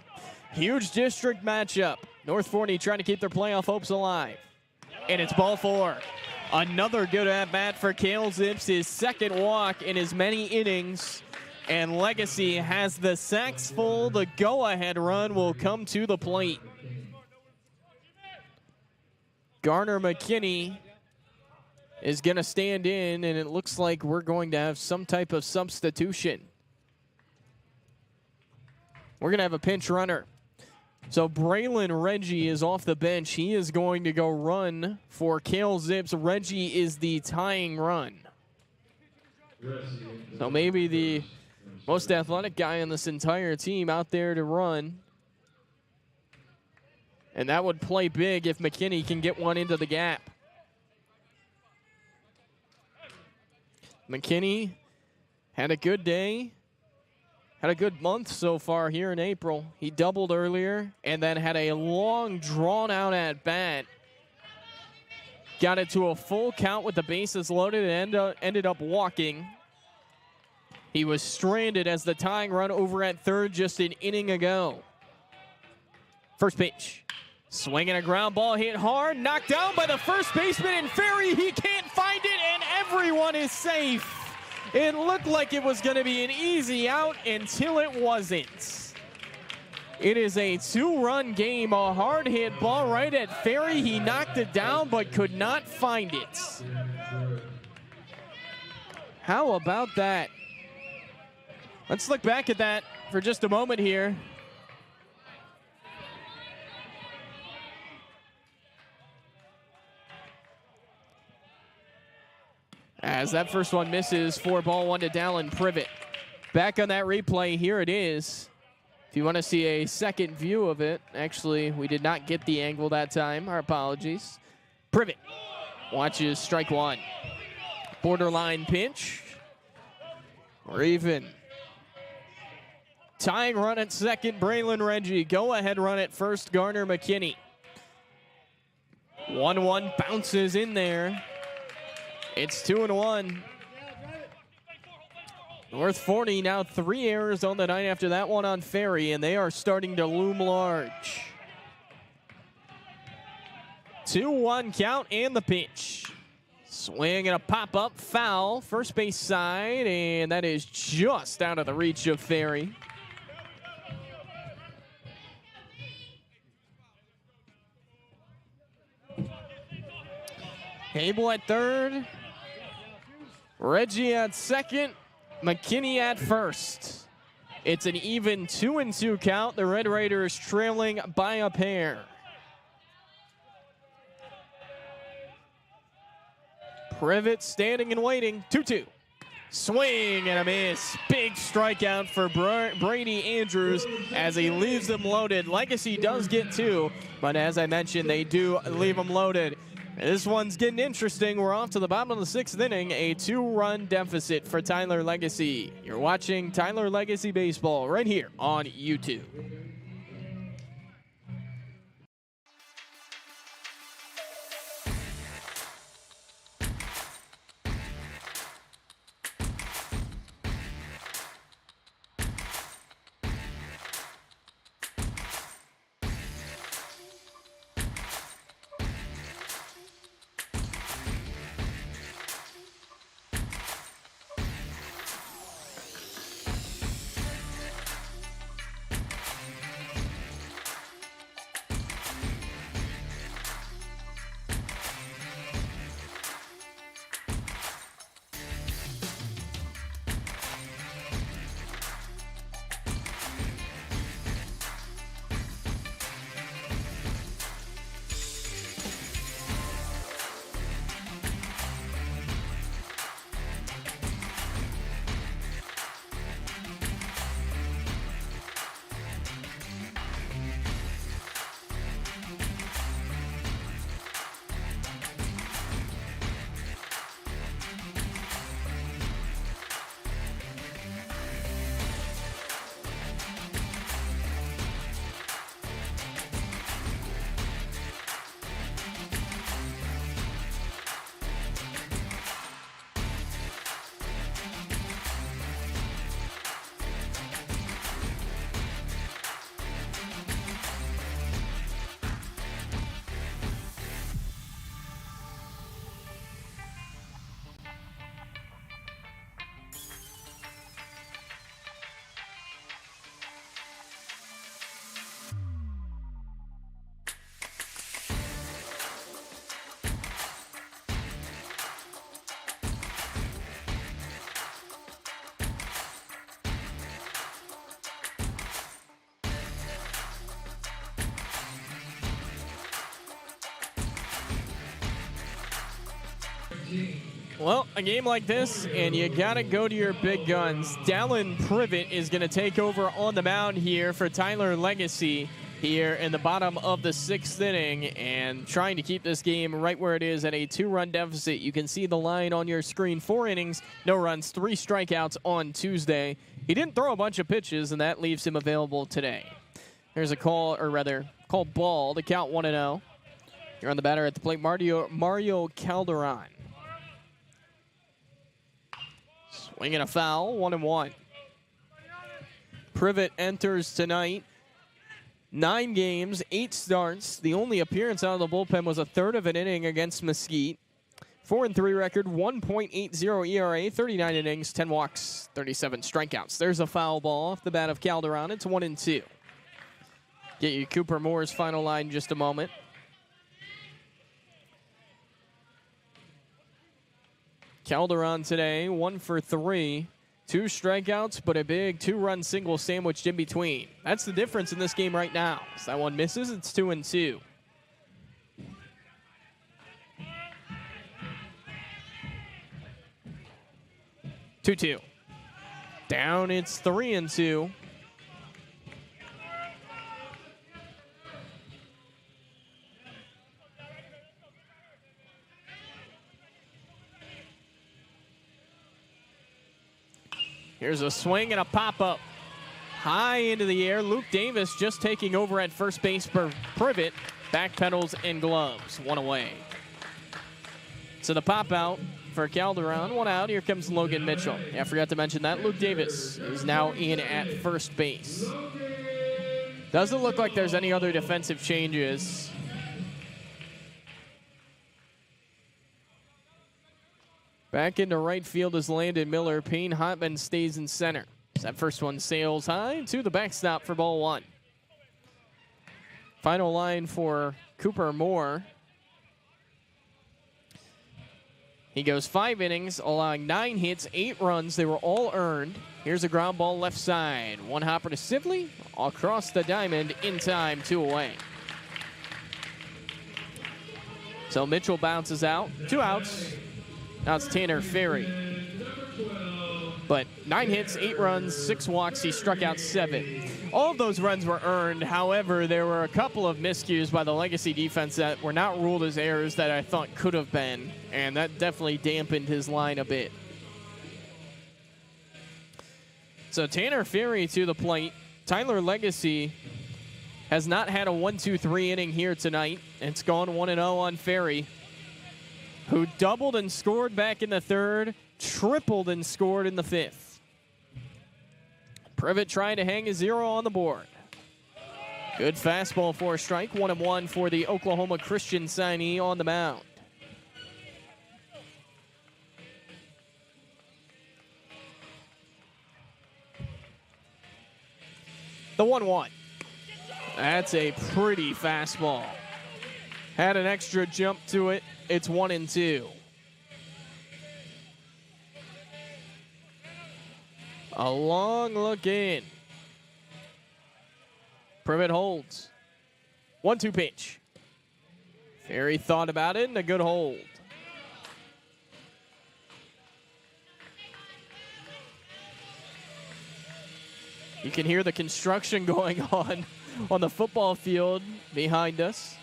Speaker 1: Huge district matchup. North Forney trying to keep their playoff hopes alive. And it's ball 4. Another good at-bat for Cale Zips, his second walk in as many innings. And Legacy has the sacks full. The go-ahead run will come to the plate. Garner McKinney is going to stand in, and it looks like we're going to have some type of substitution. We're going to have a pinch runner. So Braylon Reggie is off the bench. He is going to go run for Cale Zips. Reggie is the tying run. So maybe the most athletic guy on this entire team out there to run. And that would play big if McKinney can get one into the gap. McKinney had a good day. Had a good month so far here in April. He doubled earlier and then had a long, drawn-out at-bat. Got it to a full count with the bases loaded and ended up walking. He was stranded as the tying run over at third just an inning ago. First pitch. Swinging a ground ball, hit hard, knocked down by the first baseman, and Ferry, he can't find it, and everyone is safe. It looked like it was going to be an easy out until it wasn't. It is a 2-run game, a hard hit ball right at Ferry. He knocked it down but could not find it. How about that? Let's look back at that for just a moment here. As that first one misses for ball 1 to Dallin Privet. Back on that replay, here it is. If you want to see a second view of it, actually, we did not get the angle that time. Our apologies. Privet watches strike 1. Borderline pinch. Or even. Tying run at second, Braylon Reggie. Go ahead run at first, Garner McKinney. 1-1 bounces in there. It's 2-1. North Forney now 3 errors on the night after that one on Ferry, and they are starting to loom large. 2-1 count and the pitch. Swing and a pop-up foul, first base side, and that is just out of the reach of Ferry. Hable at third, Reggie at second, McKinney at first. It's an even 2-2 count. The Red Raiders trailing by a pair. Privet standing and waiting. 2-2. Swing and a miss. Big strikeout for Brady Andrews as he leaves them loaded. Legacy does get 2, but as I mentioned, they do leave them loaded. This one's getting interesting. We're off to the bottom of the 6th inning. A 2-run deficit for Tyler Legacy. You're watching Tyler Legacy Baseball right here on YouTube. Well, a game like this, and you got to go to your big guns. Dallin Privet is going to take over on the mound here for Tyler Legacy here in the bottom of the 6th inning, and trying to keep this game right where it is at a 2-run deficit. You can see the line on your screen. 4 innings, no runs, 3 strikeouts on Tuesday. He didn't throw a bunch of pitches, and that leaves him available today. There's a call, or rather, called ball to count 1-0. You're on the batter at the plate, Mario Calderon. Swinging a foul, 1-1. Privet enters tonight. 9 games, 8 starts. The only appearance out of the bullpen was a third of an inning against Mesquite. 4-3 record, 1.80 ERA, 39 innings, 10 walks, 37 strikeouts. There's a foul ball off the bat of Calderon. It's 1-2. Get you Cooper Moore's final line in just a moment. Calderon today, 1 for 3. 2 strikeouts, but a big 2-run single sandwiched in between. That's the difference in this game right now. As that one misses, it's 2-2. Two. Down, it's 3-2. Here's a swing and a pop-up. High into the air. Luke Davis just taking over at first base for Privet. Back pedals and gloves. 1 away. So the pop-out for Calderon. 1 out. Here comes Logan Mitchell. I forgot to mention that. Luke Davis is now in at first base. Doesn't look like there's any other defensive changes. Back into right field is Landon Miller. Payne Hotman stays in center. That first one sails high to the backstop for ball 1. Final line for Cooper Moore. He goes 5 innings, allowing 9 hits, 8 runs. They were all earned. Here's a ground ball left side. One hopper to Sibley, across the diamond, in time, 2 away. So Mitchell bounces out, 2 outs. Now it's Tanner Ferry. But 9 hits, 8 runs, 6 walks. He struck out 7. All of those runs were earned. However, there were a couple of miscues by the Legacy defense that were not ruled as errors that I thought could have been. And that definitely dampened his line a bit. So Tanner Ferry to the plate. Tyler Legacy has not had a 1-2-3 inning here tonight. It's gone 1-0 on Ferry, who doubled and scored back in the 3rd, tripled and scored in the 5th. Privet trying to hang a 0 on the board. Good fastball for a strike. 1-1 for the Oklahoma Christian signee on the mound. The 1-1. That's a pretty fastball. Had an extra jump to it. It's 1-2. A long look in. Privet holds. 1-2 pitch. Ferry thought about it and a good hold. You can hear the construction going on the football field behind us.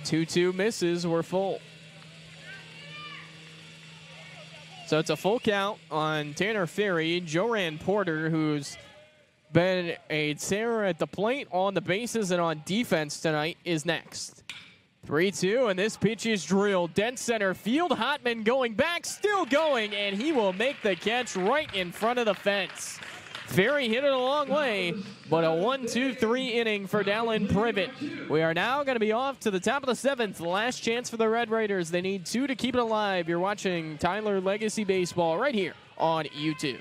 Speaker 1: 2-2 misses were full. So it's a full count on Tanner Ferry. Joran Porter, who's been a terror at the plate, on the bases and on defense tonight, is next. 3-2, and this pitch is drilled. Dead center field. Hotman going back, still going, and he will make the catch right in front of the fence. Ferry hit it a long way, but a 1-2-3 inning for Dallin Privet. We are now going to be off to the top of the 7th. Last chance for the Red Raiders. They need 2 to keep it alive. You're watching Tyler Legacy Baseball right here on YouTube.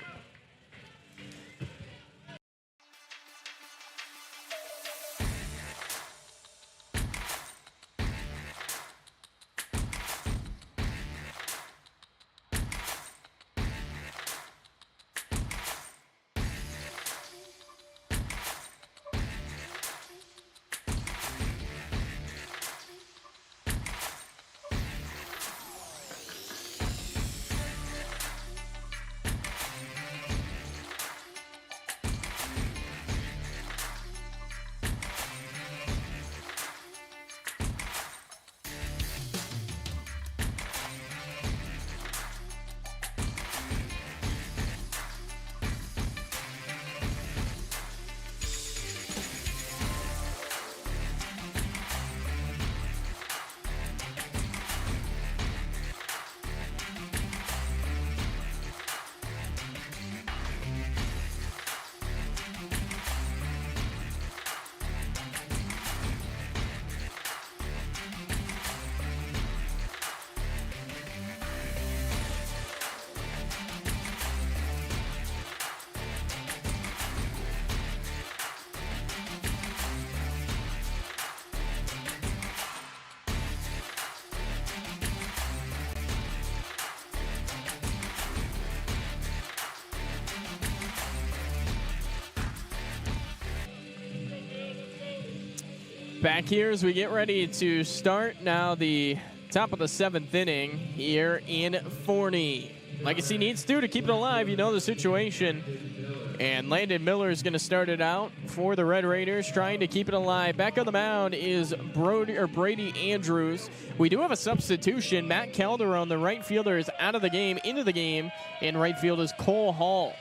Speaker 1: Back here as we get ready to start now the top of the 7th inning here in Forney. Legacy needs to keep it alive. You know the situation. And Landon Miller is going to start it out for the Red Raiders, trying to keep it alive. Back on the mound is Brady Andrews. We do have a substitution. Matt Calderon, the right fielder, is out of the game, into the game. In right field is Cole Hall.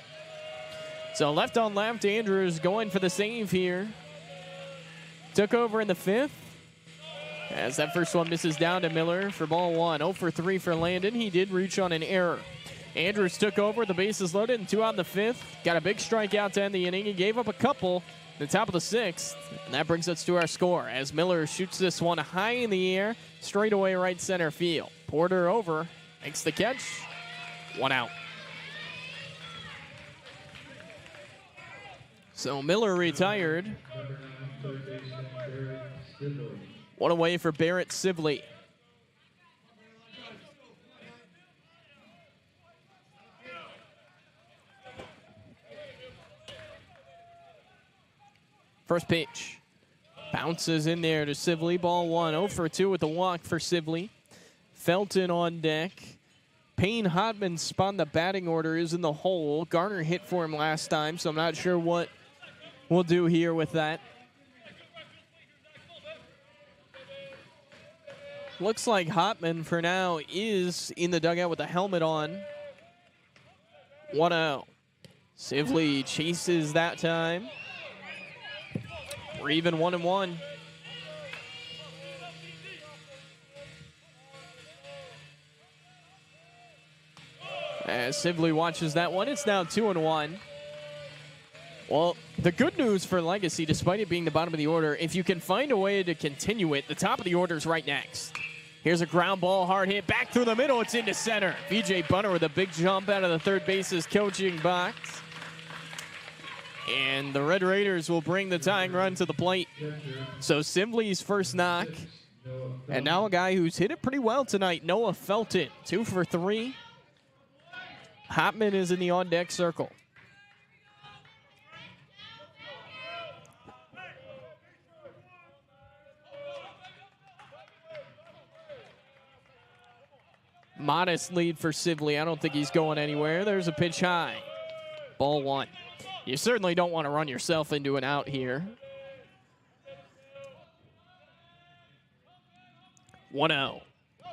Speaker 1: So left on left, Andrews going for the save here. Took over in the 5th. As that first one misses down to Miller for ball 1. 0 for 3 for Landon. He did reach on an error. Andrews took over. The bases loaded and 2 out in the 5th. Got a big strikeout to end the inning. He gave up a couple at the top of the 6th. And that brings us to our score as Miller shoots this one high in the air, straight away right center field. Porter over, makes the catch. 1 out. So Miller retired. One away for Barrett Sibley. First pitch. Bounces in there to Sibley. Ball 1. 0 for 2 with the walk for Sibley. Felton on deck. Payne Hodman spun the batting order, is in the hole. Garner hit for him last time, so I'm not sure what we'll do here with that. Looks like Hotman for now is in the dugout with the helmet on. 1-0. Sibley chases that time. We're even 1-1. As Sibley watches that one, it's now 2-1. Well, the good news for Legacy, despite it being the bottom of the order, if you can find a way to continue it, the top of the order is right next. Here's a ground ball, hard hit, back through the middle, it's into center. VJ Bunner with a big jump out of the third base's coaching box. And the Red Raiders will bring the tying run to the plate. So Sibley's first knock. And now a guy who's hit it pretty well tonight, Noah Felton, 2 for 3. Hotman is in the on-deck circle. Modest lead for Sibley. I don't think he's going anywhere. There's a pitch high. Ball 1. You certainly don't want to run yourself into an out here. 1-0.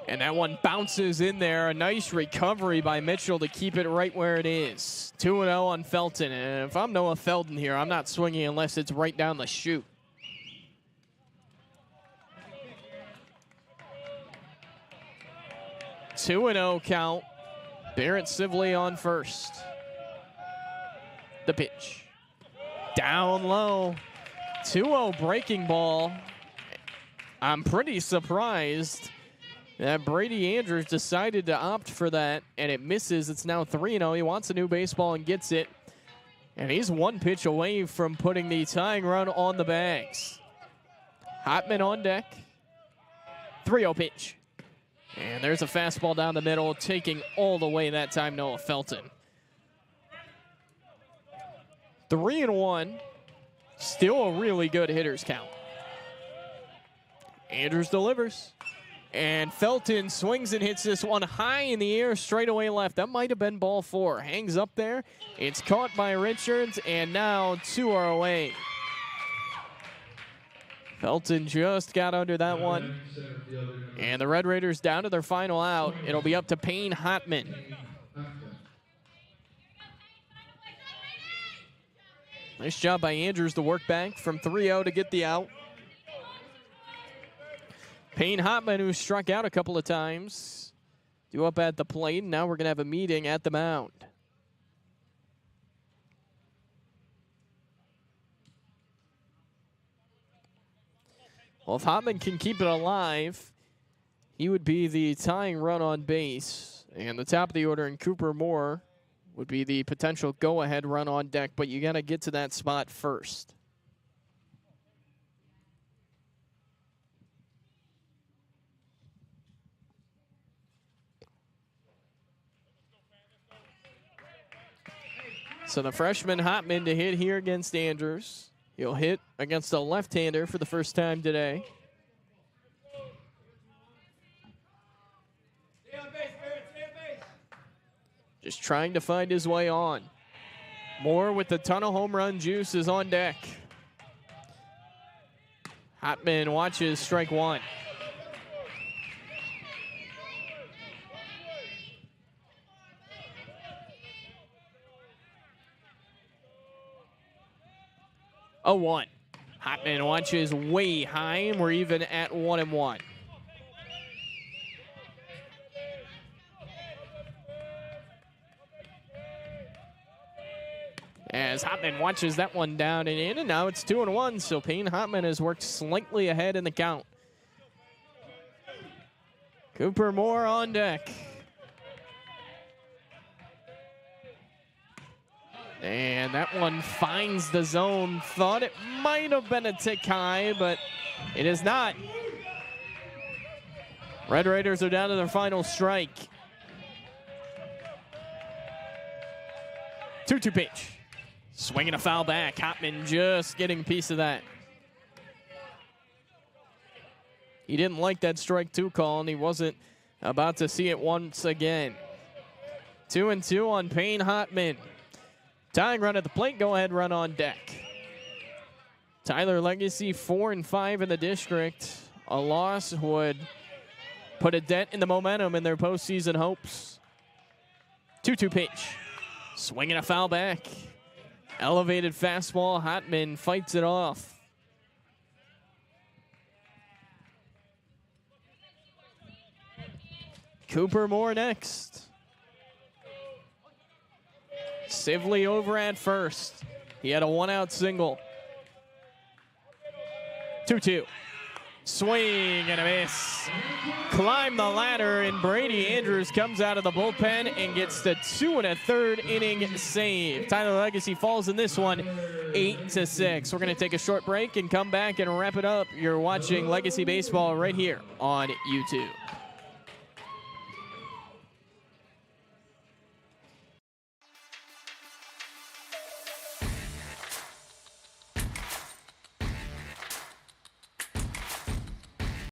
Speaker 1: And that one bounces in there. A nice recovery by Mitchell to keep it right where it is. 2-0 on Felton. And if I'm Noah Felton here, I'm not swinging unless it's right down the chute. Two 2-0 count. Barrett Sibley on first. The pitch. Down low. 2-0 breaking ball. I'm pretty surprised that Brady Andrews decided to opt for that, and it misses. It's now 3-0. He wants a new baseball and gets it. And he's one pitch away from putting the tying run on the bags. Hotman on deck. 3-0 pitch. And there's a fastball down the middle, taking all the way that time Noah Felton. 3-1. Still a really good hitter's count. Andrews delivers. And Felton swings and hits this one high in the air, straight away left. That might have been ball 4. Hangs up there. It's caught by Richards, and now 2 are away. Felton just got under that one. And the Red Raiders down to their final out. It'll be up to Payne Hotman. Nice job by Andrews to work back from 3-0 to get the out. Payne Hotman, who struck out a couple of times, due up at the plate. Now we're going to have a meeting at the mound. Well, if Hotman can keep it alive, he would be the tying run on base. And the top of the order in Cooper Moore would be the potential go-ahead run on deck, but you got to get to that spot first. So the freshman Hotman to hit here against Andrews. He'll hit against a left-hander for the first time today. Just trying to find his way on. Moore with the ton of home run juice is on deck. Hotman watches strike 1. A 1. Hotman watches way high, and we're even at 1-1. As Hotman watches that one down and in, and now it's 2-1, so Payne Hotman has worked slightly ahead in the count. Cooper Moore on deck. And that one finds the zone. Thought it might have been a tick high, but it is not. Red Raiders are down to their final strike. 2-2 pitch. Swinging a foul back. Hotman just getting a piece of that. He didn't like that strike 2 call, and he wasn't about to see it once again. 2-2 on Payne Hotman. Tying run at the plate, go ahead run on deck. Tyler Legacy 4-5 in the district. A loss would put a dent in the momentum in their postseason hopes. 2-2 pitch. Swinging a foul back. Elevated fastball. Hotman fights it off. Cooper Moore next. Sibley over at first. He had a 1-out single. 2-2. Swing and a miss. Climb the ladder, and Brady Andrews comes out of the bullpen and gets the 2 1/3 inning save. Tyler Legacy falls in this one 8-6. We're going to take a short break and come back and wrap it up. You're watching Legacy Baseball right here on YouTube.